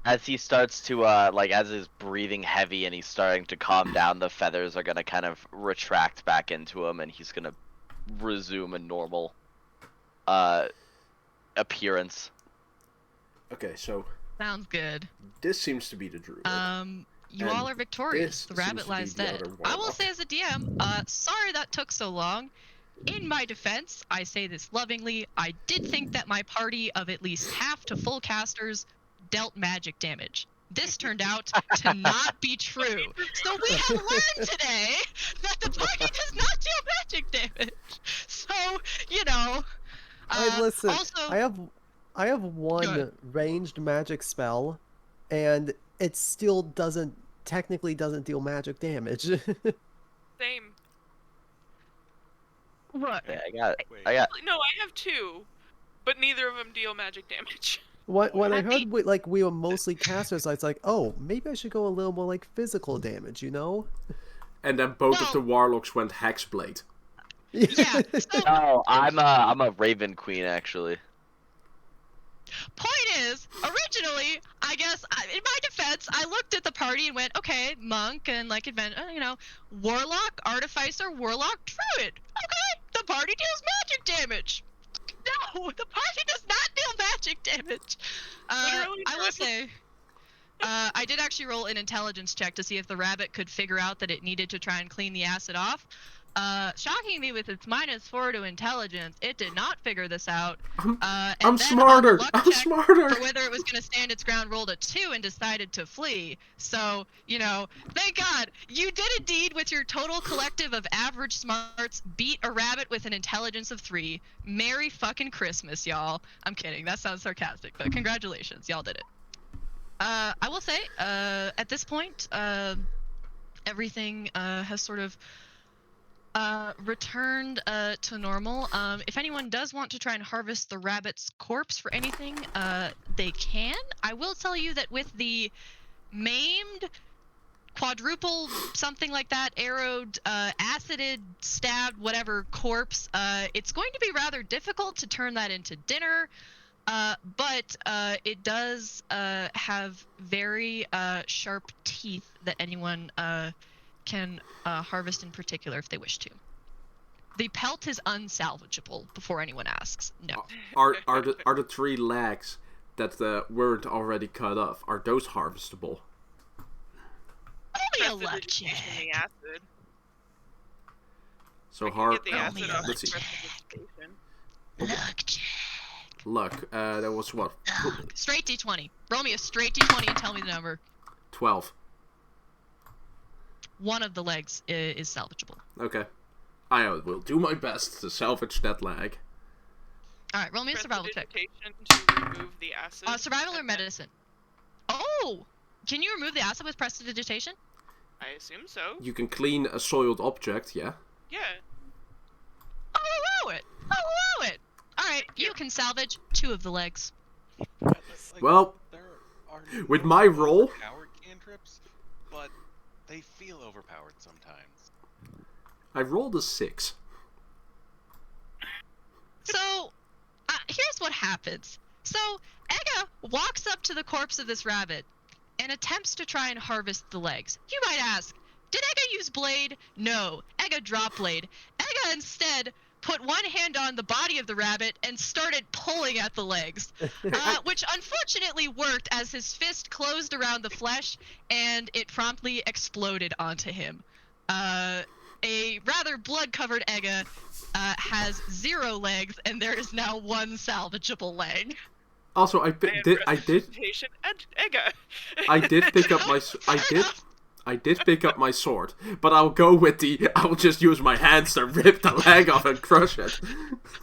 As he starts to, like, as he's breathing heavy and he's starting to calm down, the feathers are gonna kind of retract back into him, and he's gonna resume a normal, appearance. Okay, so... Sounds good. This seems to be the druid. You all are victorious. The rabbit lies dead. I will say as a DM, sorry that took so long. In my defense, I say this lovingly, I did think that my party of at least half to full casters dealt magic damage. This turned out to not be true. So we have learned today that the party does not deal magic damage. So, listen, also, I have one ranged magic spell, and it still technically doesn't deal magic damage. Same. Look. Yeah, I got. No, I have 2, but neither of them deal magic damage. When I heard we were mostly casters, I was like, oh, maybe I should go a little more like physical damage, And then both of the warlocks went Hexblade. Yeah. So, No, I'm a Raven Queen actually. point is, originally, I guess, in my defense, I looked at the party and went, okay, monk and, like, warlock, artificer, warlock, druid. Okay, The party deals magic damage. No, the party does not deal magic damage. Literally I will none. say, I did actually roll an intelligence check to see if the rabbit could figure out that it needed to try and clean the acid off. Shockingly, with its -4 to intelligence, it did not figure this out. And I'm then smarter. On the luck I'm check smarter. for whether it was going to stand its ground, rolled a 2 and decided to flee. So, you know, thank God you did indeed, with your total collective of average smarts, beat a rabbit with an intelligence of 3. Merry fucking Christmas, y'all. I'm kidding. That sounds sarcastic, but congratulations, y'all did it. I will say, at this point, everything has sort of returned to normal. If anyone does want to try and harvest the rabbit's corpse for anything, they can. I will tell you that with the maimed, quadruple, something like that, arrowed, acided, stabbed, whatever corpse, it's going to be rather difficult to turn that into dinner. But it does have very sharp teeth that anyone can harvest in particular if they wish to. The pelt is unsalvageable before anyone asks. No. Are the 3 legs that weren't already cut off, are those harvestable? Only a luck Prestidigitation check. the acid. So I can hard. get the acid off Let's see. prestidigitation. Luck check. Luck. That was what? Straight D20. Roll me a straight D20 and tell me the number. 12. One of the legs is salvageable. Okay. I will do my best to salvage that leg. Alright, roll me a survival check. Prestidigitation to remove the acid. Survival or and then- medicine? Oh! Can you remove the acid with prestidigitation? I assume so. You can clean a soiled object, yeah? Yeah. I'll allow it! I'll allow it! Alright, you can salvage 2 of the legs. Like, Well, there are with no my roll- overpowered cantrips, but they feel overpowered sometimes. I rolled a 6. So, here's what happens. So, Ega walks up to the corpse of this rabbit and attempts to try and harvest the legs. You might ask, did Ega use blade? No. Ega dropped blade. Ega instead put one hand on the body of the rabbit and started pulling at the legs, which unfortunately worked as his fist closed around the flesh and it promptly exploded onto him. A rather blood-covered Ega has 0 legs, and there is now 1 salvageable leg. Also, I And did prestidigitation and Ega. I did pick up my I did pick up my sword, but I'll go with I'll just use my hands to rip the leg off and crush it.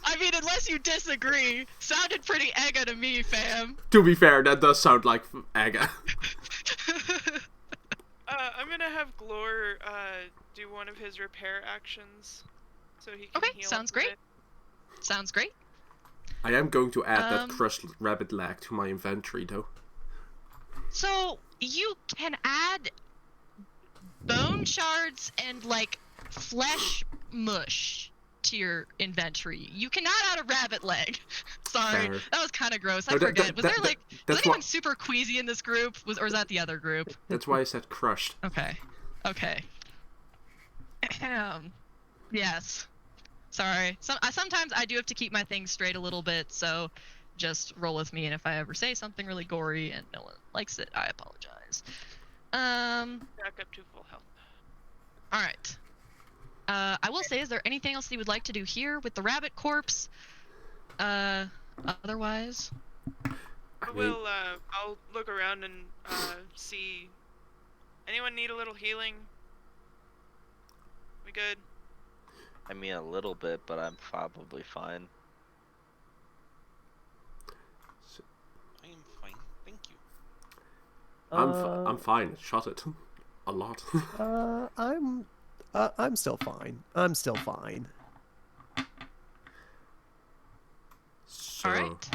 I mean, unless you disagree, sounded pretty Ega to me, fam. To be fair, that does sound like Aga. I'm gonna have Glor do one of his repair actions, so he can Okay, heal sounds up a great. bit. Sounds great. I am going to add that Um, crushed rabbit leg to my inventory, though. So, you can add bone shards and, like, flesh mush to your inventory. You cannot add a rabbit leg. Sorry, Fair. that was kind of gross. I No, that- forget. that- Was that- there, like, was that's anyone what- super queasy in this group? Or was that the other group? That's why I said crushed. Okay. Okay. Yes. Sorry. Sometimes I do have to keep my things straight a little bit, so just roll with me, and if I ever say something really gory and no one likes it, I apologize. Back up to full health. Alright. I will say, is there anything else you would like to do here with the rabbit corpse? Otherwise? I mean, We'll, I'll look around and, see. Anyone need a little healing? We good? I mean, a little bit, but I'm probably fine. I am fine, thank you. I'm fine. Shot it a lot. I'm still fine. I'm still fine. So, Alright.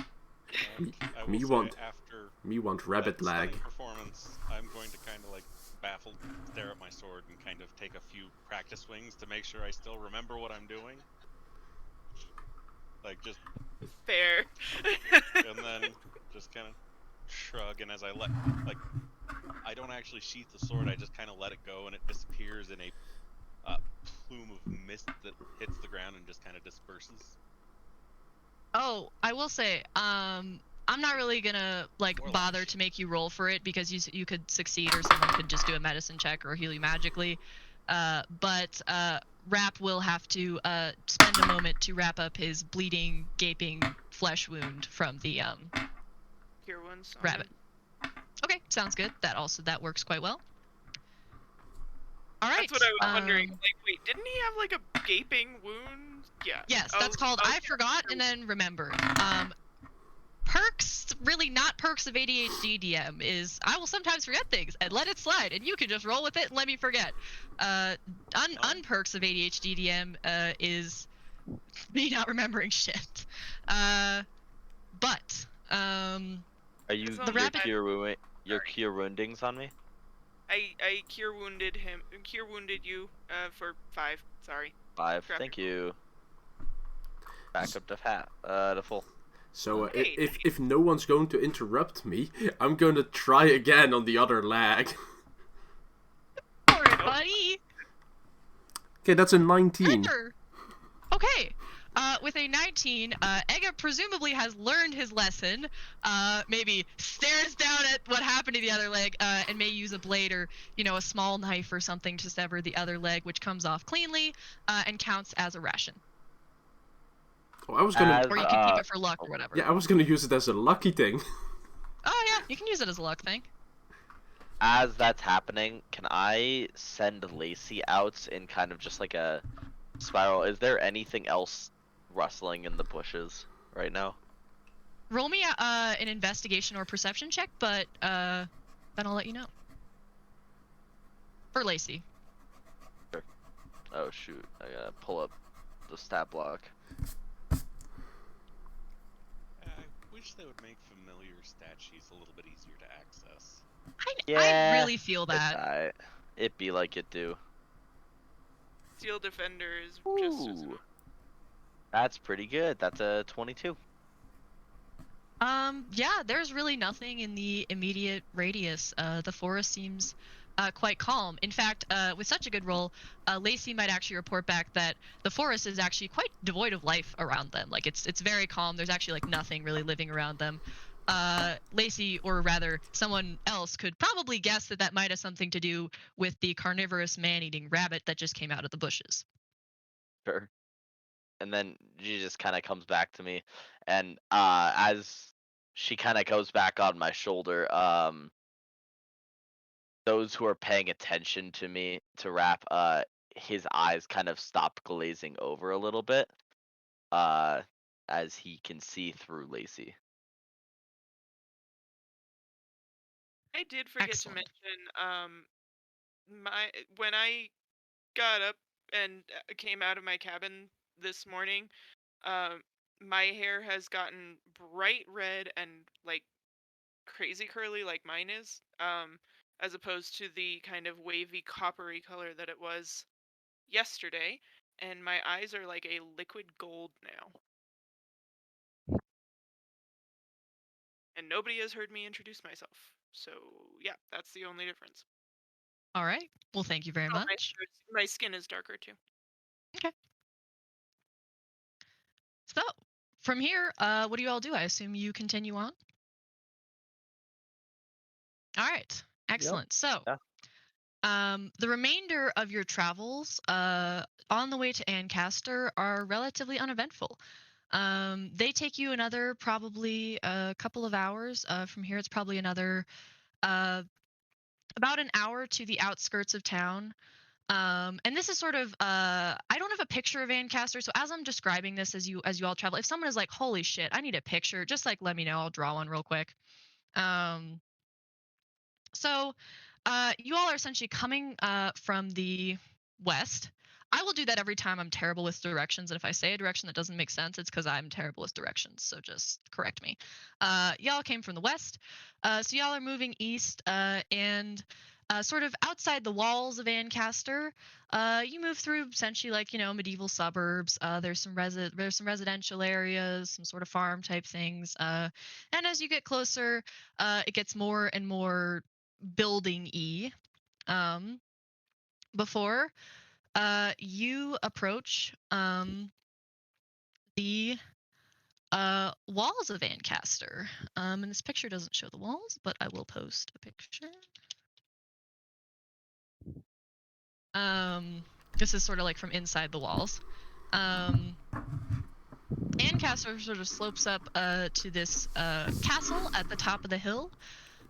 I will me say want- after me want that rabbit leg. stunning performance, I'm going to kind of like baffled stare at my sword and kind of take a few practice swings to make sure I still remember what I'm doing. Like just Fair. and then just kind of shrug, and as I I don't actually sheath the sword, I just kind of let it go and it disappears in a plume of mist that hits the ground and just kind of disperses? Oh, I will say, I'm not really gonna like More like bother shit. to make you roll for it because you could succeed or someone could just do a medicine check or heal you magically. But Rap will have to spend a moment to wrap up his bleeding, gaping flesh wound from the Cure wounds. On rabbit. him. Okay, sounds good. That works quite well. All right. That's what I was wondering. Like, wait, didn't he have like a gaping wound? Yeah. Yes, that's called I forgot and then remembered. Perks, really not perks of ADHD DM is I will sometimes forget things and let it slide, and you can just roll with it and let me forget. Unperks of ADHD DM is me not remembering shit. But Are you It's not the your rabbit- cure woundings on me? I cure wounded you for 5. Sorry. 5. Crap. Thank you. Back up to full. So Hey, if no one's going to interrupt me, I'm going to try again on the other leg. for it, buddy. Okay, that's a 19. Enter. Okay. With a 19, Ega presumably has learned his lesson. Maybe stares down at what happened to the other leg, and may use a blade or, a small knife or something to sever the other leg, which comes off cleanly, and counts as a ration. Oh, I was gonna. Or you can keep it for luck or whatever. Yeah, I was gonna use it as a lucky thing. Oh yeah, you can use it as a luck thing. As that's happening, can I send Lacey out in kind of just like a spiral? Is there anything else rustling in the bushes right now? Roll me an investigation or perception check, but then I'll let you know. For Lacey. Oh shoot, I gotta pull up the stat block. I wish they would make familiar stat sheets a little bit easier to access. I really feel that. Alright. It be like it do. Steel Defender is just as Ooh. That's pretty good. That's a 22. Yeah, there's really nothing in the immediate radius. The forest seems quite calm. In fact, with such a good roll, Lacey might actually report back that the forest is actually quite devoid of life around them. Like it's very calm. There's actually like nothing really living around them. Lacey, or rather someone else, could probably guess that might have something to do with the carnivorous man-eating rabbit that just came out of the bushes. Sure. And then she just kind of comes back to me, and as she kind of goes back on my shoulder, those who are paying attention to me to Rap, his eyes kind of stop glazing over a little bit, as he can see through Lacey. I did forget Excellent. to mention when I got up and came out of my cabin this morning, my hair has gotten bright red and like crazy curly like mine is, as opposed to the kind of wavy coppery color that it was yesterday, and my eyes are like a liquid gold now. And nobody has heard me introduce myself. So, yeah, that's the only difference. All right. Well, thank you very Oh, much. my skin is darker too. Okay. So, from here, what do you all do? I assume you continue on. All right. Excellent. So, Yeah. the remainder of your travels on the way to Ancaster are relatively uneventful. They take you another probably a couple of hours. From here, it's probably another about an hour to the outskirts of town. And this is sort of I don't have a picture of Ancaster, so as I'm describing this as you all travel, if someone is like, holy shit, I need a picture, just like let me know, I'll draw one real quick. So you all are essentially coming from the west. I will do that every time I'm terrible with directions, and if I say a direction that doesn't make sense, it's because I'm terrible with directions, so just correct me. Y'all came from the west, so y'all are moving east, and sort of outside the walls of Ancaster, you move through essentially like medieval suburbs. There's some residential areas, some sort of farm type things, and as you get closer, it gets more and more building-y. Before you approach the walls of Ancaster. And this picture doesn't show the walls, but I will post a picture. This is sort of like from inside the walls. Ancaster sort of slopes up to this castle at the top of the hill.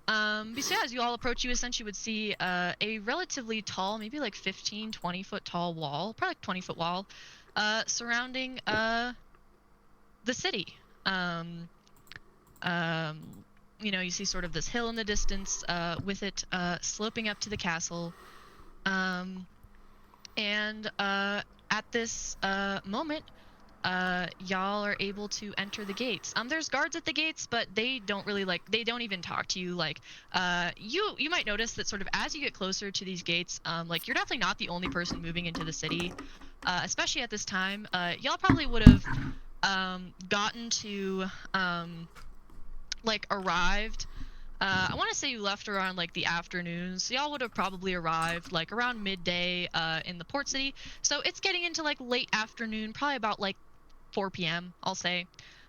So yeah, as you all approach, you essentially would see a relatively tall, maybe like 15, 20 foot tall wall, probably like 20 foot wall, surrounding the city. You know, you see sort of this hill in the distance with it sloping up to the castle. And at this moment, y'all are able to enter the gates. There's guards at the gates, but they don't really they don't even talk to you. Like, you might notice that sort of as you get closer to these gates, like you're definitely not the only person moving into the city, especially at this time. Y'all probably would have gotten to like arrived. I want to say you left around like the afternoon, so y'all would have probably arrived like around midday in the port city. So it's getting into like late afternoon, probably about like 4 p.m. I'll say.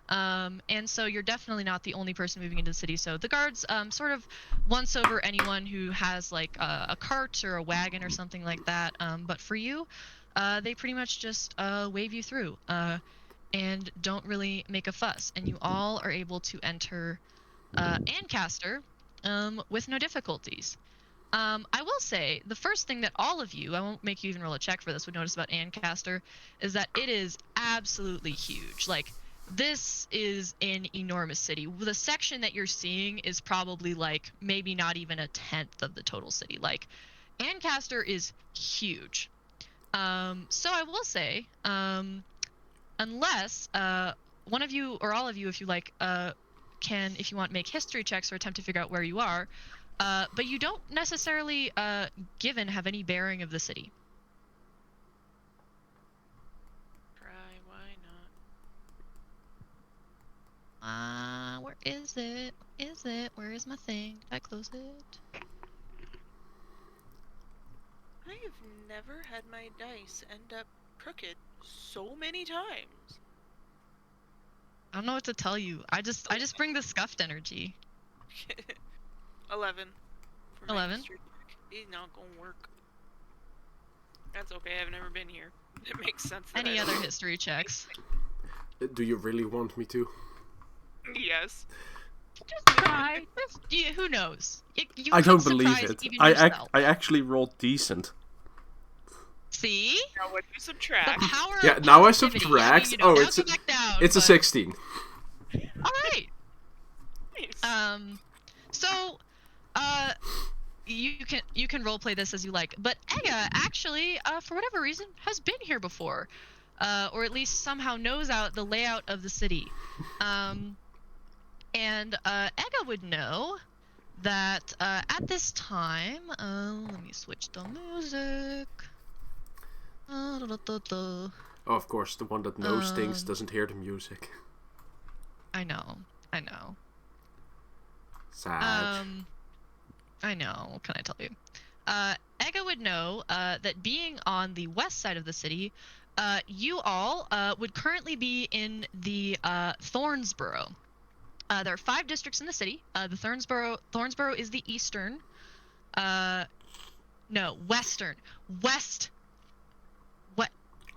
And so you're definitely not the only person moving into the city. So the guards sort of once over anyone who has like a cart or a wagon or something like that. But for you, they pretty much just wave you through and don't really make a fuss. And you all are able to enter Ancaster with no difficulties. I will say, the first thing that all of you, I won't make you even roll a check for this, would notice about Ancaster is that it is absolutely huge. Like, this is an enormous city. The section that you're seeing is probably like maybe not even a tenth of the total city. Like, Ancaster is huge. So I will say, unless one of you or all of you, if you like, can, if you want, make history checks or attempt to figure out where you are, but you don't necessarily, given, have any bearing of the city. Try, why not? Where is it? Is it? Where is my thing? Did I close it? I have never had my dice end up crooked so many times. I don't know what to tell you. I just bring the scuffed energy. 11. For my 11? history check. He's not gonna work. That's okay, I've never been here. It makes sense that Any other history checks? Do you really want me to? Yes. Just try. Who knows? You I could don't believe surprise it. even yourself. I actually rolled decent. See? Now when you subtract. The power Yeah, of now I positivity. subtract. I mean, you know, Oh, now it's go back down, it's a but... 16. All right. Nice. So, you can roleplay this as you like, but Ega actually, for whatever reason, has been here before, or at least somehow knows out the layout of the city, and Ega would know that at this time, let me switch the music. Oh, of course, the one that knows things doesn't hear the music. I know. Sad. I know. What can I tell you? Ega would know that being on the west side of the city, you all would currently be in the Thornsboro. There are 5 districts in the city. The Thornsboro is the eastern. No, western. West. What?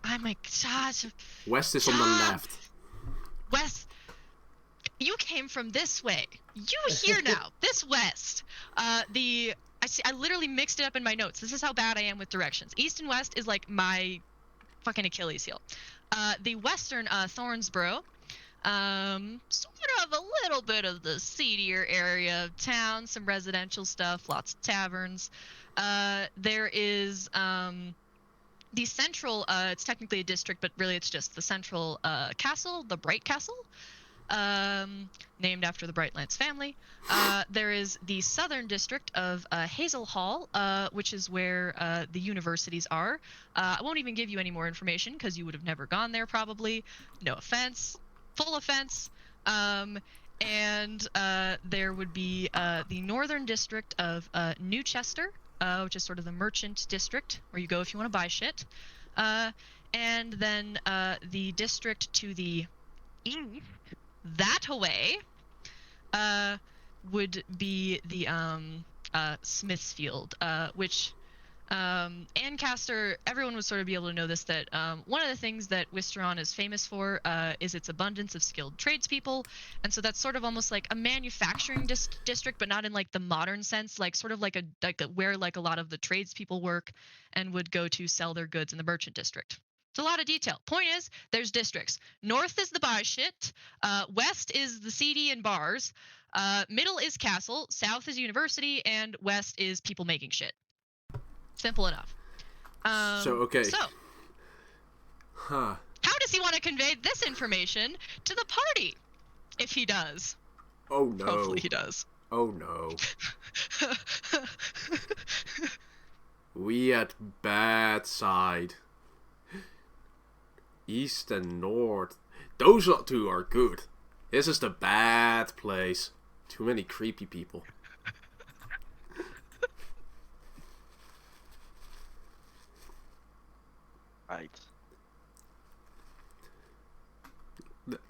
Oh my gosh. West is on the left. West. You came from this way. You here now. This west. I literally mixed it up in my notes. This is how bad I am with directions. East and west is like my fucking Achilles heel. The western Thornsboro, sort of a little bit of the seedier area of town, some residential stuff, lots of taverns. There is the central, it's technically a district, but really it's just the central castle, the Bright Castle, named after the Brightlands family. There is the southern district of Hazel Hall, which is where the universities are. I won't even give you any more information because you would have never gone there probably. No offense. Full offense. And there would be the northern district of Newchester, which is sort of the merchant district where you go if you want to buy shit. And then the district to the east, that way, would be the Smithsfield, which Ancaster, everyone would sort of be able to know this, that one of the things that Wisteron is famous for is its abundance of skilled tradespeople, and so that's sort of almost like a manufacturing district, but not in like the modern sense, like sort of like where like a lot of the tradespeople work and would go to sell their goods in the merchant district. It's a lot of detail. Point is, there's districts. North is the buy shit, west is the CD and bars, middle is castle, south is university, and west is people making shit. Simple enough. Okay. So, Huh. how does he want to convey this information to the party? If he does. Oh no. Hopefully he does. Oh no. We at bad side. East and north. Those two are good. This is the bad place. Too many creepy people. Right.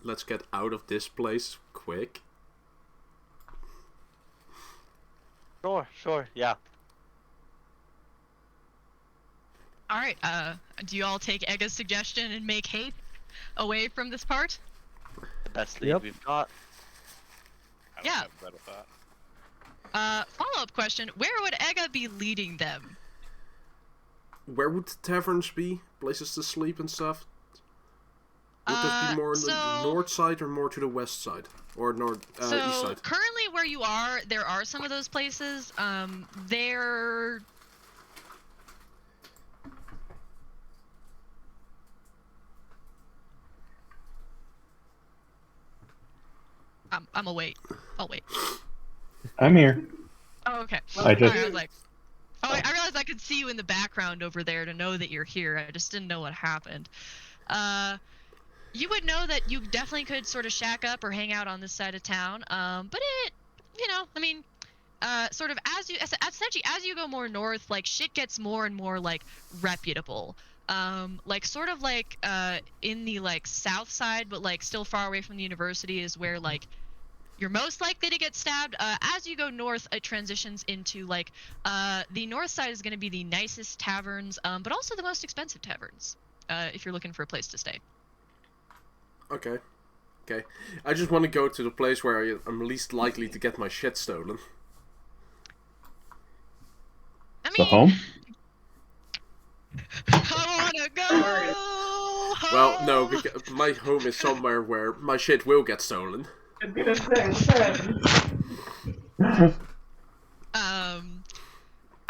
Let's get out of this place quick. Sure, yeah. Alright, do you all take Egga's suggestion and make haste away from this part? The best lead Yep. we've got. I don't Yeah. have a better thought. Follow-up question, where would Egga be leading them? Where would the taverns be? Places to sleep and stuff? Would this be more on the north side or more to the west side? Or east side? Currently where you are, there are some of those places. They're... I'll wait. I'll wait. I'm here. Oh, okay. I just- Sorry, I was like... Oh, I realized I could see you in the background over there to know that you're here. I just didn't know what happened. You would know that you definitely could sort of shack up or hang out on this side of town. But it, you know, I mean, sort of essentially as you go more north, like shit gets more and more like reputable. Like sort of like in the like south side, but like still far away from the university is where like you're most likely to get stabbed. As you go north, it transitions into like the north side is going to be the nicest taverns, but also the most expensive taverns if you're looking for a place to stay. Okay. Okay. I just want to go to the place where I'm least likely to get my shit stolen. I So mean, home? I wanna go home. Well, no, because my home is somewhere where my shit will get stolen.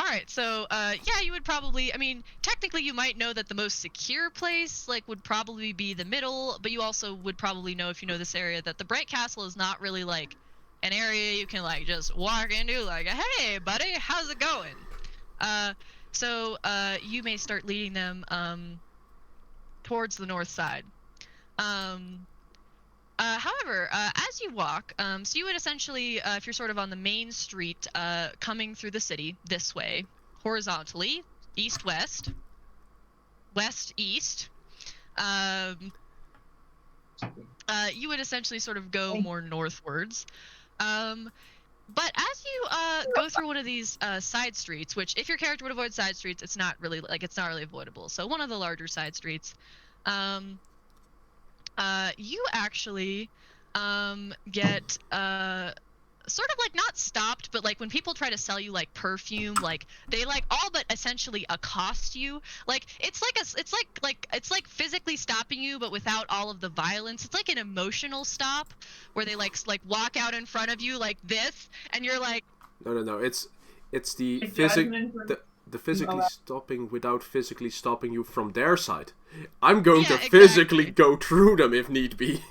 Alright, so, yeah, you would probably, I mean, technically you might know that the most secure place, like, would probably be the middle, but you also would probably know, if you know this area, that the Bright Castle is not really, like, an area you can, like, just walk into, like, hey, buddy, how's it going? So, you may start leading them, towards the north side. However, as you walk, so you would essentially, if you're sort of on the main street, coming through the city this way, horizontally, east-west, west-east, you would essentially sort of go more northwards. But as you go through one of these side streets, which if your character would avoid side streets, it's not really avoidable. So one of the larger side streets, you actually get sort of like not stopped, but like when people try to sell you like perfume, like they like all but essentially accost you. Like it's like physically stopping you, but without all of the violence. It's like an emotional stop where they like walk out in front of you like this, and you're like, No. It's the physically stopping without physically stopping you from their side. I'm going to physically go through them if need be.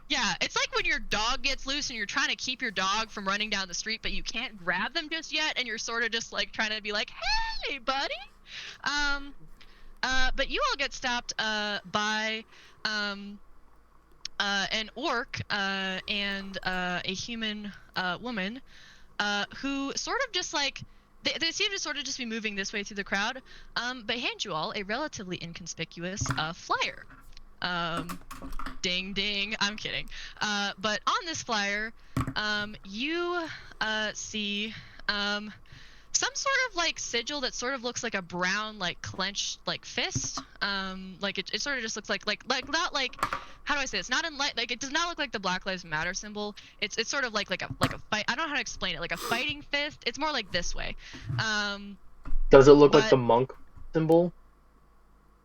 yeah, it's like when your dog gets loose and you're trying to keep your dog from running down the street, but you can't grab them just yet, and you're sort of just like trying to be like, hey, buddy. But you all get stopped by an orc and a human woman who sort of just like They seem to sort of just be moving this way through the crowd, but hand you all a relatively inconspicuous flyer. Ding ding, I'm kidding. But on this flyer, you see some sort of like sigil that sort of looks like a brown like clenched like fist. Like it sort of just looks like not like, how do I say this? Not in like it does not look like the Black Lives Matter symbol. It's sort of like a fight. I don't know how to explain it. Like a fighting fist. It's more like this way. Does it look like but- the monk symbol?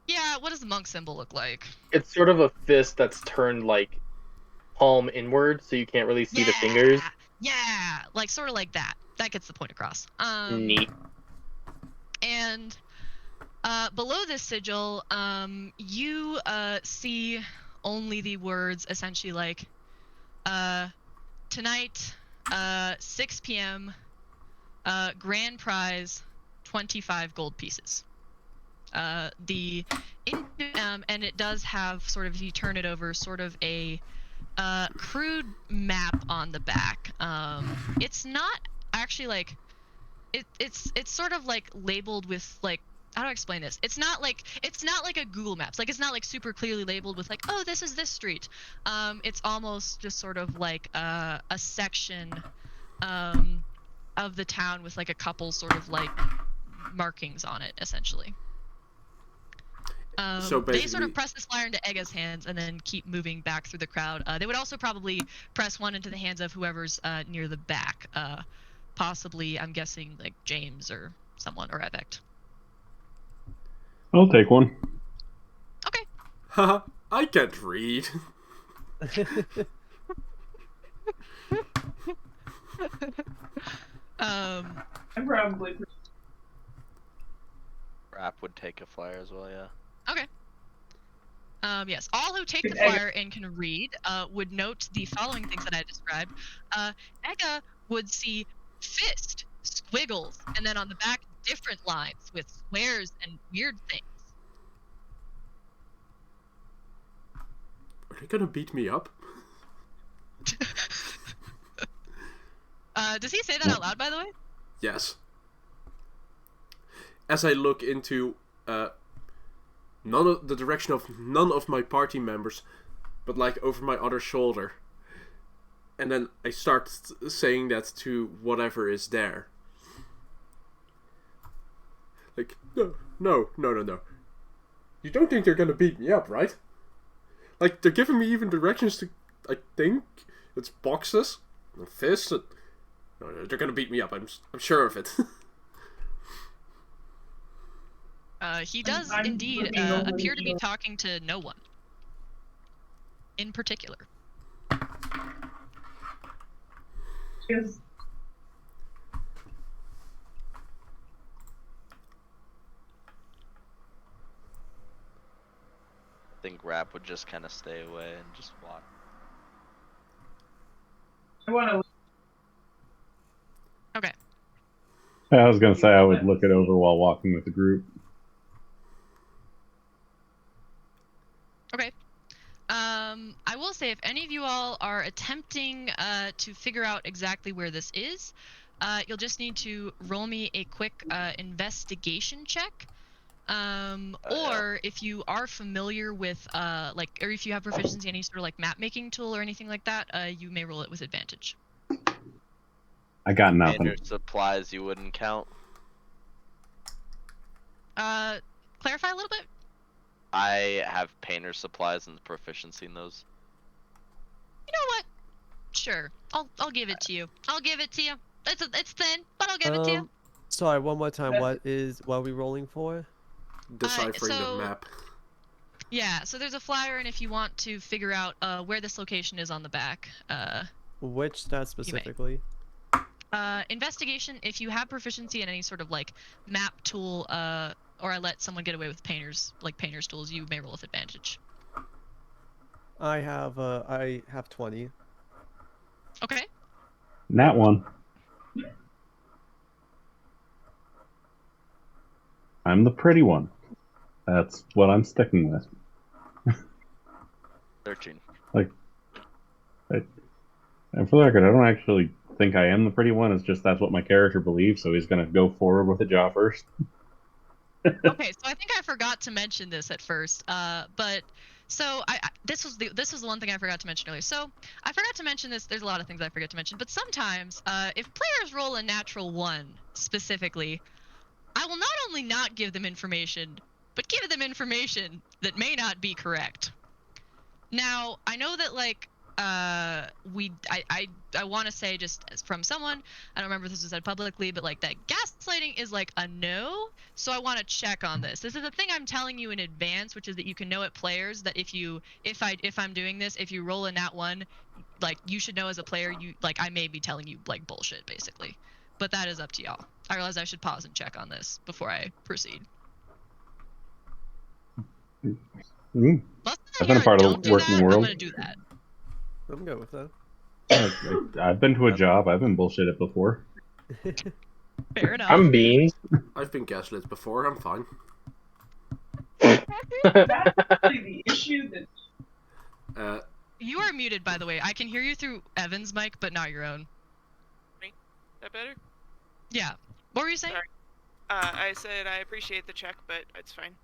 Yeah, what does the monk symbol look like? It's sort of a fist that's turned like palm inward, so you can't really see the fingers. Yeah, like sort of like that. That gets the point across. Neat. And below this sigil, you see only the words essentially like, tonight, 6 p.m., grand prize, 25 gold pieces. And it does have sort of, if you turn it over, sort of a crude map on the back. It's not actually like, it's sort of like labeled with like, how do I explain this? It's not like a Google Maps. Like it's not like super clearly labeled with like, oh, this is this street. It's almost just sort of like a section of the town with like a couple sort of like markings on it, essentially. So they sort basically- of press this flyer into Egga's hands and then keep moving back through the crowd. They would also probably press one into the hands of whoever's near the back. Possibly, I'm guessing, like James or someone, or Evect. I'll take one. Okay. Haha, I can't read. I probably. Rap would take a flyer as well, yeah. Okay. Yes, all who take the flyer and can read would note the following things that I described. Egga would see fist, squiggles, and then on the back, different lines with squares and weird things. Are they gonna beat me up? Does he say that out loud, by the way? Yes. As I look into the direction of none of my party members, but like over my other shoulder, and then I start saying that to whatever is there. Like, no. You don't think they're gonna beat me up, right? Like, they're giving me even directions to, I think, it's boxes, and fists. No, they're gonna beat me up. I'm sure of it. He does I'm indeed looking over appear the to be talking to no one in particular. Because I think Rap would just kind of stay away and just watch. I want to. Okay. I was gonna say I would look it over while walking with the group. Okay. I will say, if any of you all are attempting to figure out exactly where this is, you'll just need to roll me a quick investigation check. Or if you are familiar with or if you have proficiency in any sort of like map making tool or anything like that, you may roll it with advantage. I got And nothing. your supplies you wouldn't count. Clarify a little bit. I have painter supplies and proficiency in those. You know what? Sure, I'll give it to you. I'll give it to you. It's thin, but I'll give it to you. Sorry, one more time. What are we rolling for? Deciphering so- the map. Yeah. So there's a flyer, and if you want to figure out where this location is on the back, Which stat specifically? investigation. If you have proficiency in any sort of like map tool, or I let someone get away with painter's tools, you may roll with advantage. I have 20. Okay. Nat one. I'm the pretty one. That's what I'm sticking with. 13. And for the record, I don't actually think I am the pretty one. It's just that's what my character believes, so he's gonna go forward with the jaw first. Okay, so I think I forgot to mention this at first, but so this was the one thing I forgot to mention earlier. So I forgot to mention this. There's a lot of things I forget to mention, but sometimes if players roll a natural 1 specifically, I will not only not give them information, but give them information that may not be correct. Now I know that like I want to say just as from someone, I don't remember if this was said publicly, but like that gaslighting is like a no. So I want to check on this. This is a thing I'm telling you in advance, which is that you can know at players that if I'm doing this, if you roll a nat 1, like you should know as a player, you like I may be telling you like bullshit basically. But that is up to y'all. I realize I should pause and check on this before I proceed. Mm. I've been a part of the working world. I'm gonna do that. I'm good with that. I've been to a job. I've been bullshitted before. Fair enough. I'm beans. I've been gaslit before. I'm fine. That's actually the issue that You are muted, by the way. I can hear you through Evan's mic, but not your own. Me? That better? Yeah. What were you saying? Sorry. I said I appreciate the check, but it's fine.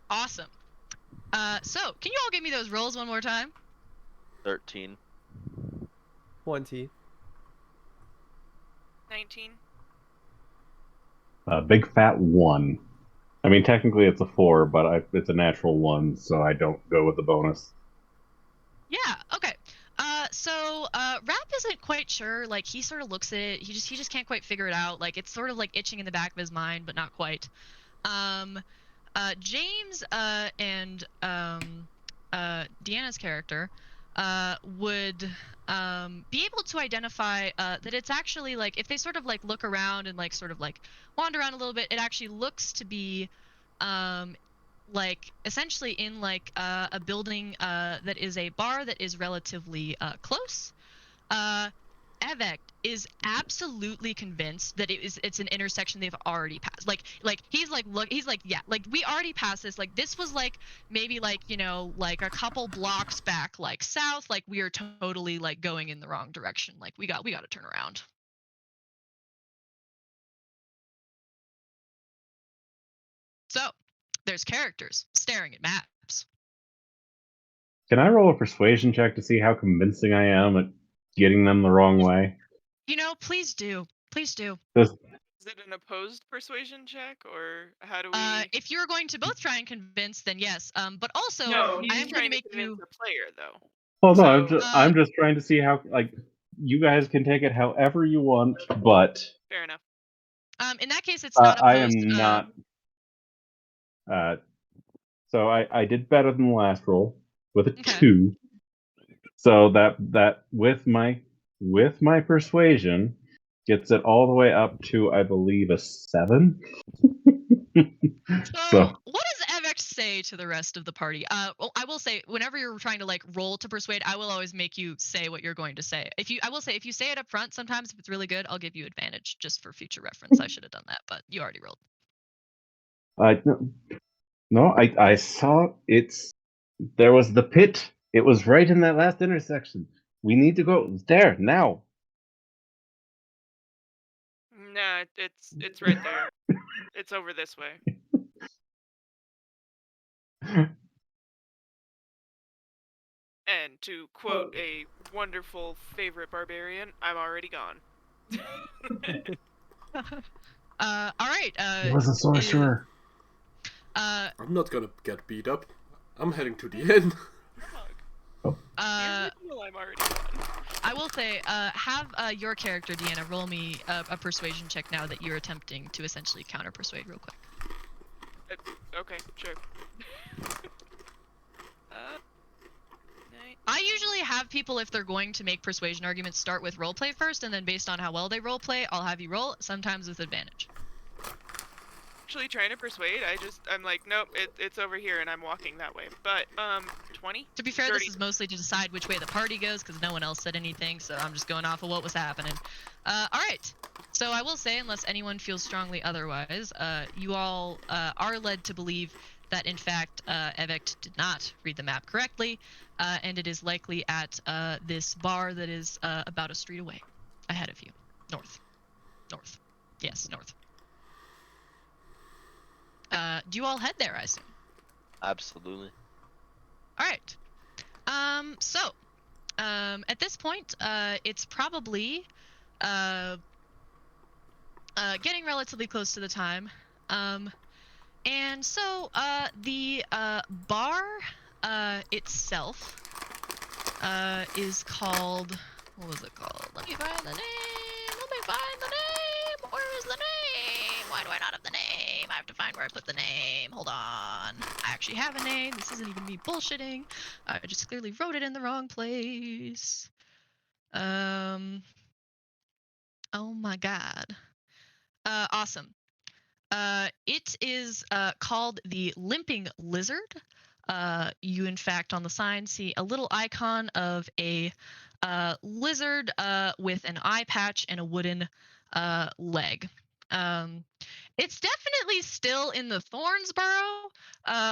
Awesome. So, can you all give me those rolls one more time? 13. 20. 19. Big fat 1. I mean, technically it's a 4, but it's a natural 1, so I don't go with the bonus. Yeah, okay. So Rap isn't quite sure. Like, he sort of looks at it. He just can't quite figure it out. Like, it's sort of like itching in the back of his mind, but not quite. James and Deanna's character would be able to identify that it's actually like if they sort of like look around and like sort of like wander around a little bit, it actually looks to be like essentially in like a building that is a bar that is relatively close. Evek is absolutely convinced that it's an intersection they've already passed. Like he's like yeah, like we already passed this. Like this was like maybe like, you know, like a couple blocks back, like south. Like we are totally like going in the wrong direction. Like we got to turn around. So there's characters staring at maps. Can I roll a persuasion check to see how convincing I am at getting them the wrong way? You know, please do. Please do. This, Is it an opposed persuasion check, or how do we? If you're going to both try and convince, then yes. But also, No, He's I am going to make convince you. the player, though. well, no, So, I'm just trying to see how, like, you guys can take it however you want, but fair enough. In that case, it's not opposed. I am not. So I did better than the last roll with a 2. So that with my persuasion gets it all the way up to, I believe, a 7. So what does Evek say to the rest of the party? Well, I will say, whenever you're trying to like roll to persuade, I will always make you say what you're going to say. I will say, if you say it up front, sometimes if it's really good, I'll give you advantage just for future reference. I should have done that, but you already rolled. I saw it's. There was the pit. It was right in that last intersection. We need to go there now. Nah, it's right there. It's over this way. And to quote a wonderful favorite barbarian, I'm already gone. All right. He was a sorcerer. I'm not gonna get beat up. I'm heading to the end. I'm already gone. I will say, have your character, Deanna, roll me a persuasion check now that you're attempting to essentially counter persuade real quick. Okay, sure. I usually have people, if they're going to make persuasion arguments, start with roleplay first, and then based on how well they roleplay, I'll have you roll, sometimes with advantage. Actually trying to persuade, I'm like, nope, it's over here, and I'm walking that way. But 20. To be fair, 30. this is mostly to decide which way the party goes, because no one else said anything, so I'm just going off of what was happening. All right. So I will say, unless anyone feels strongly otherwise, you all are led to believe that in fact Evek did not read the map correcttly, and it is likely at this bar that is about a street away. ahead of you. North. North. Yes, north. Do you all head there, I assume? Absolutely. All right. At this point, it's probably getting relatively close to the time. And so the bar itself is called, what was it called? Let me find the name. Let me find the name. Where is the name? Why do I not have the name? I have to find where I put the name. Hold on. I actually have a name. This isn't even me bullshitting. I just clearly wrote it in the wrong place. Oh my god. Awesome. It is called the Limping Lizard. You, in fact, on the sign see a little icon of a lizard with an eye patch and a wooden leg. It's definitely still in the Thorns Burrow,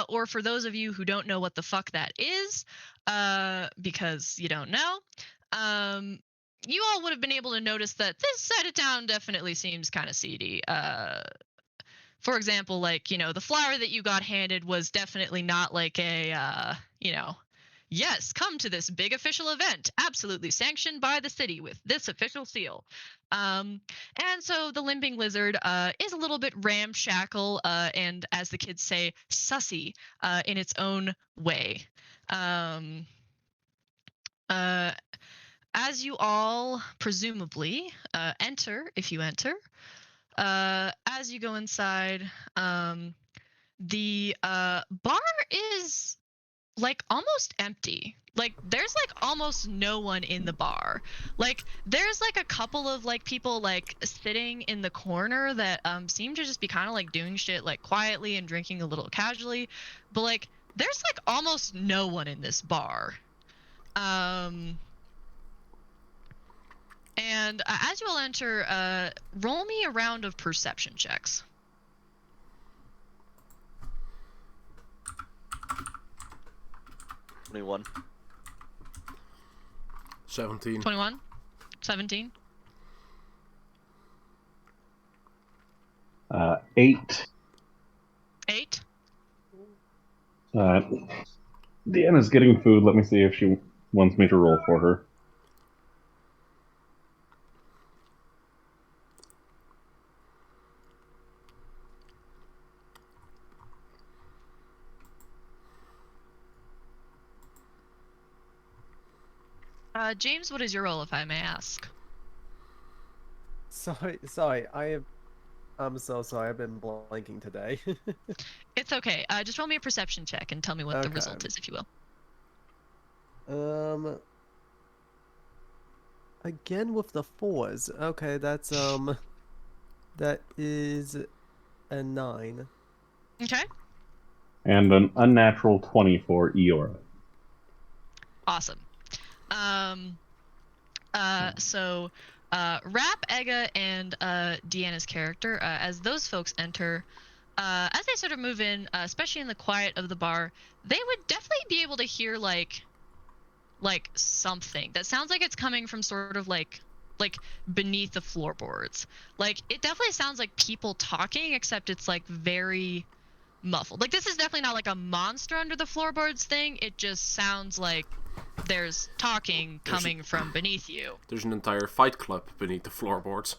or for those of you who don't know what the fuck that is, because you don't know, you all would have been able to notice that this side of town definitely seems kind of seedy. For example, like, you know, the flower that you got handed was definitely not like a, you know, yes, come to this big official event, absolutely sanctioned by the city with this official seal. And so the limping lizard is a little bit ramshackle and, as the kids say, sussy in its own way. As you all presumably enter, if you enter, as you go inside, the bar is like almost empty. Like there's like almost no one in the bar. Like there's like a couple of like people like sitting in the corner that seem to just be kind of like doing shit like quietly and drinking a little casually, but like there's like almost no one in this bar. And as you all enter, roll me a round of perception checks. 21. 17. 21? 17? 8. 8? Deanna's getting food. Let me see if she wants me to roll for her. James, what is your roll, if I may ask? Sorry, I'm so sorry, I've been blanking today. It's okay. Just roll me a perception check and tell me what the result is, if you will. Again with the 4s. Okay, that's that is a 9. Okay. And an unnatural 20 for Eora. Awesome. So Rap, Ega, and Deanna's character, as those folks enter, as they sort of move in, especially in the quiet of the bar, they would definitely be able to hear like something that sounds like it's coming from sort of like beneath the floorboards. Like it definitely sounds like people talking, except it's like very muffled. Like this is definitely not like a monster under the floorboards thing. It just sounds like there's talking coming from beneath you. There's an entire fight club beneath the floorboards.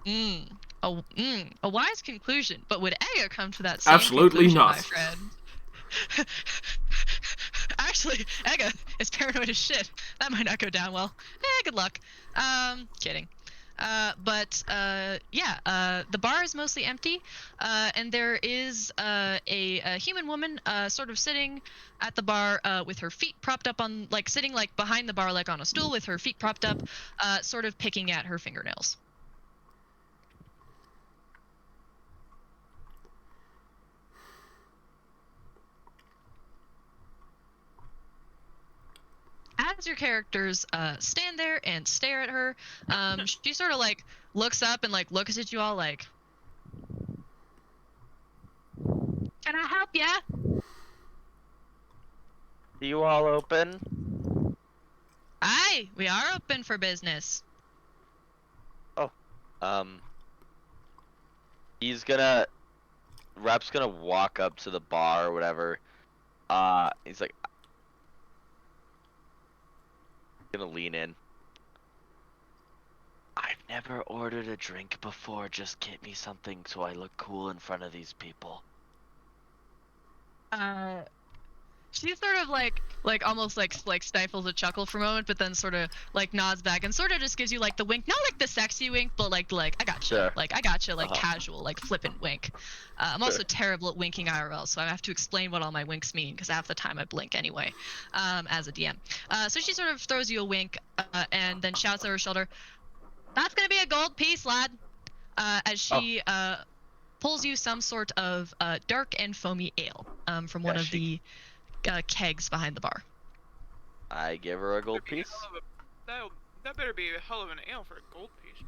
A wise conclusion. But would Aya come to that same Absolutely conclusion, not, my friend? Actually, Ega is paranoid as shit. That might not go down well. Good luck. Kidding. The bar is mostly empty, and there is a human woman sort of sitting at the bar with her feet propped up on, like, sitting, like, behind the bar, like, on a stool with her feet propped up, sort of picking at her fingernails. As your characters stand there and stare at her, she sort of like looks up and like looks at you all like, "Can I help ya?" Are you all open? Aye, we are open for business. He's gonna Rep's gonna walk up to the bar or whatever. He's like gonna lean in. I've never ordered a drink before. Just get me something so I look cool in front of these people. She sort of like almost like stifles a chuckle for a moment, but then sort of like nods back and sort of just gives you like the wink, not like the sexy wink, but like I gotcha, Sure. like I gotcha, like casual, like flippant wink. I'm also terrible at winking IRL, so I have to explain what all my winks mean because half the time I blink anyway, as a DM. So she sort of throws you a wink and then shouts over her shoulder, "That's gonna be a gold piece, lad," as she pulls you some sort of dark and foamy ale from one of the kegs behind the bar. I give her a gold piece. That better be a hell of an ale for a gold piece.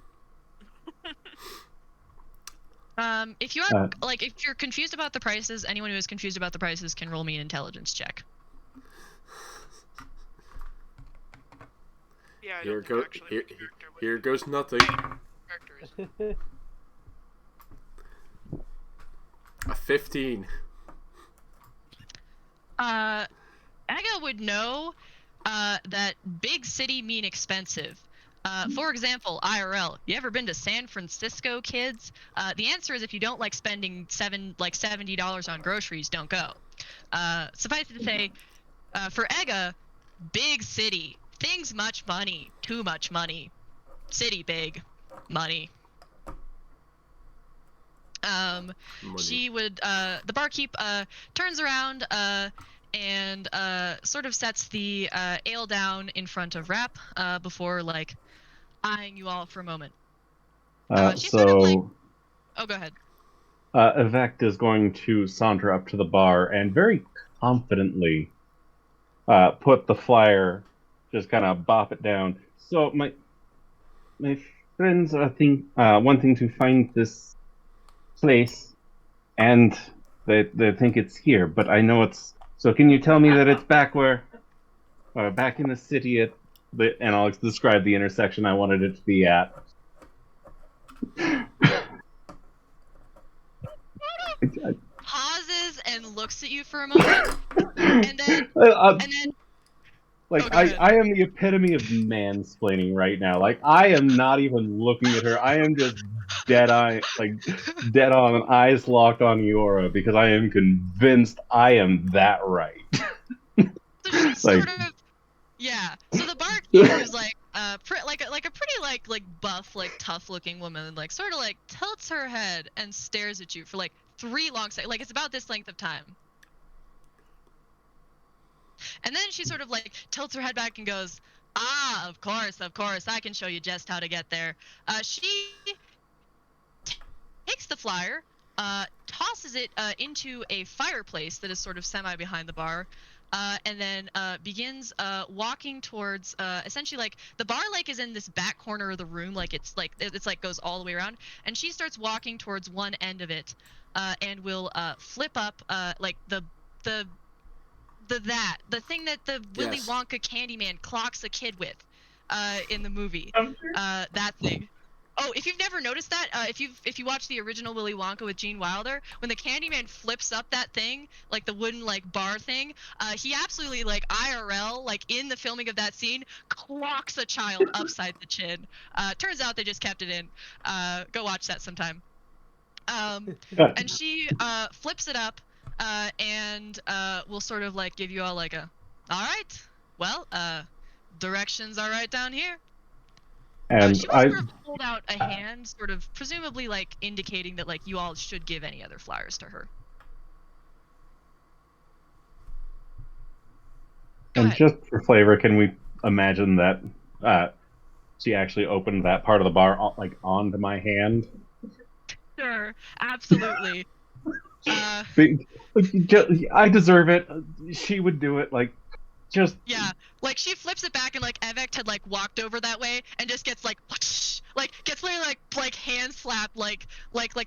If you are if you're confused about the prices, anyone who is confused about the prices can roll me an intelligence check. Yeah, here goes nothing. A 15. Aga would know that big city mean expensive. For example, IRL. You ever been to San Francisco, kids? The answer is if you don't like spending $70 on groceries, don't go. Suffice it to say, for Aga, big city, things much money, too much money, city big, money. She would the barkeep turns around and sort of sets the ale down in front of Rap before like eyeing you all for a moment. She's sort of like, oh, go ahead. Evect is going to saunter up to the bar and very confidently put the flyer, just kind of bop it down. So my friends are wanting to find this place, and they think it's here, but I know it's. So can you tell me that it's back back in the city and I'll describe the intersection I wanted it to be at. Pauses and looks at you for a moment, and then like I am the epitome of mansplaining right now. Like I am not even looking at her. I am just dead on, eyes locked on Eora because I am convinced I am that right. So she's sort of, yeah. So the barkeep, who's like a pretty buff, tough looking woman, like sort of like tilts her head and stares at you for like 3 long seconds. Like it's about this length of time. And then she sort of like tilts her head back and goes, "Ah, of course, I can show you just how to get there." She takes the flyer, tosses it into a fireplace that is sort of semi behind the bar, and then begins walking towards essentially like the bar is in this back corner of the room, it's goes all the way around, and she starts walking towards one end of it, and will flip up the thing that the Willy Wonka Candyman clocks a kid with in the movie. That thing. Oh, if you've never noticed that, if you watch the original Willy Wonka with Gene Wilder, when the Candyman flips up that thing, like the wooden bar thing, he absolutely IRL, in the filming of that scene, clocks a child upside the chin. Turns out they just kept it in. Go watch that sometime. And she flips it up, and we'll sort of give you all all right, well, directions are right down here. And she will sort of hold out a hand, sort of presumably indicating that you all should give any other flyers to her. And just for flavor, can we imagine that she actually opened that part of the bar onto my hand? Sure, absolutely. I deserve it. She would do it. Yeah, she flips it back, and Evect had walked over that way and just gets gets literally hand slapped like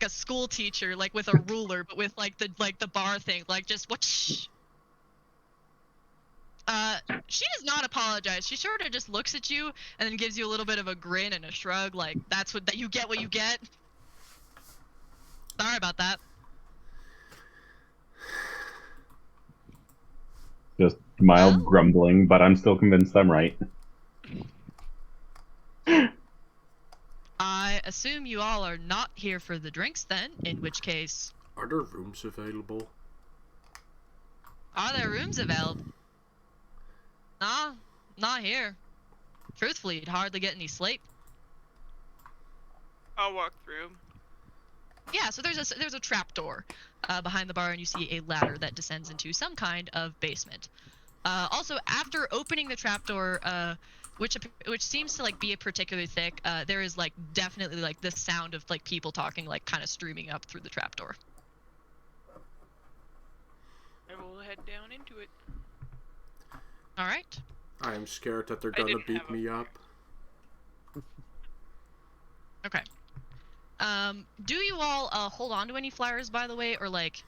a school teacher with a ruler, but with the bar thing, just whoosh. She does not apologize. She sort of just looks at you and then gives you a little bit of a grin and a shrug, like that you get what you get. Sorry about that. Just mild Well? grumbling, but I'm still convinced I'm right. I assume you all are not here for the drinks then, in which case... Are there rooms available? Are there rooms available? Nah, not here. Truthfully, you'd hardly get any sleep. I'll walk through. Yeah, so there's a trapdoor behind the bar, and you see a ladder that descends into some kind of basement. Also, after opening the trapdoor, which seems to like be a particularly thick, there is like definitely like the sound of like people talking, like kind of streaming up through the trapdoor. I will head down into it. All right. I am scared that they're gonna beat me up. Okay. Do you all hold on to any flyers, by the way, or like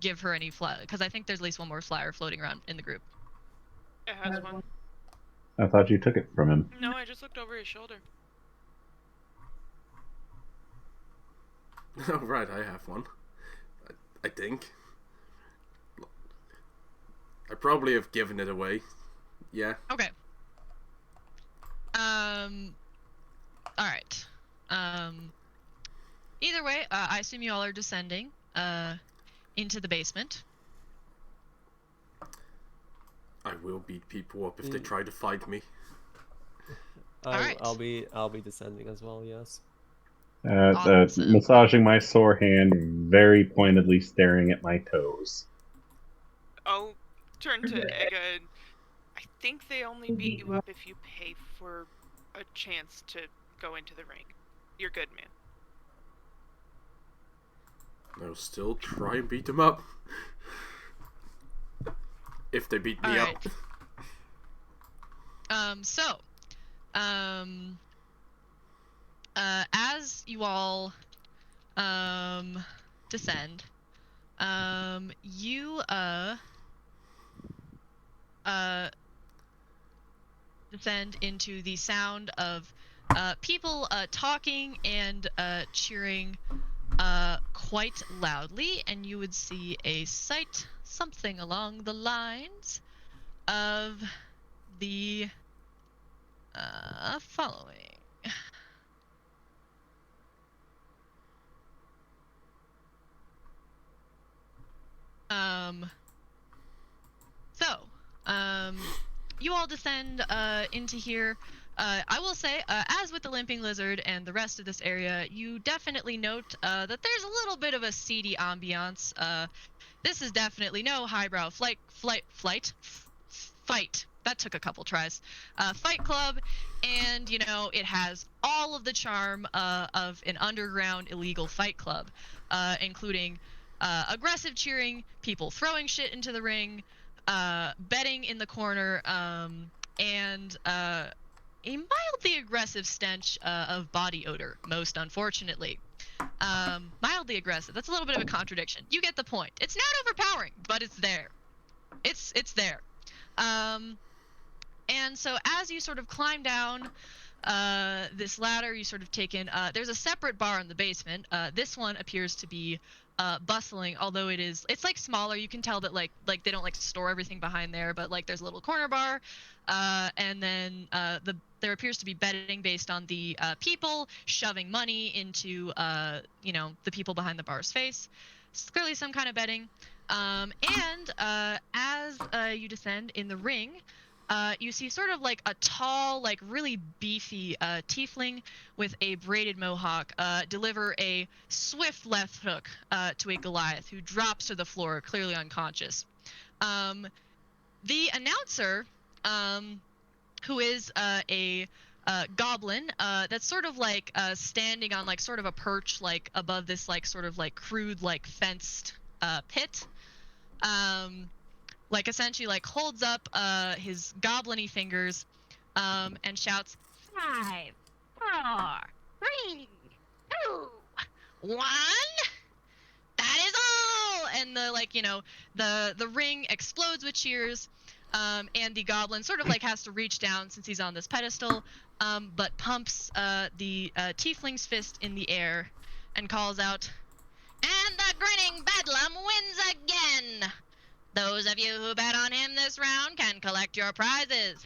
give her any flyer? Because I think there's at least one more flyer floating around in the group. It has one. I thought you took it from him. No, I just looked over his shoulder. Oh, right, I have one. I think. I probably have given it away. Yeah. Okay. Alright. Either way, I assume you all are descending into the basement. I will beat people up if they try to fight me. Alright. I'll be descending as well. Yes. Awesome. Massaging my sore hand, very pointedly staring at my toes. I'll turn to Ega. And I think they only beat you up if you pay for a chance to go into the ring. You're good, man. I'll still try and beat them up. If they beat me up. As you all descend, you descend into the sound of people talking and cheering quite loudly, and you would see a sight something along the lines of the following. You all descend into here. I will say, as with the Limping Lizard and the rest of this area, you definitely note that there's a little bit of a seedy ambiance. This is definitely no highbrow fight. That took a couple tries. Fight club, and you know it has all of the charm of an underground illegal fight club, including aggressive cheering, people throwing shit into the ring, betting in the corner, and a mildly aggressive stench of body odor, most unfortunately. Mildly aggressive. That's a little bit of a contradiction. You get the point. It's not overpowering, but it's there. It's there. And so as you sort of climb down this ladder, you sort of take in, there's a separate bar in the basement. This one appears to be bustling, although it's like smaller. You can tell that like they don't like store everything behind there, but like there's a little corner bar, and then there appears to be betting based on the people shoving money into the people behind the bar's face. It's clearly some kind of betting. And as you descend in the ring, you see sort of like a tall, like really beefy tiefling with a braided mohawk deliver a swift left hook to a Goliath who drops to the floor, clearly unconscious. The announcer, who is a goblin that's sort of like standing on like sort of a perch like above this like sort of like crude like fenced pit, like essentially like holds up his goblin-y fingers and shouts, 5, 4, 3, 2, 1. That is all. And the ring explodes with cheers. And the goblin sort of like has to reach down since he's on this pedestal, but pumps the tiefling's fist in the air and calls out, "And the grinning bedlam wins again! Those of you who bet on him this round can collect your prizes.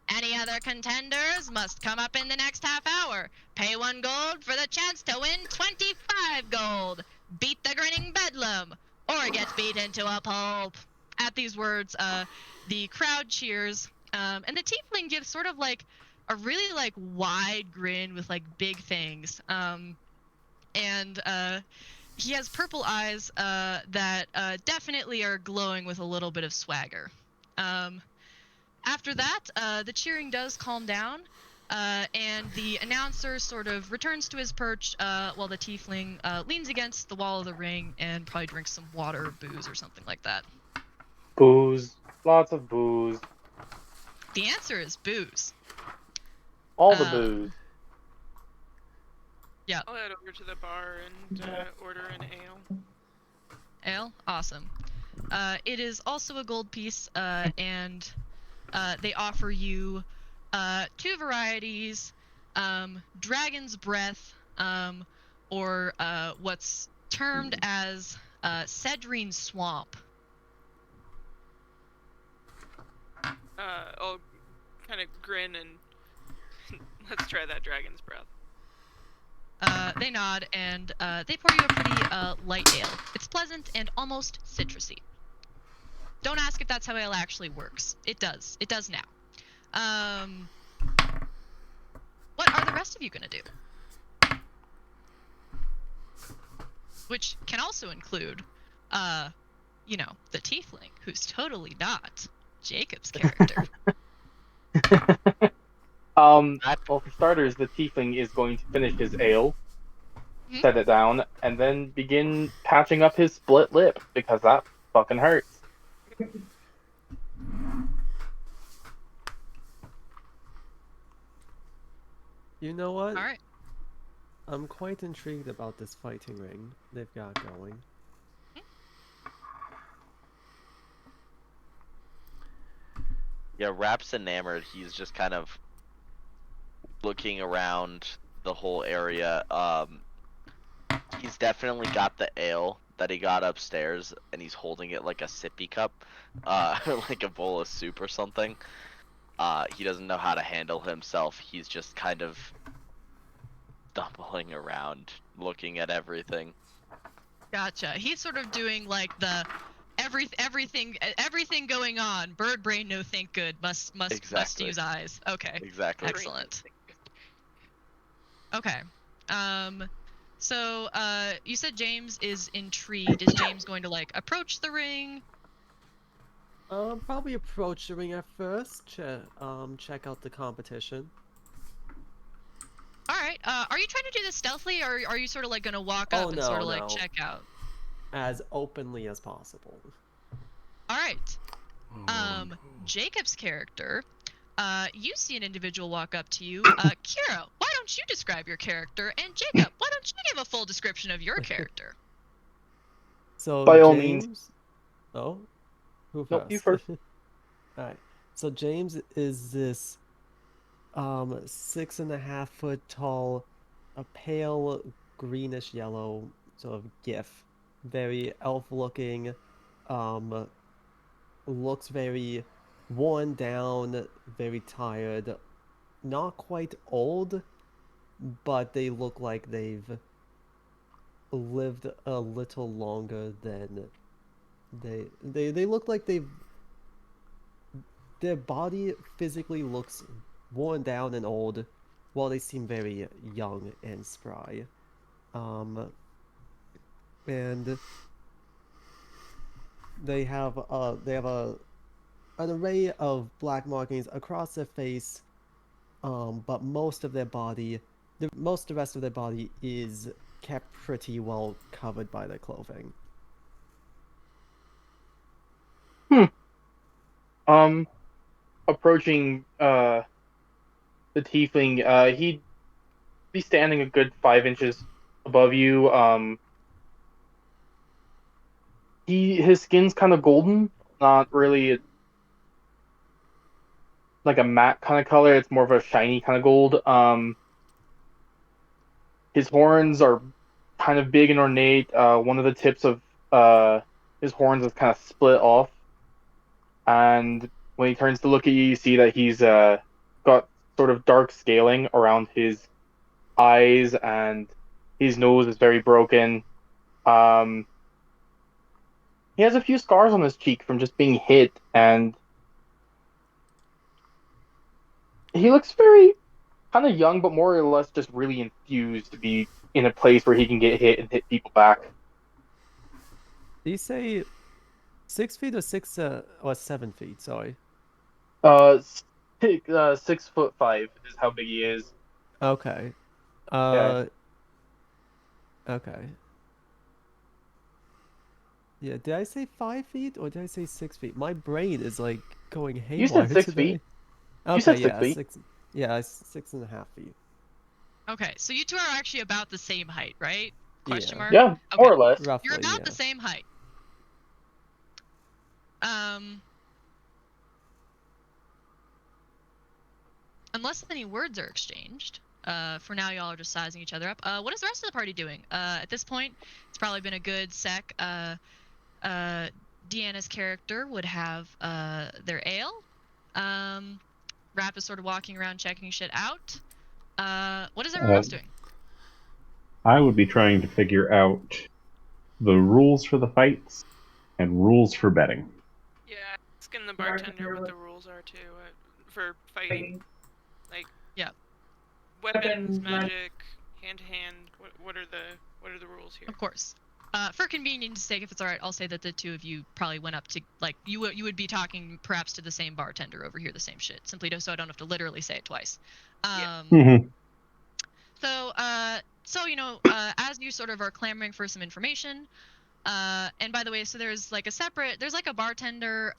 Any other contenders must come up in the next half hour. Pay 1 gold for the chance to win 25 gold. Beat the grinning bedlam, or get beat into a pulp." At these words, the crowd cheers, and the tiefling gives sort of like a really like wide grin with like big fangs. And he has purple eyes that definitely are glowing with a little bit of swagger. After that, the cheering does calm down, and the announcer sort of returns to his perch while the tiefling leans against the wall of the ring and probably drinks some water or booze or something like that. Booze. Lots of booze. The answer is booze. All the booze. Yeah. I'll head over to the bar and order an ale. Ale? Awesome. It is also a gold piece, and they offer you 2 varieties, Dragon's Breath, or what's termed as Cedrine Swamp. I'll kind of grin and let's try that Dragon's Breath. They nod, and they pour you a pretty light ale. It's pleasant and almost citrusy. Don't ask if that's how ale actually works. It does. It does now. What are the rest of you gonna do? Which can also include, you know, the tiefling, who's totally not Jacob's character. Well, for starters, the tiefling is going to finish his ale, set it down, and then begin patching up his split lip, because that fucking hurts. You know what? Alright. I'm quite intrigued about this fighting ring they've got going. Yeah, Rap's enamored. He's just kind of looking around the whole area. He's definitely got the ale that he got upstairs, and he's holding it like a sippy cup, like a bowl of soup or something. He doesn't know how to handle himself. He's just kind of stumbling around, looking at everything. Gotcha. He's sort of doing like the everything going on. Bird brain, no think good. Must Exactly. use eyes. Okay. Exactly. Excellent. Okay. So you said James is intrigued. Is James going to like approach the ring? Probably approach the ring at first. Check out the competition. All right. Are you trying to do this stealthily, or are you sort of like gonna walk up and sort of like check out? As openly as possible. All right. Jacob's character. You see an individual walk up to you. Kira, why don't you describe your character? And Jacob, why don't you give a full description of your character? So by James... all means. Oh, who first? Nope, you first. All right. So James is this 6.5 foot tall, a pale greenish yellow sort of gif, very elf looking, looks very worn down, very tired, not quite old, but they look like they've lived a little longer than they look like their body physically looks worn down and old, while they seem very young and spry. And they have an array of black markings across their face, but most of the rest of their body is kept pretty well covered by their clothing. Approaching the tiefling, he'd be standing a good 5 inches above you. His skin's kind of golden, not really like a matte kind of color. It's more of a shiny kind of gold. His horns are kind of big and ornate. One of the tips of his horns is kind of split off, and when he turns to look at you, you see that he's got sort of dark scaling around his eyes, and his nose is very broken. Um, he has a few scars on his cheek from just being hit, and he looks very kind of young, but more or less just really enthused to be in a place where he can get hit and hit people back. Did you say 6 feet or 7 feet? Sorry. 6'5" is how big he is. Okay. Okay. Okay. Yeah, did I say 5 feet or did I say 6 feet? My brain is like going You said haywire 6 today. feet. Okay, You said 6 yeah, feet. 6.5 feet. Okay, so you two are actually about the same height, right? Question Yeah. mark? Yeah, more or Okay. less. Roughly, You're about yeah. the same height. Unless any words are exchanged. For now, y'all are just sizing each other up. What is the rest of the party doing? At this point, it's probably been a good sec. Deanna's character would have their ale. Rap is sort of walking around checking shit out. What is everyone else doing? I would be trying to figure out the rules for the fights and rules for betting. Yeah, asking the bartender what the rules are too for fighting. Like, yeah, weapons, magic, hand to hand. What are the rules here? Of course. For convenience sake, if it's all right, I'll say that the two of you probably went up to, like, you would be talking perhaps to the same bartender over here, the same shit, simply so I don't have to literally say it twice. So you know, as you sort of are clamoring for some information, and by the way, so there's like a bartender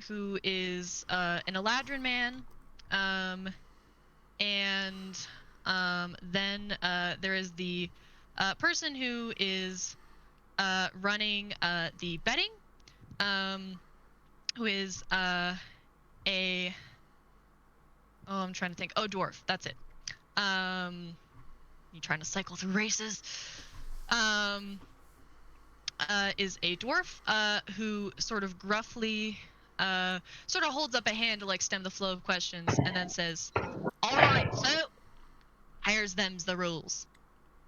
who is an Eladrin man, and then there is the person who is running the betting, who is I'm trying to think. Oh, dwarf. That's it. You trying to cycle through races? Is a dwarf who sort of gruffly sort of holds up a hand to like stem the flow of questions and then says, "All right, so here's them's the rules.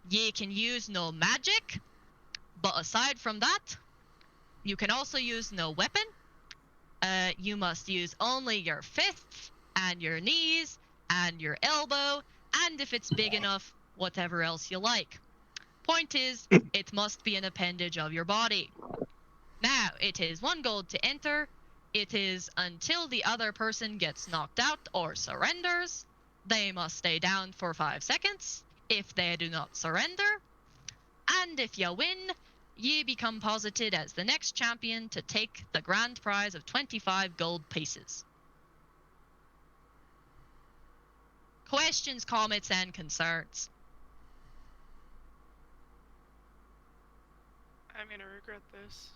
Ye can use no magic, but aside from that, you can also use no weapon. You must use only your fists and your knees and your elbow, and if it's big enough, whatever else you like. Point is, it must be an appendage of your body. Now, it is 1 gold to enter. It is until the other person gets knocked out or surrenders. They must stay down for 5 seconds. If they do not surrender, and if you win, ye become posited as the next champion to take the grand prize of 25 gold pieces. Questions, comments, and concerns? I'm gonna regret this.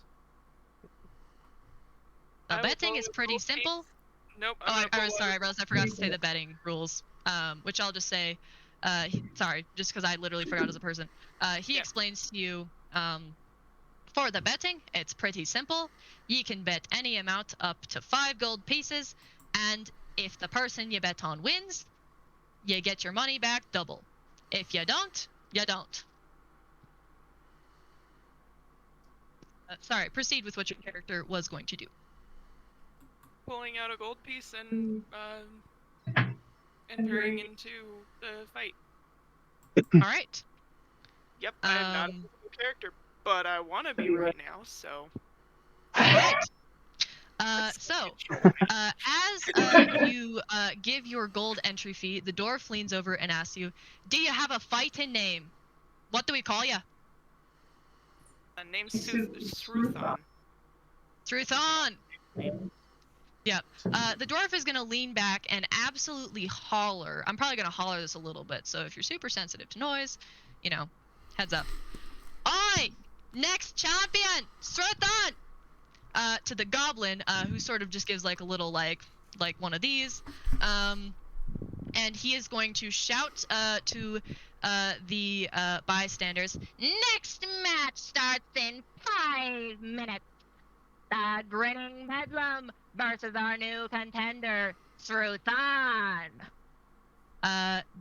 The betting is pretty simple. Nope. Sorry, I realized I forgot to say the betting rules, which I'll just say, sorry, just because I literally forgot as a person. He explains to you, for the betting, it's pretty simple. You can bet any amount up to 5 gold pieces, and if the person you bet on wins, you get your money back double. If you don't, you don't. Sorry, proceed with what your character was going to do. Pulling out a gold piece and entering into the fight. All right. Yep, I am not a character, but I want to be right now, so. All right. As you give your gold entry fee, the dwarf leans over and asks you, "Do you have a fighting name? What do we call you?" Name's Sruthon. Sruthon! Yeah. The dwarf is going to lean back and absolutely holler. I'm probably going to holler this a little bit, so if you're super sensitive to noise, you know, heads up. "Oi! Next champion! Sruthon!" To the goblin, who sort of just gives like a little like like one of these. And he is going to shout to the bystanders, "Next match starts in 5 minutes. The Grinning Bedlam versus our new contender, Sruthan."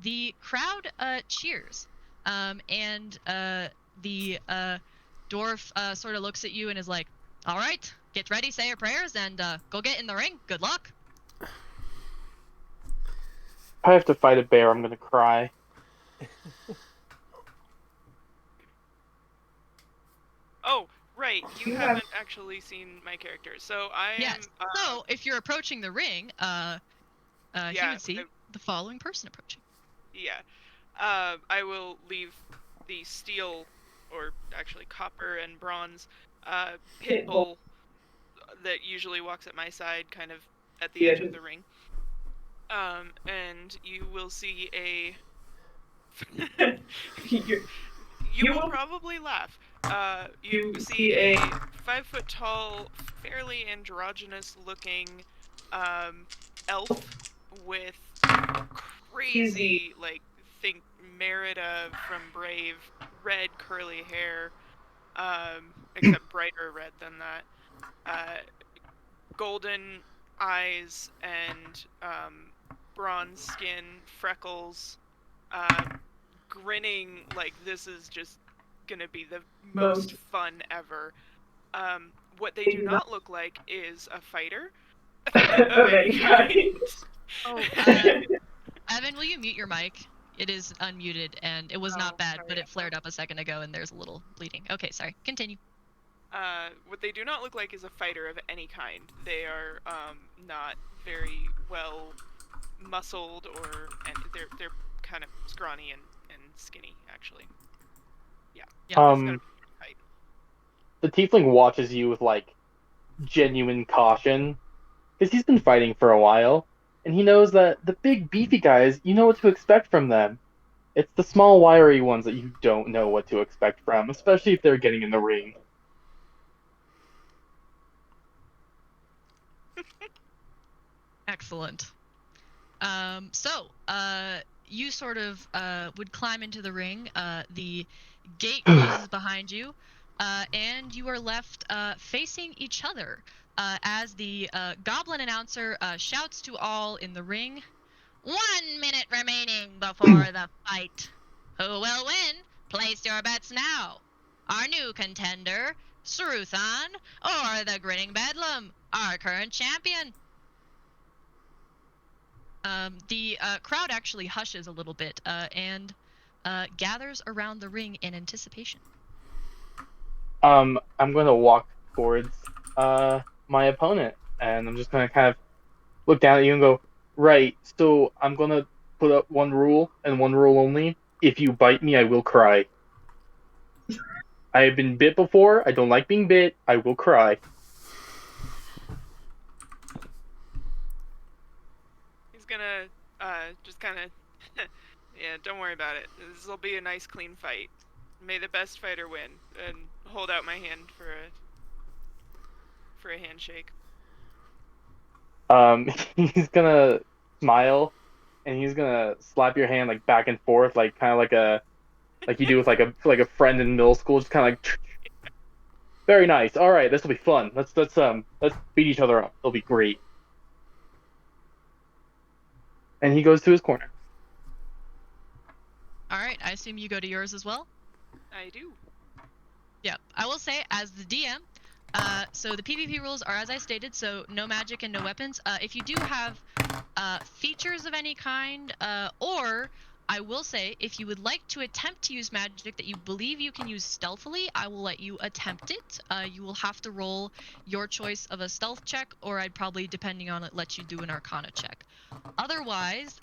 The crowd cheers, and the dwarf sort of looks at you and is like, "All right, get ready, say your prayers, and go get in the ring. Good luck." If I have to fight a bear, I'm gonna cry. Oh, right. You haven't actually seen my character, so I Yes. am. So if you're approaching the ring, he Yeah, would see the following person approaching. Yeah. I will leave the steel, or actually copper and bronze, pit bull that usually walks at my side, kind of at the edge of the ring. And you will see a. You will probably laugh. You see a 5 foot tall, fairly androgynous looking elf with crazy, like, think Merida from Brave, red curly hair, except brighter red than that. Golden eyes and bronze skin, freckles, grinning like this is just gonna be the most fun ever. What they do not look like is a fighter of any kind. Oh, Evan, will you mute your mic? It is unmuted, and it was not bad, but it flared up a second ago, and there's a little bleeding. Okay, sorry. Continue. What they do not look like is a fighter of any kind. They are not very well muscled, and they're kind of scrawny and skinny, actually. Yeah. It's gonna be tight. The tiefling watches you with like genuine caution, because he's been fighting for a while, and he knows that the big beefy guys, you know what to expect from them. It's the small wiry ones that you don't know what to expect from, especially if they're getting in the ring. Excellent. So, you sort of would climb into the ring. The gate closes behind you, and you are left facing each other as the goblin announcer shouts to all in the ring, 1 minute remaining before the fight. Who will win? Place your bets now. Our new contender, Sruthan, or the Grinning Bedlam, our current champion. The crowd actually hushes a little bit and gathers around the ring in anticipation. I'm gonna walk towards my opponent, and I'm just gonna kind of look down at you and go, right, so I'm gonna put up one rule, and one rule only. If you bite me, I will cry. I have been bit before. I don't like being bit. I will cry. He's gonna just kind of yeah, don't worry about it. This will be a nice clean fight. May the best fighter win, and hold out my hand for a handshake. He's gonna smile, and he's gonna slap your hand like back and forth, like kind of like you do with like a friend in middle school, just kind of like. Very nice. All right, this will be fun. Let's beat each other up. It'll be great. And he goes to his corner. All right, I assume you go to yours as well? I do. Yeah, I will say as the DM, so the PvP rules are as I stated, so no magic and no weapons. If you do have features of any kind, or I will say if you would like to attempt to use magic that you believe you can use stealthily, I will let you attempt it. You will have to roll your choice of a stealth check, or I'd probably, depending on it, let you do an arcana check. Otherwise,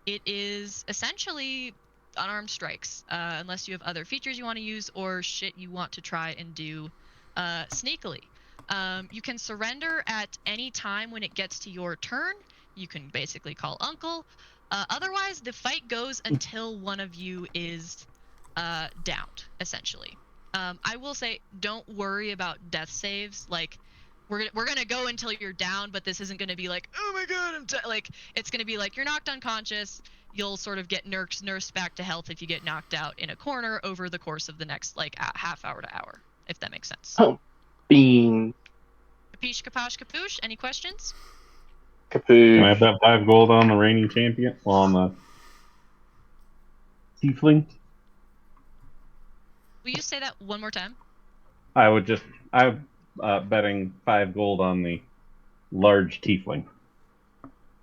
it is essentially unarmed strikes, unless you have other features you want to use or shit you want to try and do sneakily. You can surrender at any time when it gets to your turn. You can basically call uncle. Otherwise, the fight goes until one of you is downed, essentially. I will say, don't worry about death saves. Like, we're gonna go until you're down, but this isn't gonna be like, oh my god, like it's gonna be like you're knocked unconscious. You'll sort of get nursed back to health if you get knocked out in a corner over the course of the next like half hour to hour, if that makes sense. Oh, bean. Capiche, caposh, capoosh. Any questions? Capoosh. Can I bet 5 gold on the reigning champion? Well, on the tiefling? Will you say that one more time? I'm betting 5 gold on the large tiefling.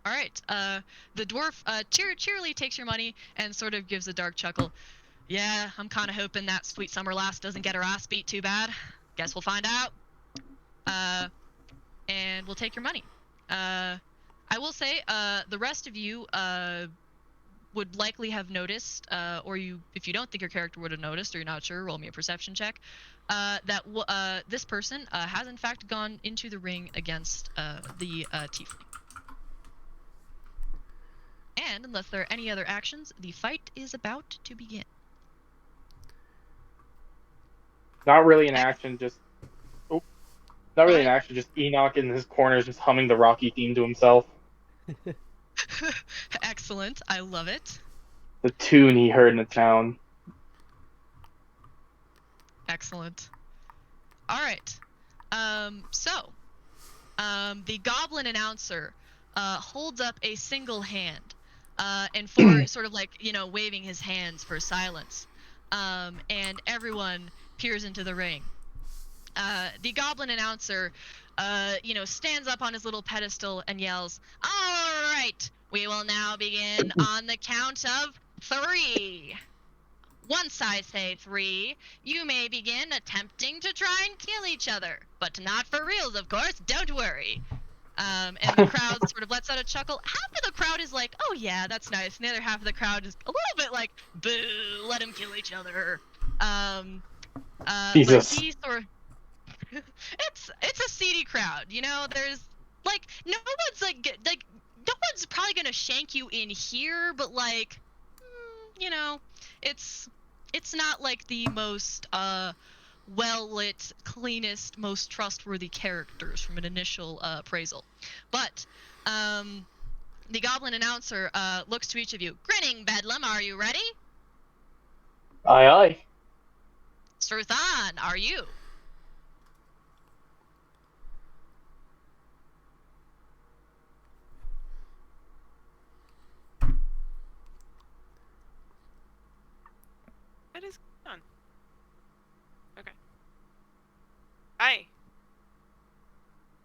All right. The dwarf cheerily takes your money and sort of gives a dark chuckle. Yeah, I'm kind of hoping that sweet summer lass doesn't get her ass beat too bad. Guess we'll find out. And we'll take your money. I will say, the rest of you would likely have noticed, or if you don't think your character would have noticed, or you're not sure, roll me a perception check. That this person has in fact gone into the ring against the tiefling. And unless there are any other actions, the fight is about to begin. Not really an action, just not really an action, just Enoch in his corner is just humming the Rocky theme to himself. Excellent, I love it. The tune he heard in the town. Excellent. All right. The goblin announcer holds up a single hand, and for sort of like, waving his hands for silence. And everyone peers into the ring. The goblin announcer, stands up on his little pedestal and yells, "All right, we will now begin on the count of 3. Once I say 3, you may begin attempting to try and kill each other, but not for reals, of course. Don't worry." And the crowd sort of lets out a chuckle. Half of the crowd is like, "Oh yeah, that's nice," and the other half of the crowd is a little bit like, "Boo, let them kill each other." Jesus. But he sort of it's a seedy crowd, there's like no one's like no one's probably gonna shank you in here, but like it's not like the most well lit, cleanest, most trustworthy characters from an initial appraisal. But the goblin announcer looks to each of you. "Grinning Bedlam, are you ready?" Aye aye. Sruthan, are you? What is going on? Okay. Aye.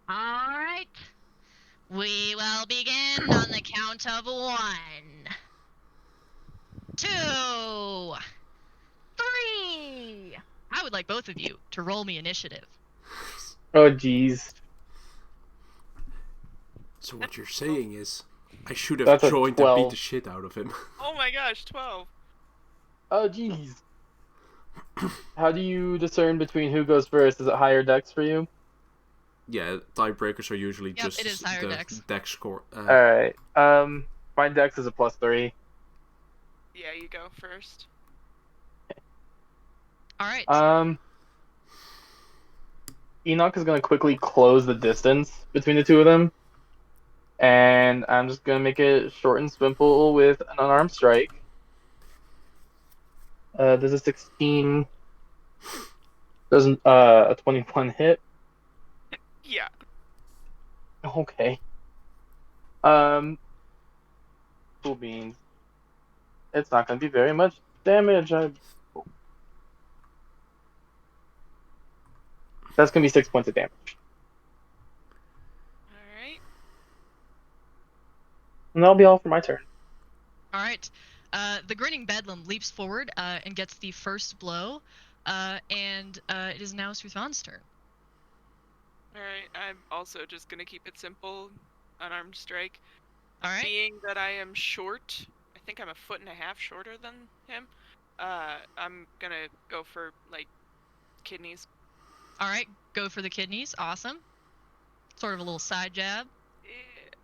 All right. We will begin on the count of 1, 2, 3. I would like both of you to roll me initiative. Oh jeez. So what you're saying is, I should have That's a joined and beat 12. the shit out of him. Oh my gosh, 12. Oh jeez. How do you discern between who goes first? Is it higher dex for you? Yeah, tiebreakers are usually just it is higher the dex. dex score. Alright. My dex is a +3. Yeah, you go first. All right. Enoch is gonna quickly close the distance between the two of them. And I'm just gonna make it short and simple with an unarmed strike. Does a 16 doesn't a 21 hit? Yeah. Okay. Cool beans. It's not gonna be very much damage. That's gonna be 6 points of damage. Alright. And that'll be all for my turn. All right. The grinning bedlam leaps forward and gets the first blow, and it is now Sruthan's turn. Alright, I'm also just gonna keep it simple. Unarmed strike. All right. Being that I am short, I think I'm 1.5 feet shorter than him, I'm gonna go for, like, kidneys. All right, go for the kidneys. Awesome. Sort of a little side jab.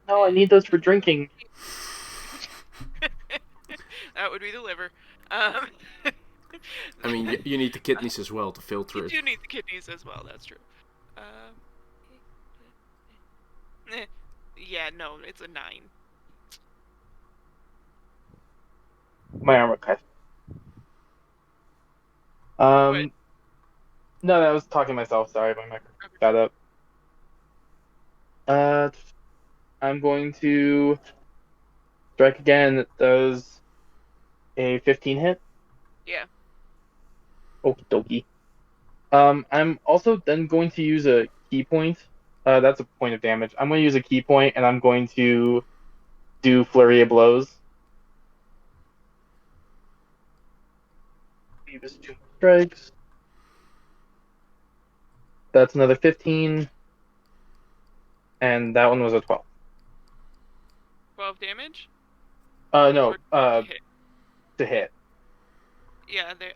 No, I need those for drinking. That would be the liver. I mean, you need the kidneys as well to filter You it. do need the kidneys as well, that's true. Yeah, no, it's a 9. My armor cut. No, I was talking to myself. Sorry, my microphone got up. I'm going to strike again. Those a 15 hit. Yeah. Okie dokie. I'm also then going to use a key point. That's a point of damage. I'm going to use a key point, and I'm going to do flurry of blows. Use 2 strikes. That's another 15, and that one was a 12. 12 damage? No, Or hit? to hit. Yeah, they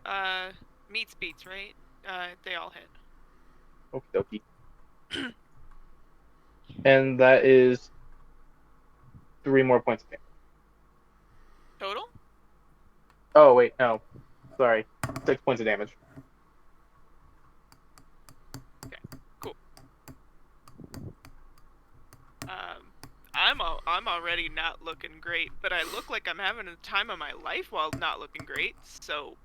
meets beats, right? They all hit. Okie dokie. And that is 3 more points of damage. Total? Oh wait, no, sorry, 6 points of damage. Okay, cool. I'm already not looking great, but I look like I'm having the time of my life while not looking great, so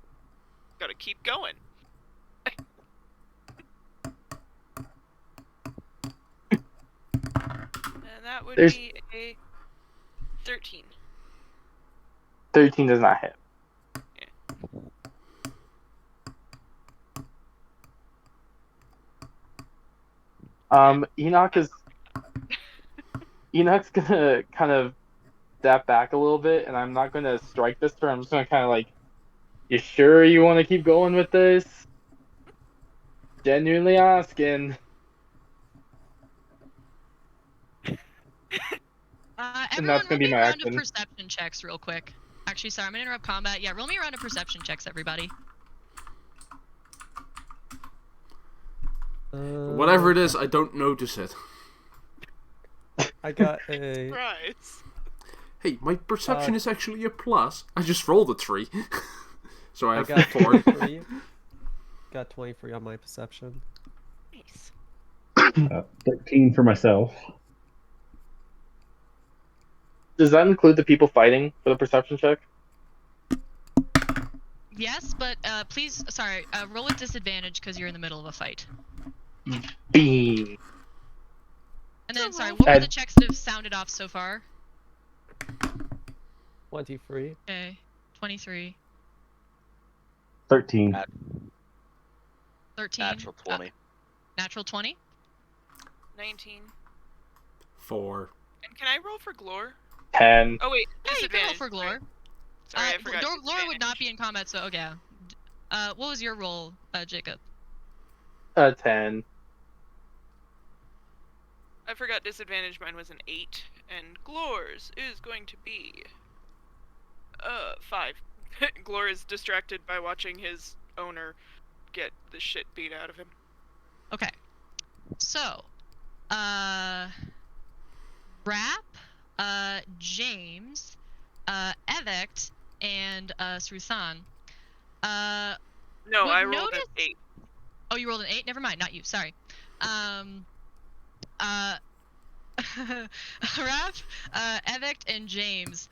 gotta keep going. And that would be a 13. 13 does not hit. Enoch's gonna kind of step back a little bit, and I'm not gonna strike this turn. I'm just gonna kind of like, you sure you want to keep going with this? Genuinely asking. And that's Everyone, gonna roll be me a my round of action. perception checks real quick. Actually, sorry, I'm gonna interrupt combat. Yeah, roll me a round of perception checks, everybody. Whatever it is, I don't notice it. I got a. Surprise. Hey, my perception is actually a plus. I just rolled a 3. So I have got 4. 23. Got 23 on my perception. Nice. 13 for myself. Does that include the people fighting for the perception check? Yes, but please, sorry, roll with disadvantage because you're in the middle of a fight. B. And then, sorry, what were the checks that have sounded off so far? 23. Okay, 23. 13. 13. Natural 20. Natural 20. 19. 4. And can I roll for Glore? 10. Oh wait, Yeah, you can roll disadvantage. for Glore. Sorry, I forgot. Glore would not be in combat, so okay. What was your roll, Jacob? 10. I forgot disadvantage. Mine was an 8, and Glore's is going to be 5. Glore is distracted by watching his owner get the shit beat out of him. Okay. So, Rap, James, Evect, and Sruthan. No, I rolled an 8. Oh, you rolled an 8? Never mind, not you. Sorry. Rap, Evect, and James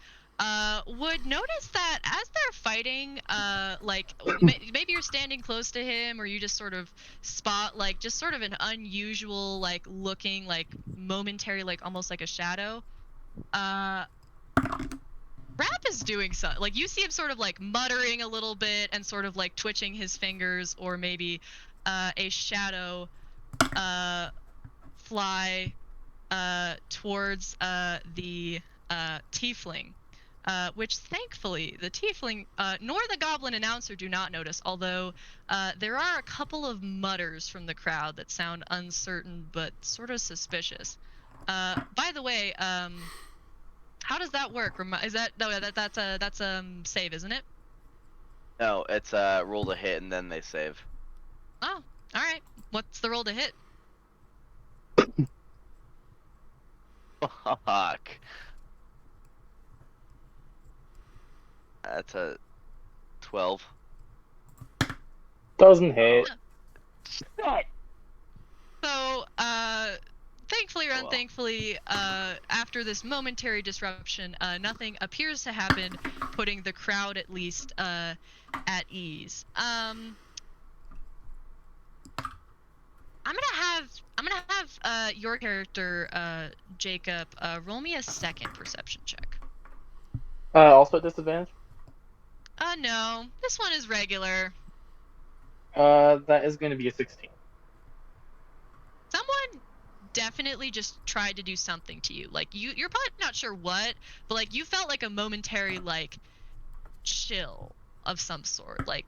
would notice that as they're fighting, like maybe you're standing close to him, or you just sort of spot like just sort of an unusual like looking like momentary like almost like a shadow. Rap is doing something. Like you see him sort of like muttering a little bit and sort of like twitching his fingers, or maybe a shadow fly towards the tiefling, which thankfully the tiefling nor the goblin announcer do not notice, although there are a couple of mutters from the crowd that sound uncertain but sort of suspicious. By the way, how does that work? Is that no? That's save, isn't it? No, it's roll to hit and then they save. Oh, all right. What's the roll to hit? Fuck. That's a 12. Doesn't hit. So, thankfully or Oh, well. unthankfully, after this momentary disruption, nothing appears to happen, putting the crowd at least at ease. I'm gonna have your character, Jacob, roll me a second perception check. Also at disadvantage? No, this one is regular. That is going to be a 16. Someone definitely just tried to do something to you. Like you're probably not sure what, but like you felt like a momentary like chill of some sort. Like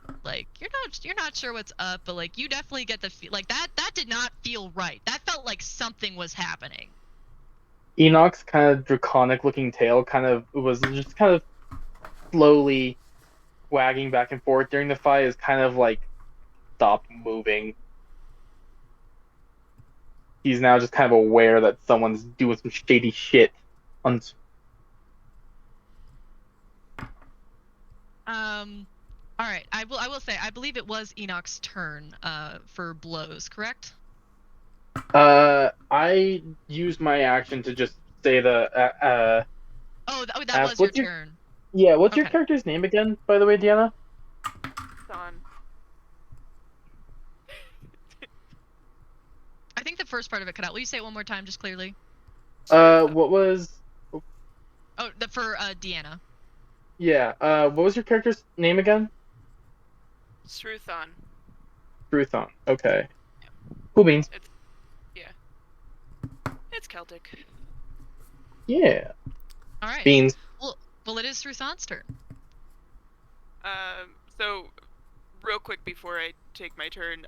you're not sure what's up, but like you definitely get the feel like that did not feel right. That felt like something was happening. Enoch's kind of draconic looking tail was just kind of slowly wagging back and forth during the fight, is kind of like stopped moving. He's now just kind of aware that someone's doing some shady shit. All right. I will say I believe it was Enoch's turn for blows, correct? I used my action to just say the that was your turn. Yeah, what's your Okay. character's name again, by the way, Deanna? Thon. I think the first part of it cut out. Will you say it one more time, just clearly? What was? Oh, for Deanna. Yeah. What was your character's name again? Struthon. Ruthon. Okay. Cool beans. It's Celtic. Yeah. All right. Beans. Well, it is Ruthon's turn. So, real quick before I take my turn,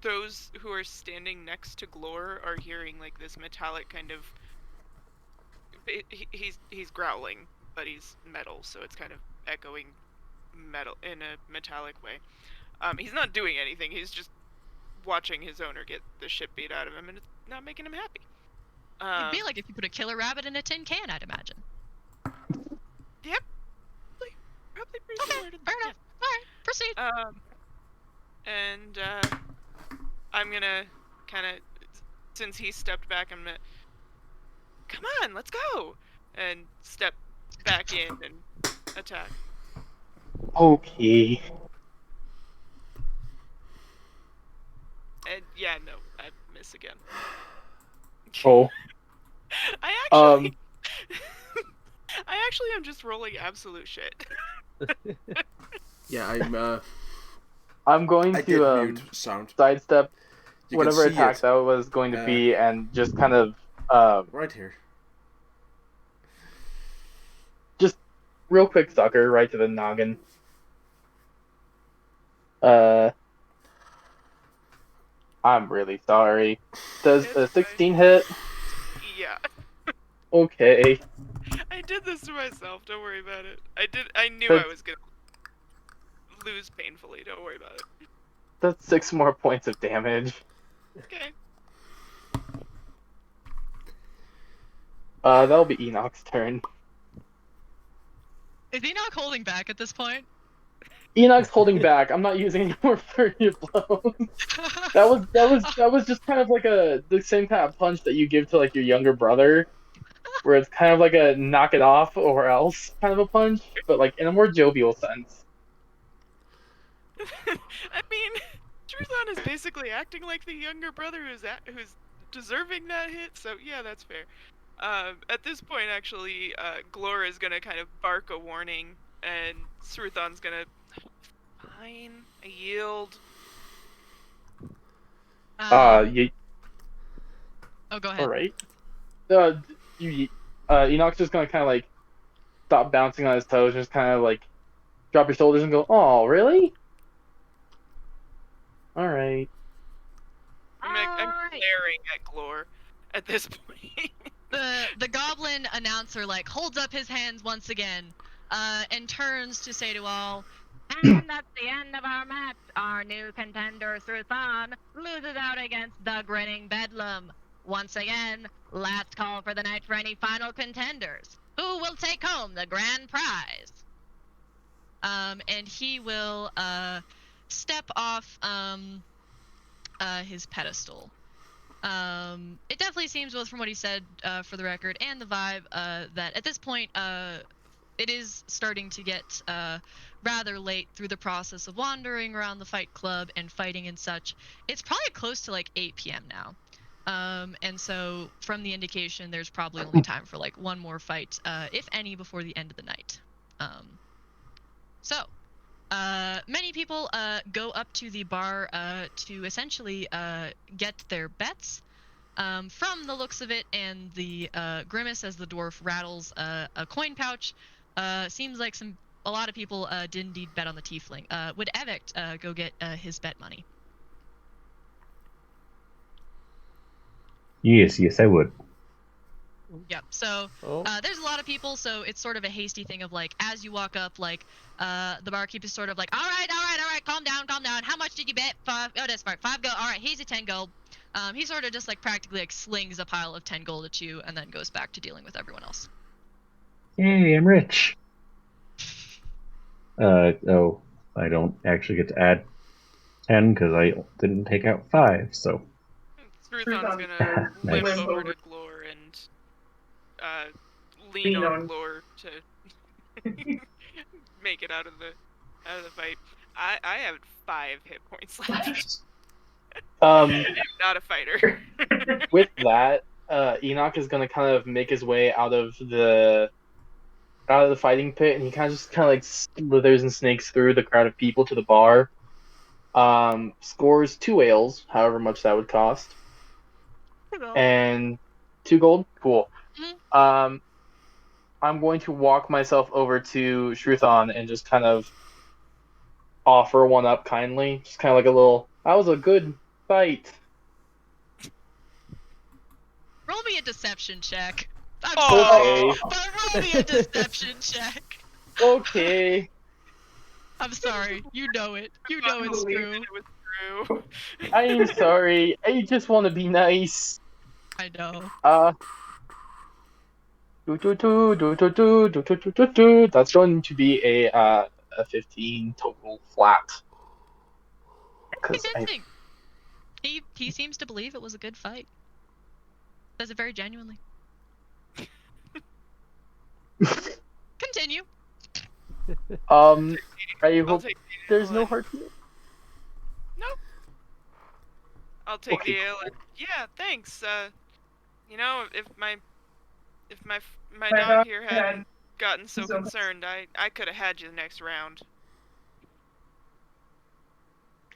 those who are standing next to Glor are hearing like this metallic kind of. He's growling, but he's metal, so it's kind of echoing metal in a metallic way. He's not doing anything. He's just watching his owner get the shit beat out of him, and it's not making him happy. It'd be like if you put a killer rabbit in a tin can, I'd imagine. Yep. Probably pretty similar to that. Fair enough. Yeah. All right, proceed. And I'm gonna kind of, since he stepped back, I'm gonna, come on, let's go, and step back in and attack. Okay. And yeah, no, I miss again. Oh. I actually, I actually am just rolling absolute shit. Yeah, I'm going I to did mute sound. sidestep You whatever can see attack it. that was going to be, and just kind of right here. Just real quick sucker right to the noggin. I'm really sorry. Does It's a fine. 16 hit? Yeah. Okay. I did this to myself. Don't worry about it. I knew That's- I was gonna lose painfully. Don't worry about it. That's 6 more points of damage. Okay. That'll be Enoch's turn. Is Enoch holding back at this point? Enoch's holding back. I'm not using any more flurry of blows. That was just kind of like the same kind of punch that you give to like your younger brother, where it's kind of like a knock it off or else kind of a punch, but like in a more jovial sense. I mean, Truthon is basically acting like the younger brother who's deserving that hit. So yeah, that's fair. At this point, actually, Glor is gonna kind of bark a warning, and Sruthon's gonna. Fine, I yield. Oh, go ahead. All right. Enoch's just gonna kind of like stop bouncing on his toes, just kind of like drop your shoulders and go, "Oh, really? All right." I'm glaring at Glor at this point. The goblin announcer like holds up his hands once again, and turns to say to all, and that's the end of our match. Our new contender, Sruthan, loses out against the grinning Bedlam. Once again, last call for the night for any final contenders. Who will take home the grand prize? And he will step off his pedestal. It definitely seems, both from what he said, for the record, and the vibe, that at this point, it is starting to get rather late through the process of wandering around the fight club and fighting and such. It's probably close to like 8 p.m. now. And so from the indication, there's probably only time for like one more fight, if any, before the end of the night. Many people go up to the bar to essentially get their bets. From the looks of it, and the grimace as the dwarf rattles a coin pouch, seems like a lot of people did indeed bet on the tiefling. Would Evict go get his bet money? Yes, I would. Yep. So there's a lot of people, so it's sort of a hasty thing of like, as you walk up, like the barkeep is sort of like, all right, calm down. How much did you bet? 5. Oh, that's right, 5 gold. All right, here's a 10 gold. He sort of just like practically like slings a pile of 10 gold at you, and then goes back to dealing with everyone else. Hey, I'm rich. Oh, I don't actually get to add 10 because I didn't take out 5, so. Truthon's gonna Nice. limp over to Glor and lean on Glor to make it out of the fight. I have 5 hit points left. I'm not a fighter. With that, Enoch is gonna kind of make his way out of the fighting pit, and he kind of like slithers and snakes through the crowd of people to the bar. Scores 2 ales, however much that would cost. And 2 gold? Cool. I'm going to walk myself over to Shruthon and just kind of offer one up kindly. Just kind of like a little, that was a good fight. Roll me a deception check. Okay. But roll me a deception check. Okay. I'm sorry. You know it. You know it's true. It was true. I'm sorry. I just want to be nice. I know. That's going to be a 15 total flat. Convincing. He seems to believe it was a good fight. Says it very genuinely. Continue. I hope there's no hard feelings. Nope. I'll take the ale. And, yeah, thanks. You know, if my dog here hadn't gotten so concerned, I could have had you the next round.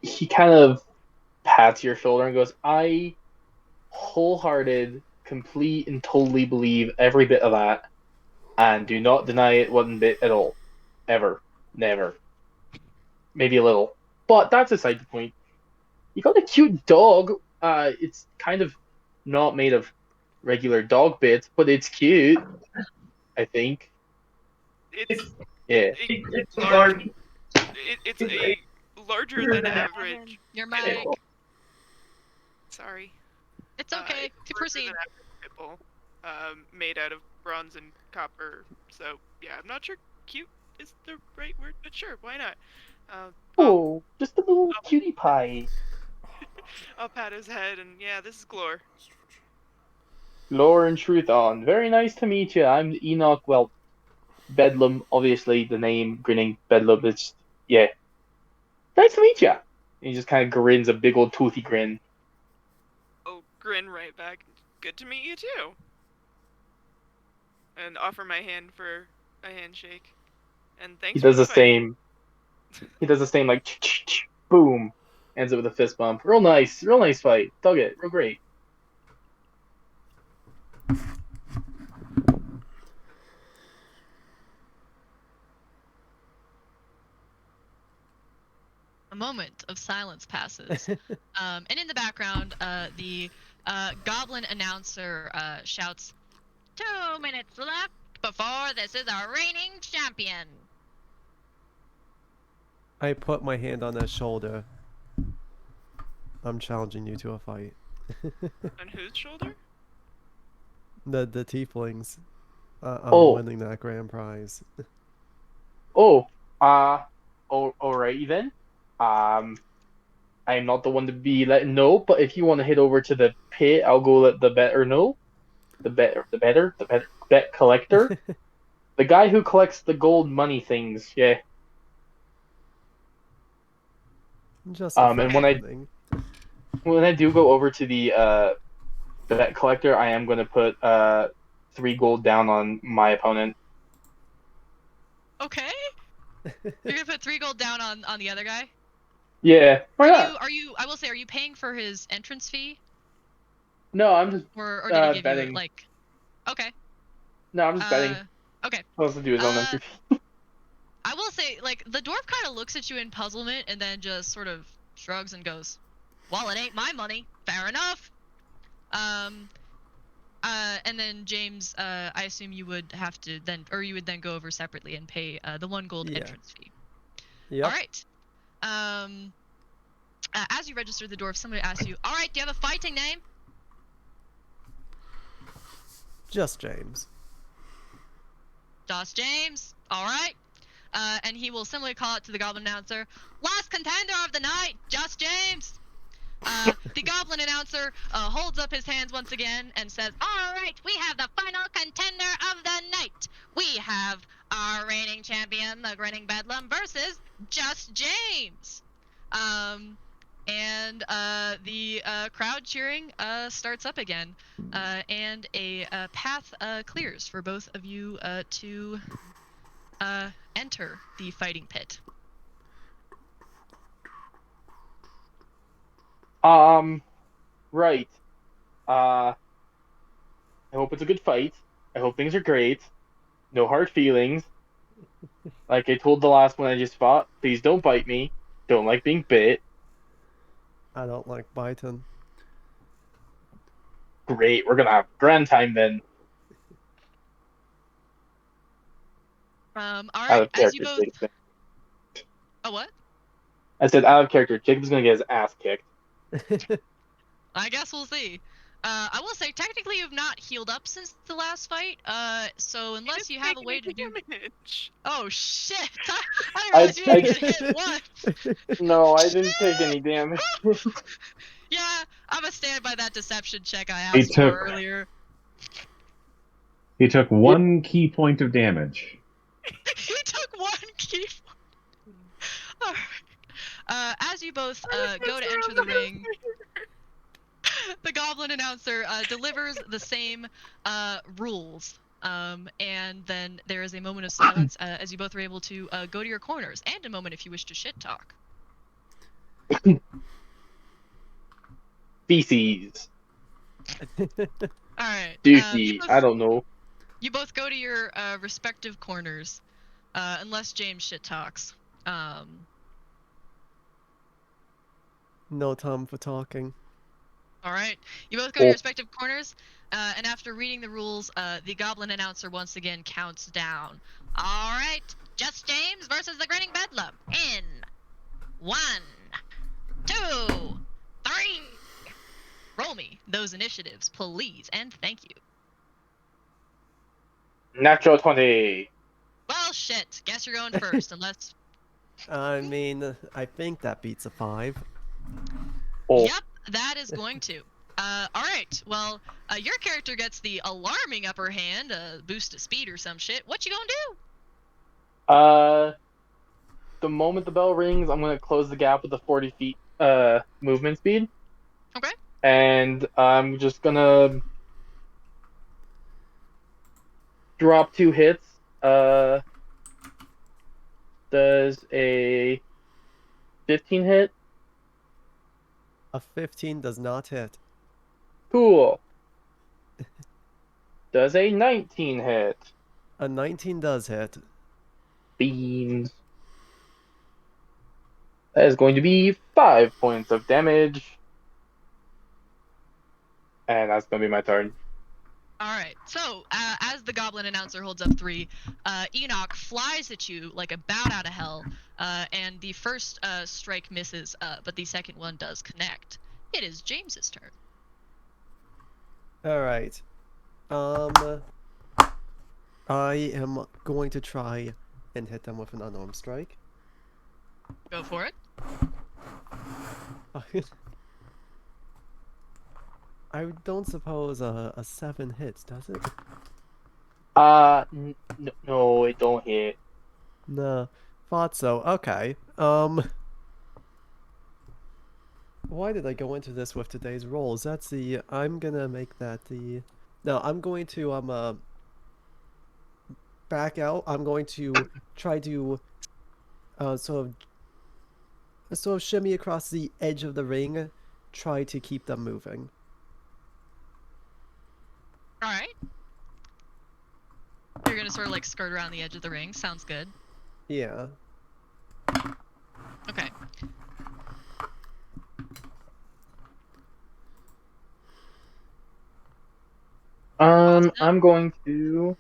He kind of pats your shoulder and goes, I wholehearted, complete, and totally believe every bit of that, and do not deny it one bit at all. Ever. Never. Maybe a little. But that's aside the point. You got a cute dog. It's kind of not made of regular dog bits, but it's cute. I think. It's large. It's a larger than average. Your mic. Sorry. It's okay. To proceed. Than average pit bull, made out of bronze and copper. So yeah, I'm not sure cute is the right word, but sure, why not? Just a little cutie pie. I'll pat his head and yeah, this is Glor. Glor and Truthon. Very nice to meet you. I'm Enoch. Well, Bedlam, obviously the name, grinning Bedlam. It's yeah. Nice to meet you. And he just kind of grins a big old toothy grin. Oh, grin right back. Good to meet you too. And offer my hand for a handshake. And thanks. He does for the same. He does the same, like boom. Ends it with a fist bump. Real nice fight. Dug it. Real great. A moment of silence passes. And in the background, the goblin announcer shouts, 2 minutes left before this is our reigning champion. I put my hand on that shoulder. I'm challenging you to a fight. On whose shoulder? The tieflings. I'm winning that grand prize. Alrighty then. I I am not the one to be letting know. But if you want to head over to the pit, I'll go let the better know. The better bet collector, the guy who collects the gold money things. Yeah. Just a And thing. when I do go over to the bet collector, I am going to put 3 gold down on my opponent. Okay. You're gonna put 3 gold down on the other guy. Yeah. Why not? Are you? I will say, are you paying for his entrance fee? No, I'm just Or did he give betting. you like? Okay. No, I'm just betting. Okay. Supposed to do his own entry. I will say, like, the dwarf kind of looks at you in puzzlement and then just sort of shrugs and goes, "Well, it ain't my money. Fair enough." And then James, I assume you would have to then, or you would then go over separately and pay the 1 gold entrance fee. Yep. All right. As you register the dwarf, somebody asks you, "All right, do you have a fighting name?" Just James. Just James. All right. And he will similarly call out to the goblin announcer, "Last contender of the night, Just James." The goblin announcer holds up his hands once again and says, "All right, we have the final contender of the night. We have our reigning champion, the Grinning Bedlam, versus Just James." And the crowd cheering starts up again, and a path clears for both of you to enter the fighting pit. Right. I hope it's a good fight. I hope things are great. No hard feelings. Like I told the last one I just fought, please don't bite me. Don't like being bit. I don't like biting. Great, we're gonna have a grand time then. All Out right, of as you character, both. Oh, what? I said out of character. Jacob's gonna get his ass kicked. I guess we'll see. I will say, technically, you've not healed up since the last fight. So unless you have a way to do. Damage. Oh shit! I didn't realize you didn't get hit once. No, I didn't take any damage. Yeah, I'm gonna stand by that deception check I He asked for took- earlier. He took 1 key point of damage. He took 1 key. As you both go to enter the ring, the goblin announcer delivers the same rules. And then there is a moment of silence as you both are able to go to your corners, and a moment if you wish to shit talk. Feces. Alright. Dookie. I don't know. You both go to your respective corners, unless James shit talks. No time for talking. Alright. You both go to your respective corners, and after reading the rules, the goblin announcer once again counts down. Alright, Just James versus the Grinning Bedlam in 1, 2, 3. Roll me those initiatives, please, and thank you. Natural 20. Well, shit. Guess you're going first, unless... I mean, I think that beats a 5. Oh. Yep, that is going to. Alright, well, your character gets the alarming upper hand, boost of speed or some shit. What you gonna do? The moment the bell rings, I'm gonna close the gap with the 40 feet movement speed. Okay. And I'm just gonna drop 2 hits. Does a 15 hit? A 15 does not hit. Cool. Does a 19 hit? A 19 does hit. Beans. That is going to be 5 points of damage. And that's going to be my turn. Alright, so, as the goblin announcer holds up 3, Enoch flies at you like a bat out of hell, and the first strike misses, but the second one does connect. It is James's turn. Alright. I am going to try and hit them with an unarmed strike. Go for it. I don't suppose a 7 hits, does it? No, it don't hit. No, thought so. Okay. Why did I go into this with today's rolls? That's the. I'm gonna make that the. No, I'm going to back out. I'm going to try to sort of shimmy across the edge of the ring, try to keep them moving. All right. You're gonna sort of like skirt around the edge of the ring. Sounds good. Yeah. Okay. I'm going to.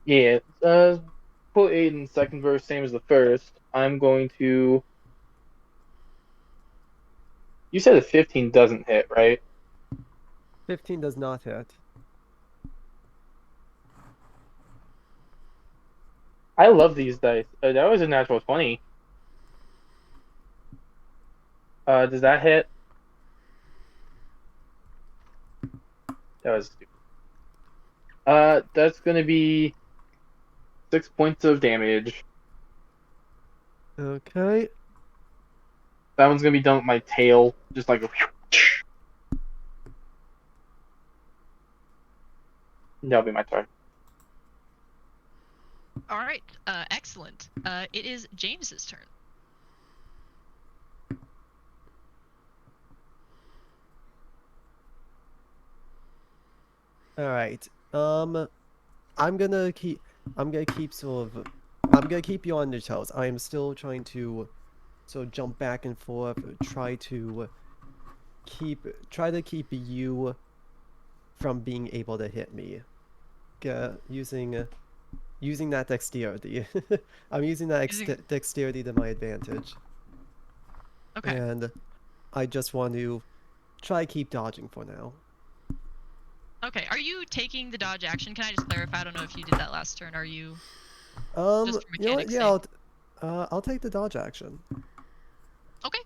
Yeah. Put 8 in the second verse, same as the first. I'm going to. You said a 15 doesn't hit, right? 15 does not hit. I love these dice. That was a natural 20. Does that hit? That was stupid. That's gonna be 6 points of damage. Okay. That one's gonna be done with my tail, just like a. That'll be my turn. All right. Excellent. It is James's turn. All right. I'm gonna keep I'm gonna keep you on your toes. I am still trying to sort of jump back and forth, try to keep you from being able to hit me. Using that dexterity. I'm using that dexterity to my advantage. Okay. And I just want to try keep dodging for now. Okay. Are you taking the dodge action? Can I just clarify? I don't know if you did that last turn. Are you? Just for You know what? mechanics' Yeah, sake. I'll take the dodge action. Okay.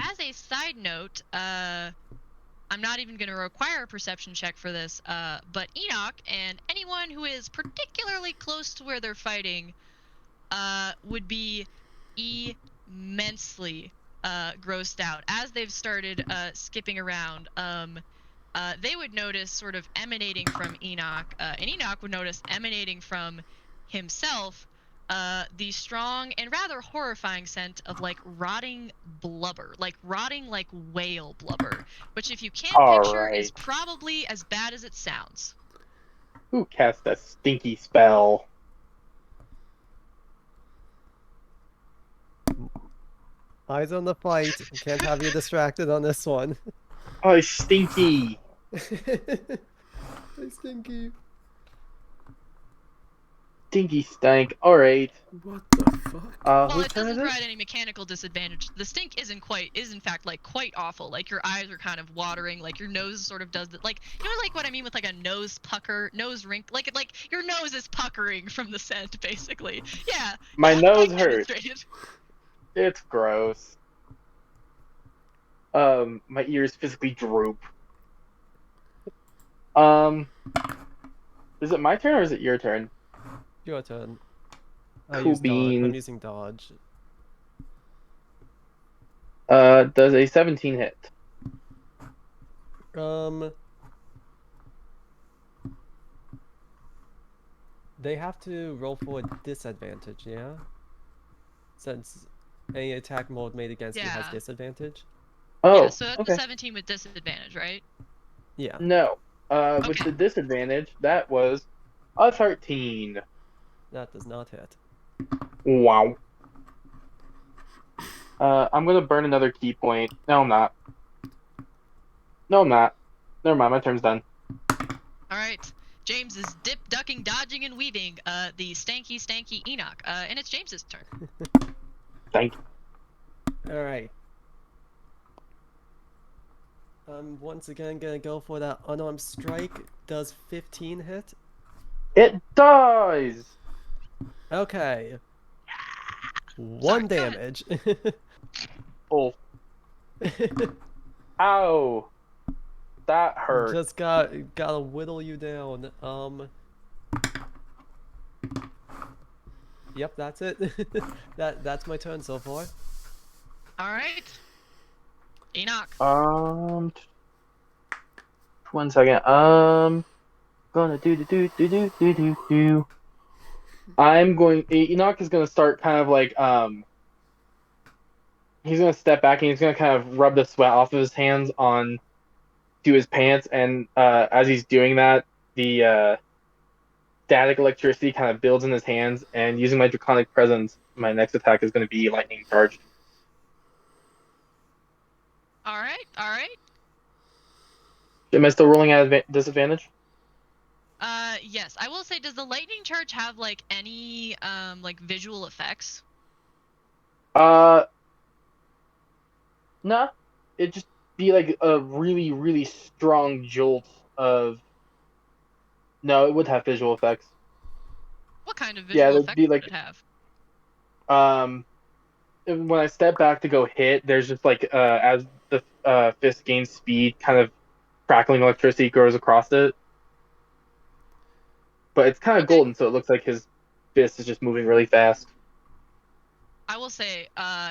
As a side note, I'm not even going to require a perception check for this, but Enoch and anyone who is particularly close to where they're fighting would be immensely grossed out. As they've started skipping around, they would notice sort of emanating from Enoch, and Enoch would notice emanating from himself the strong and rather horrifying scent of like rotting blubber, like rotting like whale blubber, which if you can't picture is Alright. probably as bad as it sounds. Who cast that stinky spell? Eyes on the fight. Can't have you distracted on this one. Oh, it's stinky. Hey, Stinky. Stinky stank. Alright. What the fuck? Well, Whose it turn is doesn't it? provide any mechanical disadvantage. The stink is in fact like quite awful. Like your eyes are kind of watering, like your nose sort of does that. Like, you know, like what I mean with like a nose pucker, nose wrinkle, like your nose is puckering from the scent, basically. Yeah. My yeah, nose quite hurts. demonstrated. It's gross. My ears physically droop. Is it my turn or is it your turn? Your turn. Cool I'm beans. using dodge. Does a 17 hit? They have to roll for a disadvantage, yeah? Since any attack mode made against you has Yeah. disadvantage? Oh, Yeah, so that's okay. a 17 with disadvantage, right? Yeah. No. With Okay. the disadvantage, that was a 13. That does not hit. Wow. I'm gonna burn another key point. No, I'm not. No, I'm not. Never mind, my turn's done. All right. James is dip, ducking, dodging, and weaving the stanky Enoch. And it's James's turn. Thank you. Alright. I'm once again gonna go for that unarmed strike. Does 15 hit? It does! Okay. One go ahead. damage. Oh. Ow. That hurt. Just gotta whittle you down. Yep, that's it. That's my turn so far. All right. Enoch. 1 second. Gonna do. Enoch is gonna start kind of like he's gonna step back and he's gonna kind of rub the sweat off of his hands on to his pants, and as he's doing that, the static electricity kind of builds in his hands, and using my draconic presence, my next attack is going to be lightning charged. All right. All right. Am I still rolling at disadvantage? Yes. I will say, does the lightning charge have like any like visual effects? Nah. It'd just be like a really, really strong jolt of. No, it would have visual effects. What kind of Yeah, visual there'd be effects like would it have? when I step back to go hit, there's just like as the fist gains speed, kind of crackling electricity goes across it. But it's kind of Okay. golden, so it looks like his fist is just moving really fast. I will say,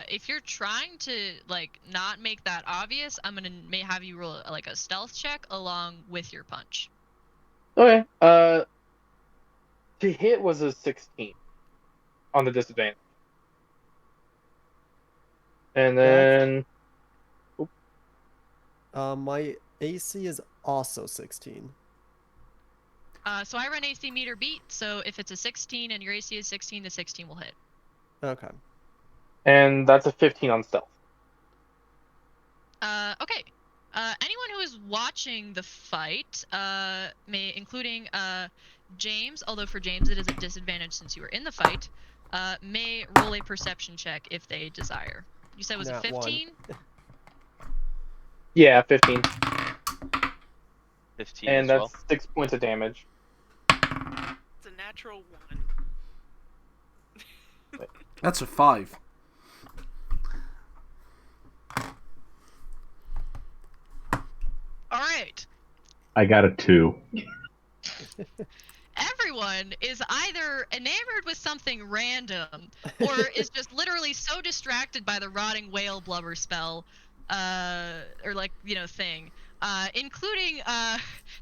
if you're trying to like not make that obvious, I'm gonna may have you roll like a stealth check along with your punch. Okay. To hit was a 16 on the disadvantage. And then my AC is also 16. So I run AC meter beat, so if it's a 16 and your AC is 16, the 16 will hit. Okay. And that's a 15 on stealth. Okay. Anyone who is watching the fight, including James, although for James it is a disadvantage since you were in the fight, may roll a perception check if they desire. You said was it Nat 15? Yeah, 15. 15 And as that's well. 6 points of damage. It's a natural 1. That's a 5. All right. I got a 2. Everyone is either enamored with something random or is just literally so distracted by the rotting whale blubber spell, or like, thing, including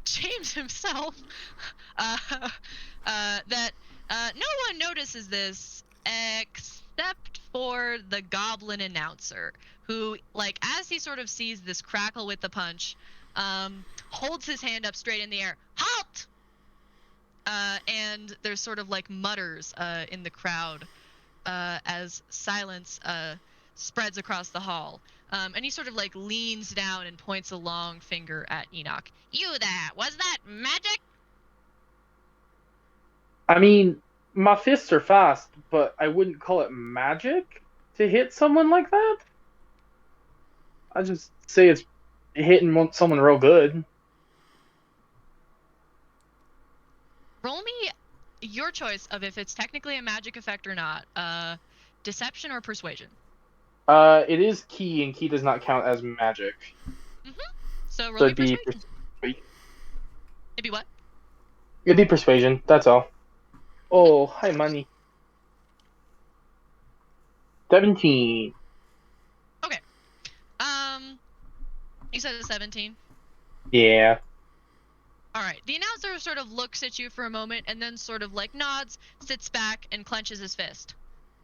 James himself, that no one notices this except for the goblin announcer, who, like, as he sort of sees this crackle with the punch, holds his hand up straight in the air. Halt! And there's sort of like mutters in the crowd as silence spreads across the hall. And he sort of like leans down and points a long finger at Enoch. You there, was that magic? I mean, my fists are fast, but I wouldn't call it magic to hit someone like that. I just say it's hitting someone real good. Roll me your choice of if it's technically a magic effect or not. Deception or persuasion. It is key, and key does not count as magic. So roll So me it'd be persuasion. It'd be what? It'd be persuasion. That's all. Oh, hi, money. 17. Okay. You said it's 17. Yeah. All right. The announcer sort of looks at you for a moment and then sort of like nods, sits back, and clenches his fist.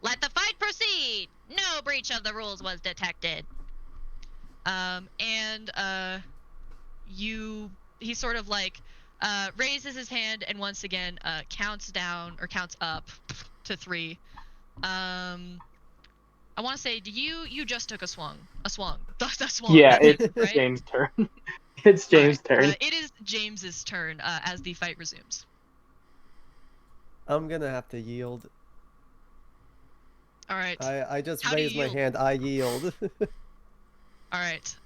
Let the fight proceed! No breach of the rules was detected. He sort of like raises his hand and once again counts down or counts up to 3. I want to say, you just took a swung. Yeah, That's it's right? James' turn. It's James' turn. It is James's turn as the fight resumes. I'm gonna have to yield. All right. I just How do you raised my yield? hand. I yield. All right.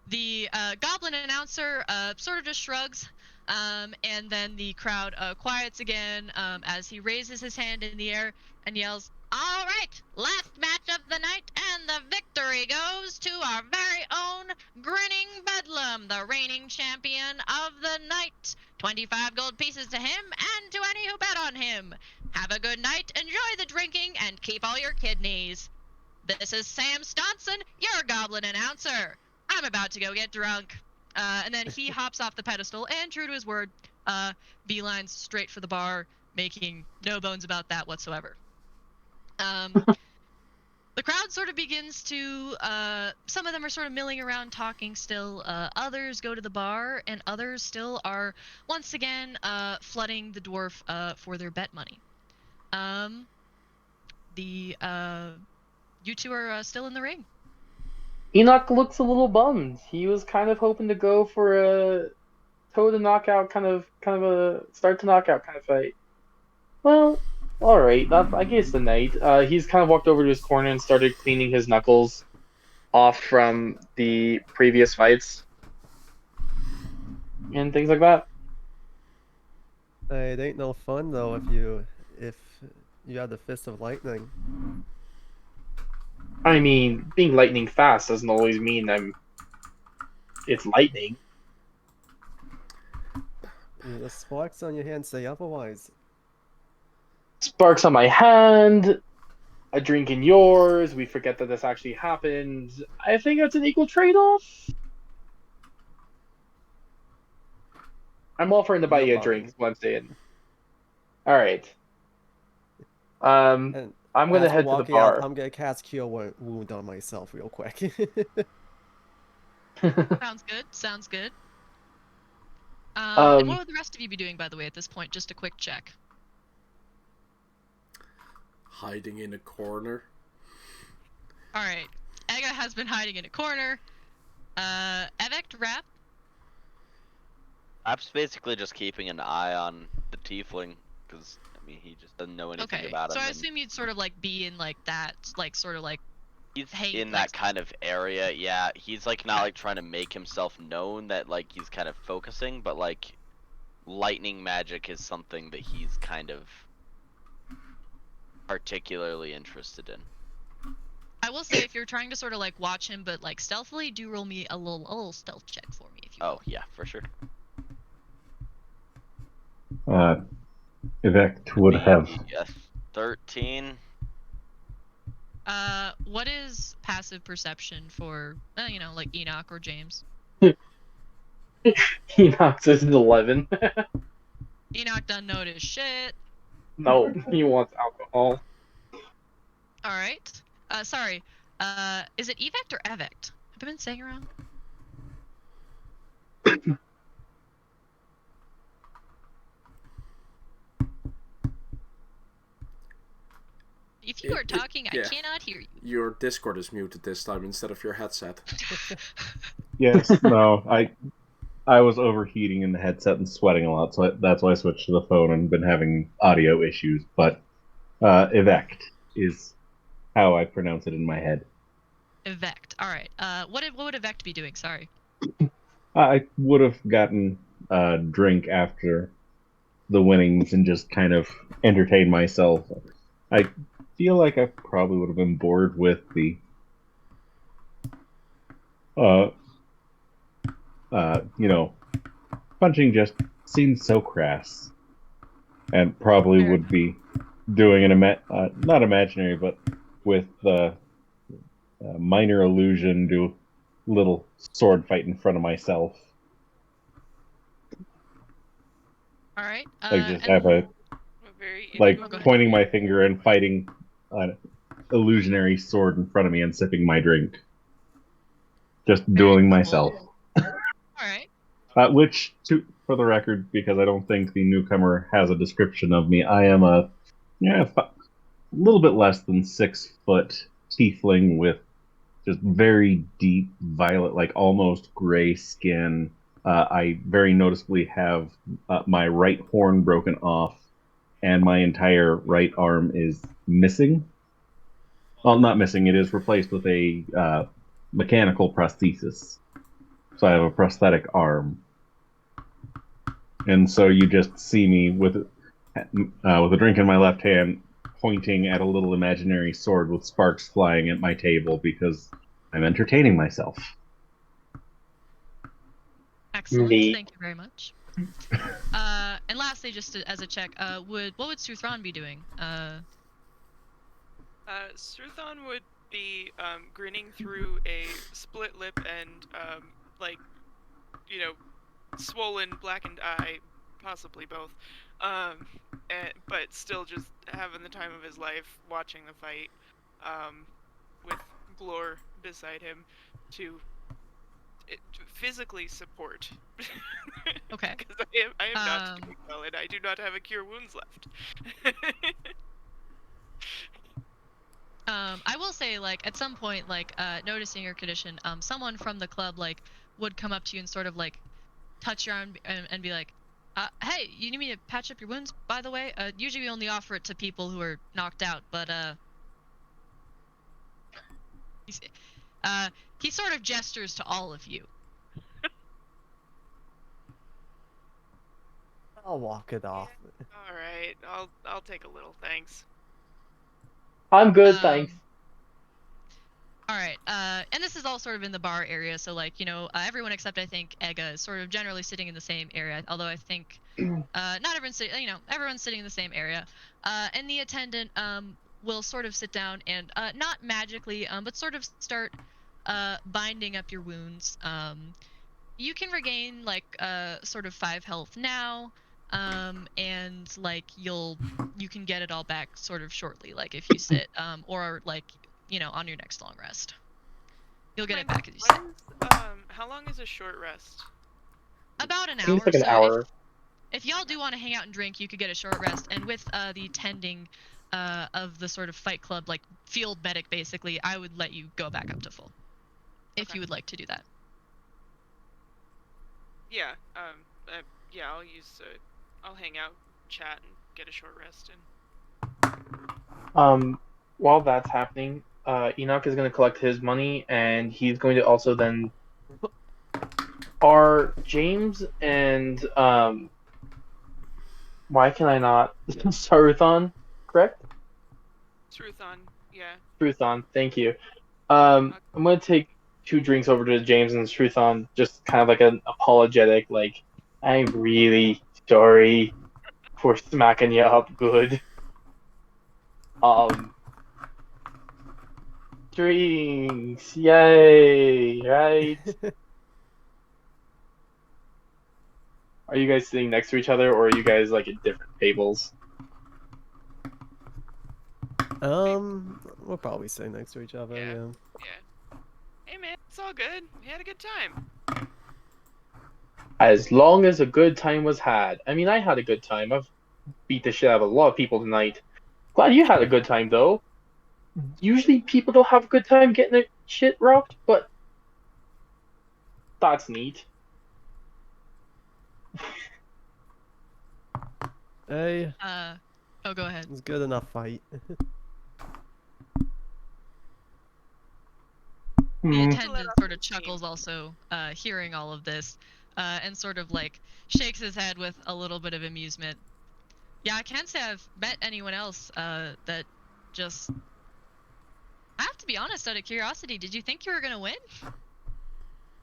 The goblin announcer sort of just shrugs, and then the crowd quiets again as he raises his hand in the air and yells, All right, last match of the night, and the victory goes to our very own Grinning Bedlam, the reigning champion of the night. 25 gold pieces to him and to any who bet on him. Have a good night, enjoy the drinking, and keep all your kidneys. This is Sam Stonson, your goblin announcer. I'm about to go get drunk. And then he hops off the pedestal and, true to his word, beelines straight for the bar, making no bones about that whatsoever. The crowd sort of begins to, some of them are sort of milling around talking still, others go to the bar, and others still are, once again, flooding the dwarf, for their bet money. You two are still in the ring. Enoch looks a little bummed. He was kind of hoping to go for a toe to knockout kind of a start to knockout kind of fight. Well, all right, I guess the night. He's kind of walked over to his corner and started cleaning his knuckles off from the previous fights and things like that. It ain't no fun though if you have the fist of lightning. I mean, being lightning fast doesn't always mean it's lightning. Yeah, the sparks on your hand say otherwise. Sparks on my hand, a drink in yours. We forget that this actually happened. I think it's an equal trade-off. I'm offering to buy you a drink. Is what I'm saying. All right. And I'm gonna as we're head to the walking bar. out, I'm gonna cast Cure Wound on myself real quick. Sounds good. Sounds good. And what would the rest of you be doing, by the way, at this point? Just a quick check. Hiding in a corner. All right. Ega has been hiding in a corner. Evect Rap. I'm basically just keeping an eye on the tiefling because I mean he just doesn't know anything about him. So I assume you'd sort of like be in like that, like sort of like. He's in that kind of area, yeah. He's like not like trying to make himself known that like he's kind of focusing, but like lightning magic is something that he's kind of particularly interested in. I will say if you're trying to sort of like watch him, but like stealthily, do roll me a little stealth check for me if you will. Oh yeah, for sure. Evect would have. Yes, 13. What is passive perception for, like Enoch or James? Enoch says 11. Enoch done notice shit. No, he wants alcohol. All right. Sorry. Is it Evect or Evect? Have I been saying around? If you are talking, I cannot hear you. Your Discord is muted this time instead of your headset. Yes, no, I was overheating in the headset and sweating a lot, so that's why I switched to the phone and been having audio issues. But Evect is how I pronounce it in my head. Evect. All right. What would Evect be doing? Sorry. I would have gotten a drink after the winnings and just kind of entertained myself. I feel like I probably would have been bored with the punching just seems so crass, and probably would be doing an not imaginary, but with minor illusion, do a little sword fight in front of myself. All right. Like just have pointing my finger and fighting an illusionary sword in front of me and sipping my drink. Just dueling myself. All right. Which, for the record, because I don't think the newcomer has a description of me, I am a little bit less than 6 foot tiefling with just very deep violet, like almost gray skin. I very noticeably have my right horn broken off, and my entire right arm is missing. Well, not missing, it is replaced with a mechanical prosthesis. So I have a prosthetic arm. And so you just see me with a drink in my left hand, pointing at a little imaginary sword with sparks flying at my table because I'm entertaining myself. Excellent. Neat. Thank you very much. And lastly, just as a check, what would Suthron be doing? Sruthon would be grinning through a split lip and like, you know, swollen, blackened eye, possibly both, but still just having the time of his life, watching the fight, with Glor beside him to physically support. Okay. Because I am not doing well, and I do not have a cure wounds left. I will say, like, at some point, like, noticing your condition, someone from the club, like, would come up to you and sort of, like, touch your arm and be like, hey, you need me to patch up your wounds, by the way? Usually we only offer it to people who are knocked out, but, he sort of gestures to all of you. I'll walk it off. All right, I'll take a little, thanks. I'm good, thanks. All right, and this is all sort of in the bar area, so like, you know, everyone except I think Ega is sort of generally sitting in the same area, although I think not everyone's sitting, you know, everyone's sitting in the same area. And the attendant will sort of sit down and not magically, but sort of start binding up your wounds. You can regain like sort of 5 health now, and like you can get it all back sort of shortly, like if you sit, or like, you know, on your next long rest. You'll get it back as you sit. How long is a short rest? About an I think hour. it's like an So hour. if y'all do want to hang out and drink, you could get a short rest. And with the tending of the sort of fight club, like field medic basically, I would let you go back up to full. If you would like to do that. Yeah, yeah, I'll hang out, chat, and get a short rest in. While that's happening, Enoch is going to collect his money, and he's going to also then. Are James and why can I not Saruthon, correct? Truthon, yeah. Truthon, thank you. I'm going to take 2 drinks over to James and Truthon, just kind of like an apologetic, like, I'm really sorry for smacking you up good. Drinks, yay, right? Are you guys sitting next to each other, or are you guys like at different tables? We'll probably sit next to each other. Yeah. Yeah. Hey man, it's all good. We had a good time. As long as a good time was had. I mean, I had a good time. I've beat the shit out of a lot of people tonight. Glad you had a good time, though. Usually people don't have a good time getting their shit rocked, but that's neat. Hey. Oh, go ahead. It's good enough fight. The attendant sort of chuckles also, hearing all of this, and sort of like shakes his head with a little bit of amusement. Yeah, I can't say I've met anyone else that just. I have to be honest, out of curiosity, did you think you were gonna win?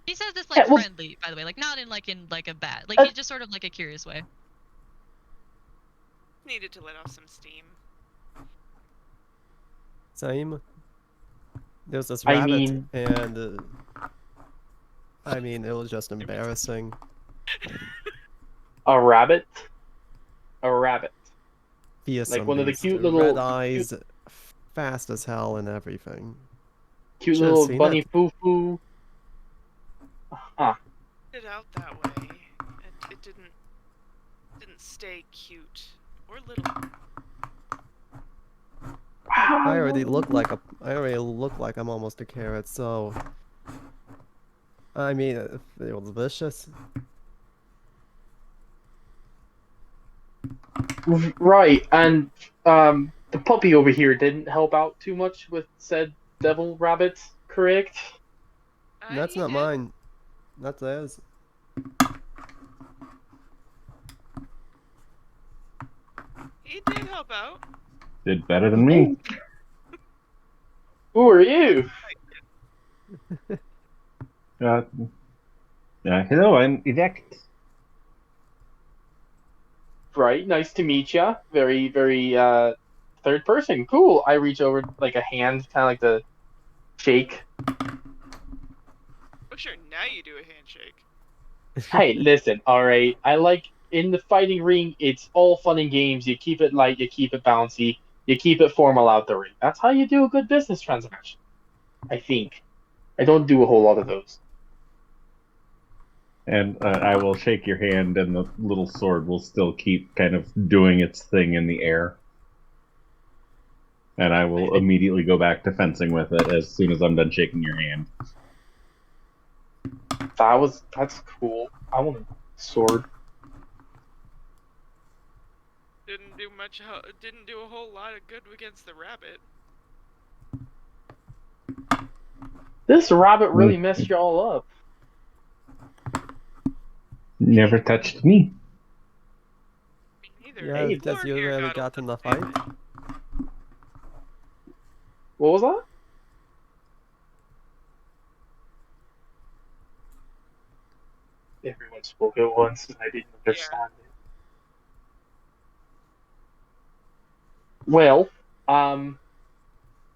He says this like friendly, by the way, like not in like a bad, like he's just sort of like a curious way. Needed to let off some steam. Same. There's this rabbit, mean- and I mean, it was just embarrassing. A rabbit? A rabbit. Fearsome Like one of the beast, cute little red eyes, fast as hell and everything. cute Should've little seen bunny it. foo-foo. Huh. It out that way. It didn't stay cute or little. I already look like I'm almost a carrot, so I mean, if it was vicious. Right, and the puppy over here didn't help out too much with said devil rabbit, correct? That's not mine. That's theirs. He did help out. Did better than me. Who are you? Hello, I'm Evect. Right, nice to meet you. Very, very third person. Cool. I reach over like a hand, kind of like the shake. Oh, sure. Now you do a handshake. Hey, listen. All right. I like in the fighting ring. It's all fun and games. You keep it light. You keep it bouncy. You keep it formal out the ring. That's how you do a good business transaction. I think. I don't do a whole lot of those. And I will shake your hand, and the little sword will still keep kind of doing its thing in the air. And I will immediately go back to fencing with it as soon as I'm done shaking your hand. That's cool. I want a sword. Didn't do a whole lot of good against the rabbit. This rabbit really messed y'all up. Never touched me. Me neither. Yeah, Hey, because Lord you here never got got in a a fight. What was that? Everyone spoke at once, and I didn't understand it. Well,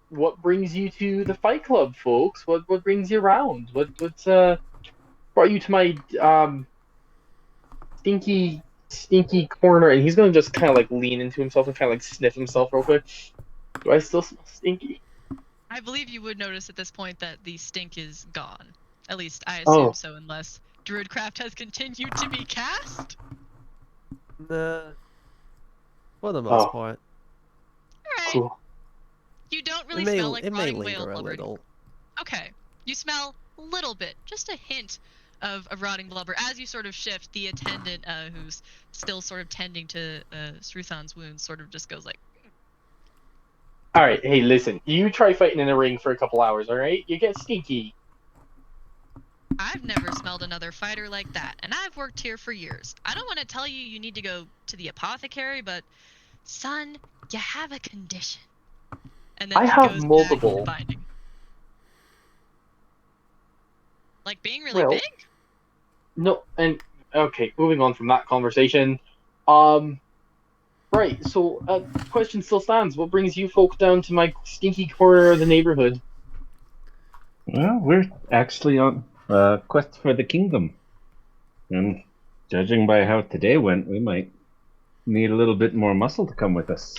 what brings you to the Fight Club, folks? What brings you around? What's brought you to my stinky corner? And he's gonna just kind of like lean into himself and kind of like sniff himself real quick. Do I still smell stinky? I believe you would notice at this point that the stink is gone. At least I assume Oh. so, unless Druidcraft has continued to be cast. Nah, for the most part. Alright. Cool. You don't really smell like It may rotting whale linger a blubber. little. Okay. You smell a little bit, just a hint of rotting blubber as you sort of shift. The attendant, who's still sort of tending to Sruthan's wounds, sort of just goes like, All right. Hey, listen. You try fighting in a ring for a couple hours. All right. You get stinky. I've never smelled another fighter like that, and I've worked here for years. I don't want to tell you you need to go to the apothecary, but son, you have a condition. And then I he have goes multiple. back to binding. Like being really Well, big? no, and okay, moving on from that conversation. Right, so question still stands. What brings you folk down to my stinky corner of the neighborhood? Well, we're actually on a quest for the kingdom. And judging by how today went, we might need a little bit more muscle to come with us.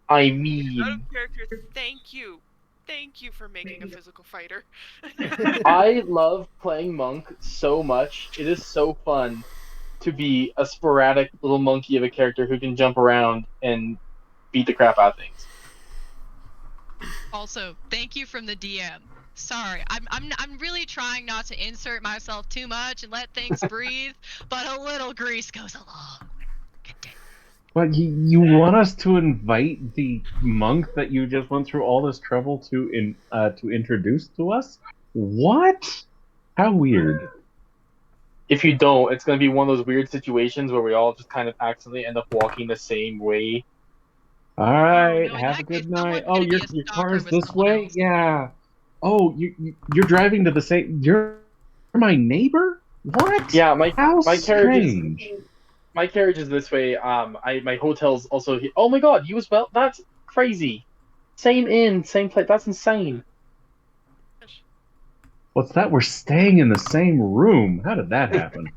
I Out of mean, character, thank you. Thank you for making a physical fighter. I love playing monk so much. It is so fun to be a sporadic little monkey of a character who can jump around and beat the crap out of things. Also, thank you from the DM. Sorry, I'm really trying not to insert myself too much and let things breathe, but a little grease goes a long way. But you want us to invite the monk that you just went through all this trouble to introduce to us? What? How weird. If you don't, it's going to be one of those weird situations where we all just kind of accidentally end up walking the same way. All right, no, in have that a good case, night. someone's Oh, gonna be a your stalker car's with this someone way? else. Yeah. Oh, you're driving to the same. You're my neighbor? What? Yeah, How my carriage is strange. my carriage is this way. My hotel's also here. Oh my god, you as well? That's crazy. Same inn, same place. That's insane. What's that? We're staying in the same room. How did that happen?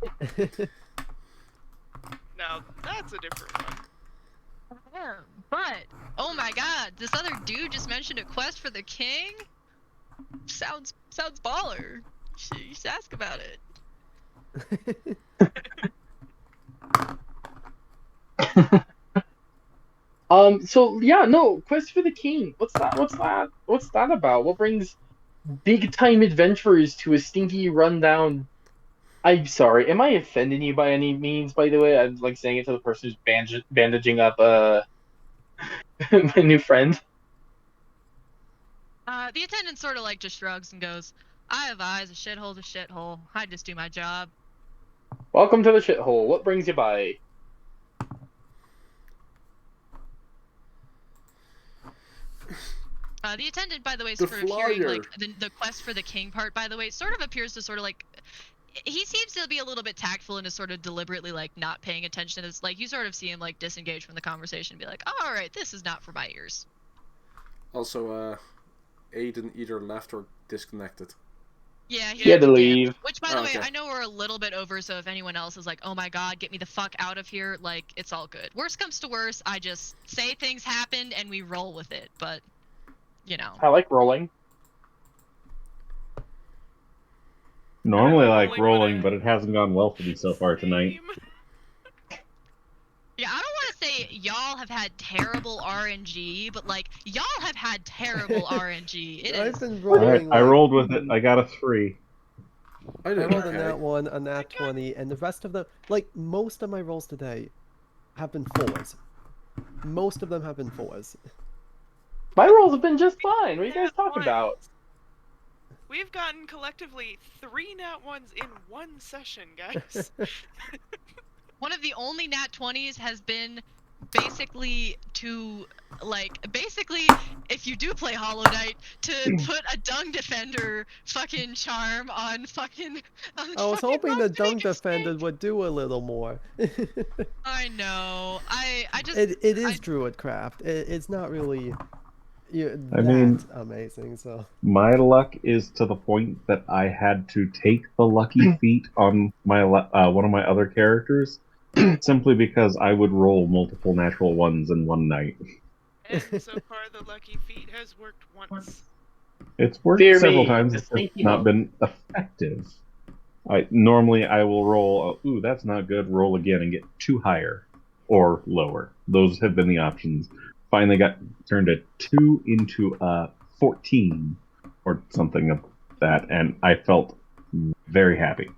Now, that's a different one. But, oh my god, this other dude just mentioned a quest for the king? Sounds baller. You should ask about it. So yeah, no, quest for the king. What's that? What's that about? What brings big time adventurers to a stinky rundown? I'm sorry. Am I offending you by any means? By the way, I'm like saying it to the person who's bandaging up my new friend. The attendant sort of like just shrugs and goes, I have eyes, a shithole's a shithole. I just do my job. Welcome to the shithole. What brings you by? The attendant, by the way, The sort of hearing flyer. like the quest for the king part, by the way, sort of appears to sort of like he seems to be a little bit tactful and is sort of deliberately like not paying attention. It's like you sort of see him like disengage from the conversation and be like, oh, all right, this is not for my ears. Also, Aiden either left or disconnected. Yeah, He had to leave. Which, by the way, okay. I know we're a little bit over, so if anyone else is like, oh my god, get me the fuck out of here, like, it's all good. Worst comes to worst, I just say things happened and we roll with it, but, you know. I like rolling. Normally I like Rolling rolling, what but it hasn't gone well for me so far tonight. Same. Yeah, I don't want to say y'all have had terrible RNG, but, like, y'all have had terrible RNG. It I've is. been Alright, rolling. I Like, rolled with it. I got a 3. I I did rolled a okay. nat 1, a nat 20, and the rest of the most of my rolls today have been 4s. Most of them have been 4s. My rolls have been just fine. What are you guys Nat talking about? ones. We've gotten collectively 3 nat 1s in one session, guys. One of the only nat 20s has been basically if you do play Hollow Knight, to put a Dung Defender fucking charm on fucking I was fucking hoping Monk the to Dung make a Defender snake. would do a little more. I know. I just it is Druidcraft. It's not really I mean- amazing, so. My luck is to the point that I had to take the lucky feat on my one of my other characters, simply because I would roll multiple natural ones in one night. And so far, the lucky feat has worked once. It's worked Fear several me, times. the It's sneaky not monk. been effective. Normally I will roll. Ooh, that's not good. Roll again and get 2 higher or lower. Those have been the options. Finally got turned a 2 into a 14 or something of that, and I felt very happy.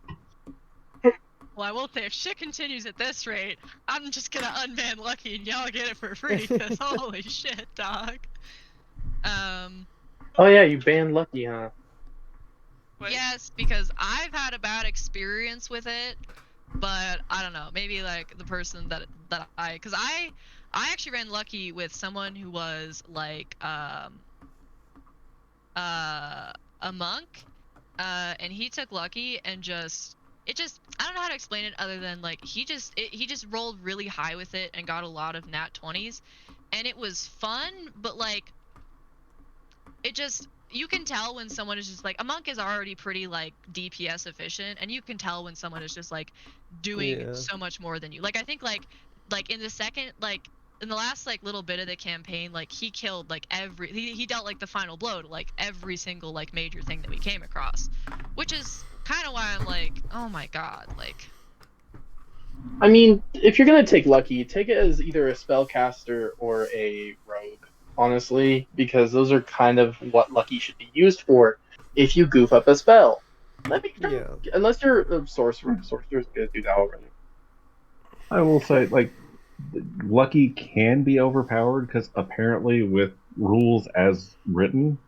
Well, I will say, if shit continues at this rate, I'm just gonna unban Lucky and y'all get it for free, because holy shit, dog. Oh yeah, you banned Lucky, huh? What? Yes, because I've had a bad experience with it, but I don't know, maybe like the person because I actually ran Lucky with someone who was like a monk, and he took Lucky and I don't know how to explain it other than like he just rolled really high with it and got a lot of nat 20s, and it was fun, but like you can tell when someone is just like, a monk is already pretty like DPS efficient, and you can tell when someone is just like doing so much more than you. Like I think like in the last like little bit of the campaign, like he killed like he dealt like the final blow to like every single like major thing that we came across, which is kind of why I'm like, oh my god, like. I mean, if you're gonna take Lucky, take it as either a spellcaster or a rogue, honestly, because those are kind of what Lucky should be used for if you goof up a spell. Unless you're a sorcerer. Sorcerer's gonna do that already. I will say, like, Lucky can be overpowered because apparently, with rules as written,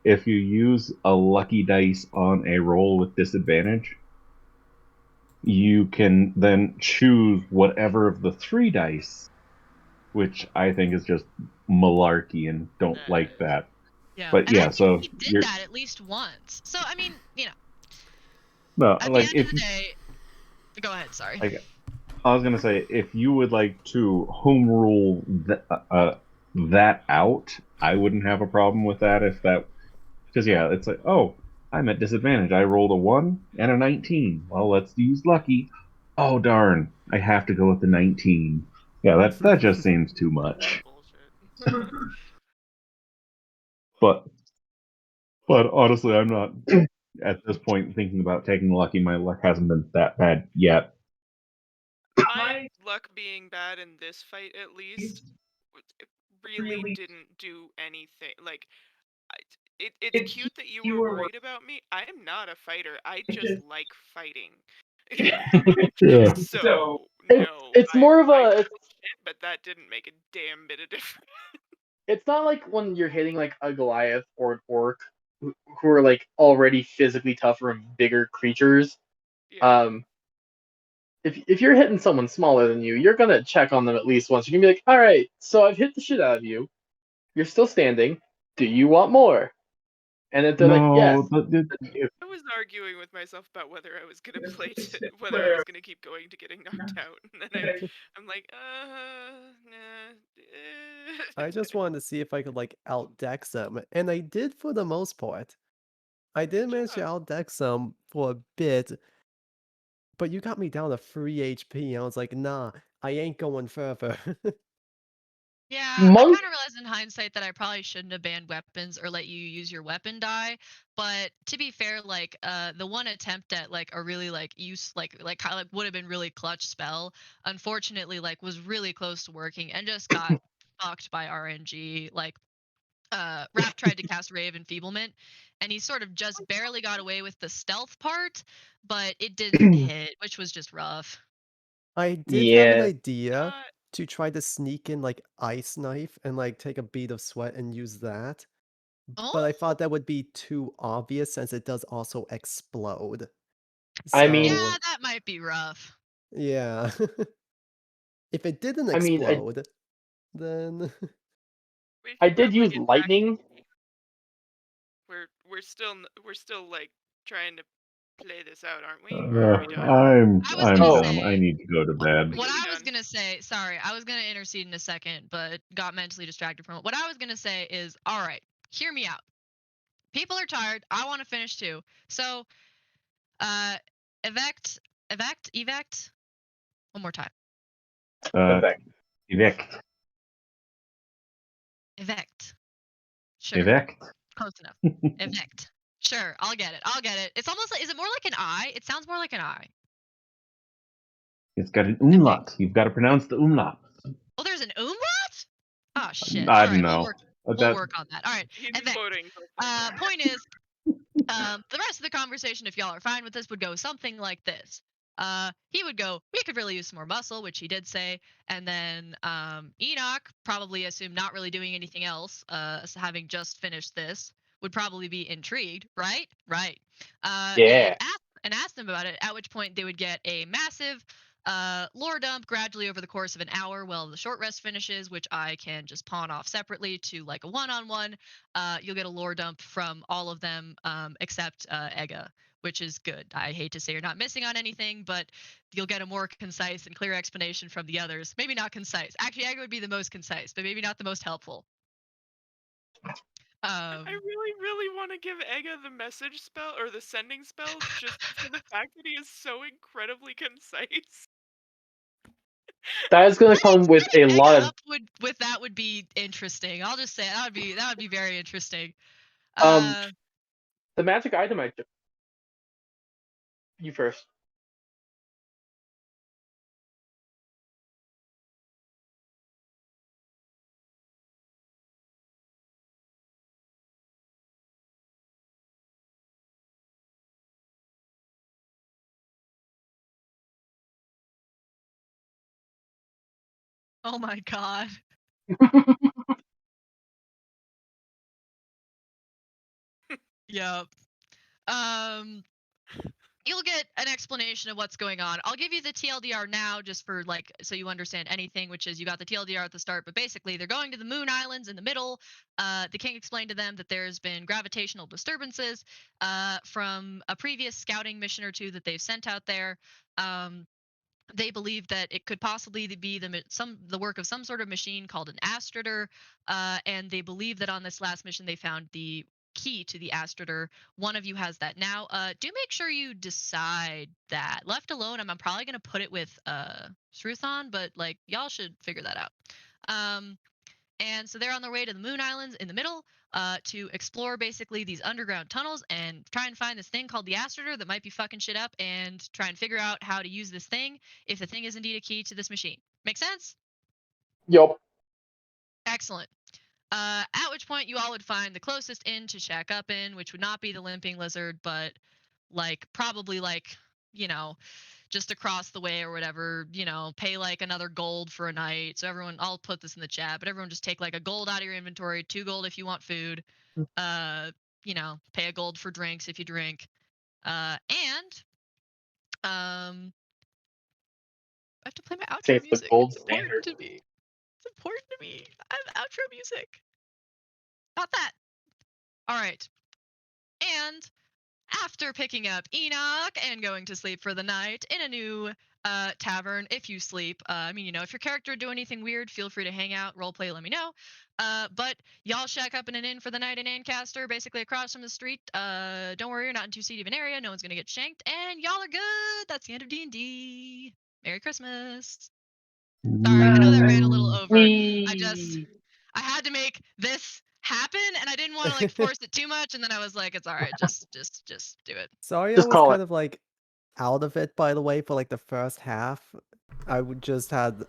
if you use a lucky dice on a roll with disadvantage, you can then choose whatever of the 3 dice, which I think is just malarkey and don't like that. Yeah, but and yeah, I think so he did that at least once. So I mean, you know. No, at like the end of the day, go ahead. Sorry. I was gonna say, if you would like to home rule that out, I wouldn't have a problem with that. Because yeah, it's like, oh, I'm at disadvantage. I rolled a 1 and a 19. Well, let's use lucky. Oh darn, I have to go with the 19. Yeah, that just seems too much. But honestly, I'm not at this point thinking about taking lucky. My luck hasn't been that bad yet. My luck being bad in this fight, at least, it really didn't do anything. Like, it's cute that you were worried about me. I am not a fighter. I just like fighting. Yeah. So no, it's more of a. But that didn't make a damn bit of difference. It's not like when you're hitting like a Goliath or an orc, who are like already physically tougher and bigger creatures. Yeah. If you're hitting someone smaller than you, you're gonna check on them at least once. You're gonna be like, all right, so I've hit the shit out of you. You're still standing. do you want more? And if they're like, yes, No, then you I was arguing with myself about whether I was gonna whether I was gonna keep going to getting knocked out, and then I'm like, nah. I just wanted to see if I could like outdex them, and I did for the most part. I did manage to outdex them for a bit, but you got me down to 3 HP, and I was like, nah, I ain't going further. Yeah, I Monk. kind of realized in hindsight that I probably shouldn't have banned weapons or let you use your weapon die. But to be fair, like the one attempt at like a really like kind of like would have been really clutch spell, unfortunately like was really close to working and just got fucked by RNG. Like Raph tried to cast Ray of Enfeeblement, and he sort of just barely got away with the stealth part, but it didn't hit, which was just rough. I did have an Yeah. idea to try to sneak in like Ice Knife and like take a bead of sweat and use that. But I Oh, thought that would be too obvious since it does also explode. I mean, yeah, So, that might be rough. yeah. If it didn't I mean, explode, then We I should did probably use get back. lightning. We're still like trying to play this out, aren't we? Or are we done? I was I'm gonna Oh. done. I say need to go to bed. what Are we I was done? gonna say. Sorry, I was gonna intercede in a second, but got mentally distracted from it. What I was gonna say is, all right, hear me out. People are tired. I want to finish too. So, uh, evact. One more time. Evict. Evact. Sure. Evict. Close enough. Evict. Sure, I'll get it. It's almost like, is it more like an I? It sounds more like an I. It's got an umlaut. You've got to pronounce the umlaut. Oh, there's an umlaut? Oh shit. I All don't right, know. we'll work on that. All right. He's Evict. quoting. Point is, the rest of the conversation, if y'all are fine with this, would go something like this. He would go, we could really use some more muscle, which he did say. And then Enoch, probably assumed not really doing anything else, having just finished this, would probably be intrigued, right? Right. Yeah. And ask them about it, at which point they would get a massive lore dump gradually over the course of an hour while the short rest finishes, which I can just pawn off separately to like a one-on-one. You'll get a lore dump from all of them except Ega, which is good. I hate to say you're not missing on anything, but you'll get a more concise and clear explanation from the others. Maybe not concise. Actually, Ega would be the most concise, but maybe not the most helpful. I really, really want to give Ega the message spell or the sending spell just for the fact that he is so incredibly concise. That is going to come with a lot of. With that would be interesting. I'll just say that would be very interesting. The magic item I took. You first. Oh my god. Yep. You'll get an explanation of what's going on. I'll give you the TLDR now just for like so you understand anything, which is you got the TLDR at the start, but basically they're going to the Moon Islands in the middle. The king explained to them that there's been gravitational disturbances from a previous scouting mission or two that they've sent out there. They believe that it could possibly be the work of some sort of machine called an astrator, and they believe that on this last mission they found the key to the astrator. One of you has that now. Do make sure you decide that. Left alone, I'm probably gonna put it with Sruthon, but like y'all should figure that out. And so they're on their way to the Moon Islands in the middle to explore basically these underground tunnels and try and find this thing called the Astrator that might be fucking shit up and try and figure out how to use this thing if the thing is indeed a key to this machine. Make sense? Yup. Excellent. At which point you all would find the closest inn to shack up in, which would not be the Limping Lizard, but like probably like, you know, just across the way or whatever, you know, pay like another gold for a night. So everyone, I'll put this in the chat, but everyone just take like a gold out of your inventory, 2 gold if you want food, you know, pay a gold for drinks if you drink. I have to play my outro Take the music. gold It's important standard. to me. It's important to me. I have outro music. Not that. All right. And after picking up Enoch and going to sleep for the night in a new tavern, if you sleep, if your character do anything weird, feel free to hang out, roleplay, let me know. But y'all shack up in an inn for the night in Ancaster, basically across from the street. Don't worry, you're not in too seedy of an area. No one's gonna get shanked, and y'all are good. That's the end of D&D. Merry Christmas. Sorry, I know that ran a little over. I had to make this happen, and I didn't want to force it too much. And then I was like, it's all right, just do it. Sorry, I Just was call kind of like out of it, by the way, for like the first half. I would just had.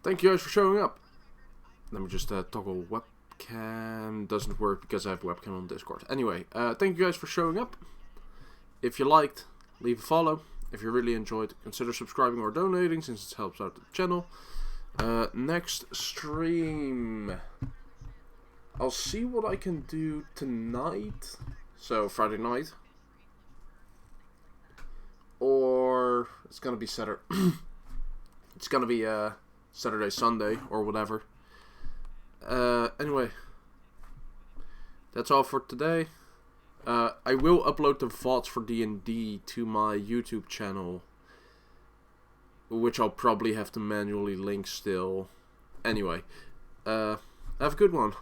Thank you guys for showing up. Let me just toggle webcam. Doesn't work because I have webcam on Discord. Anyway, thank you guys for showing up. If you liked, leave a follow. If you really enjoyed, consider subscribing or donating since it helps out the channel. Next stream, I'll see what I can do tonight. So Friday night, or it's gonna be Saturday. It's gonna be Saturday, Sunday, or whatever. Anyway, that's all for today. I will upload the VODs for D&D to my YouTube channel, which I'll probably have to manually link still. Anyway, have a good one.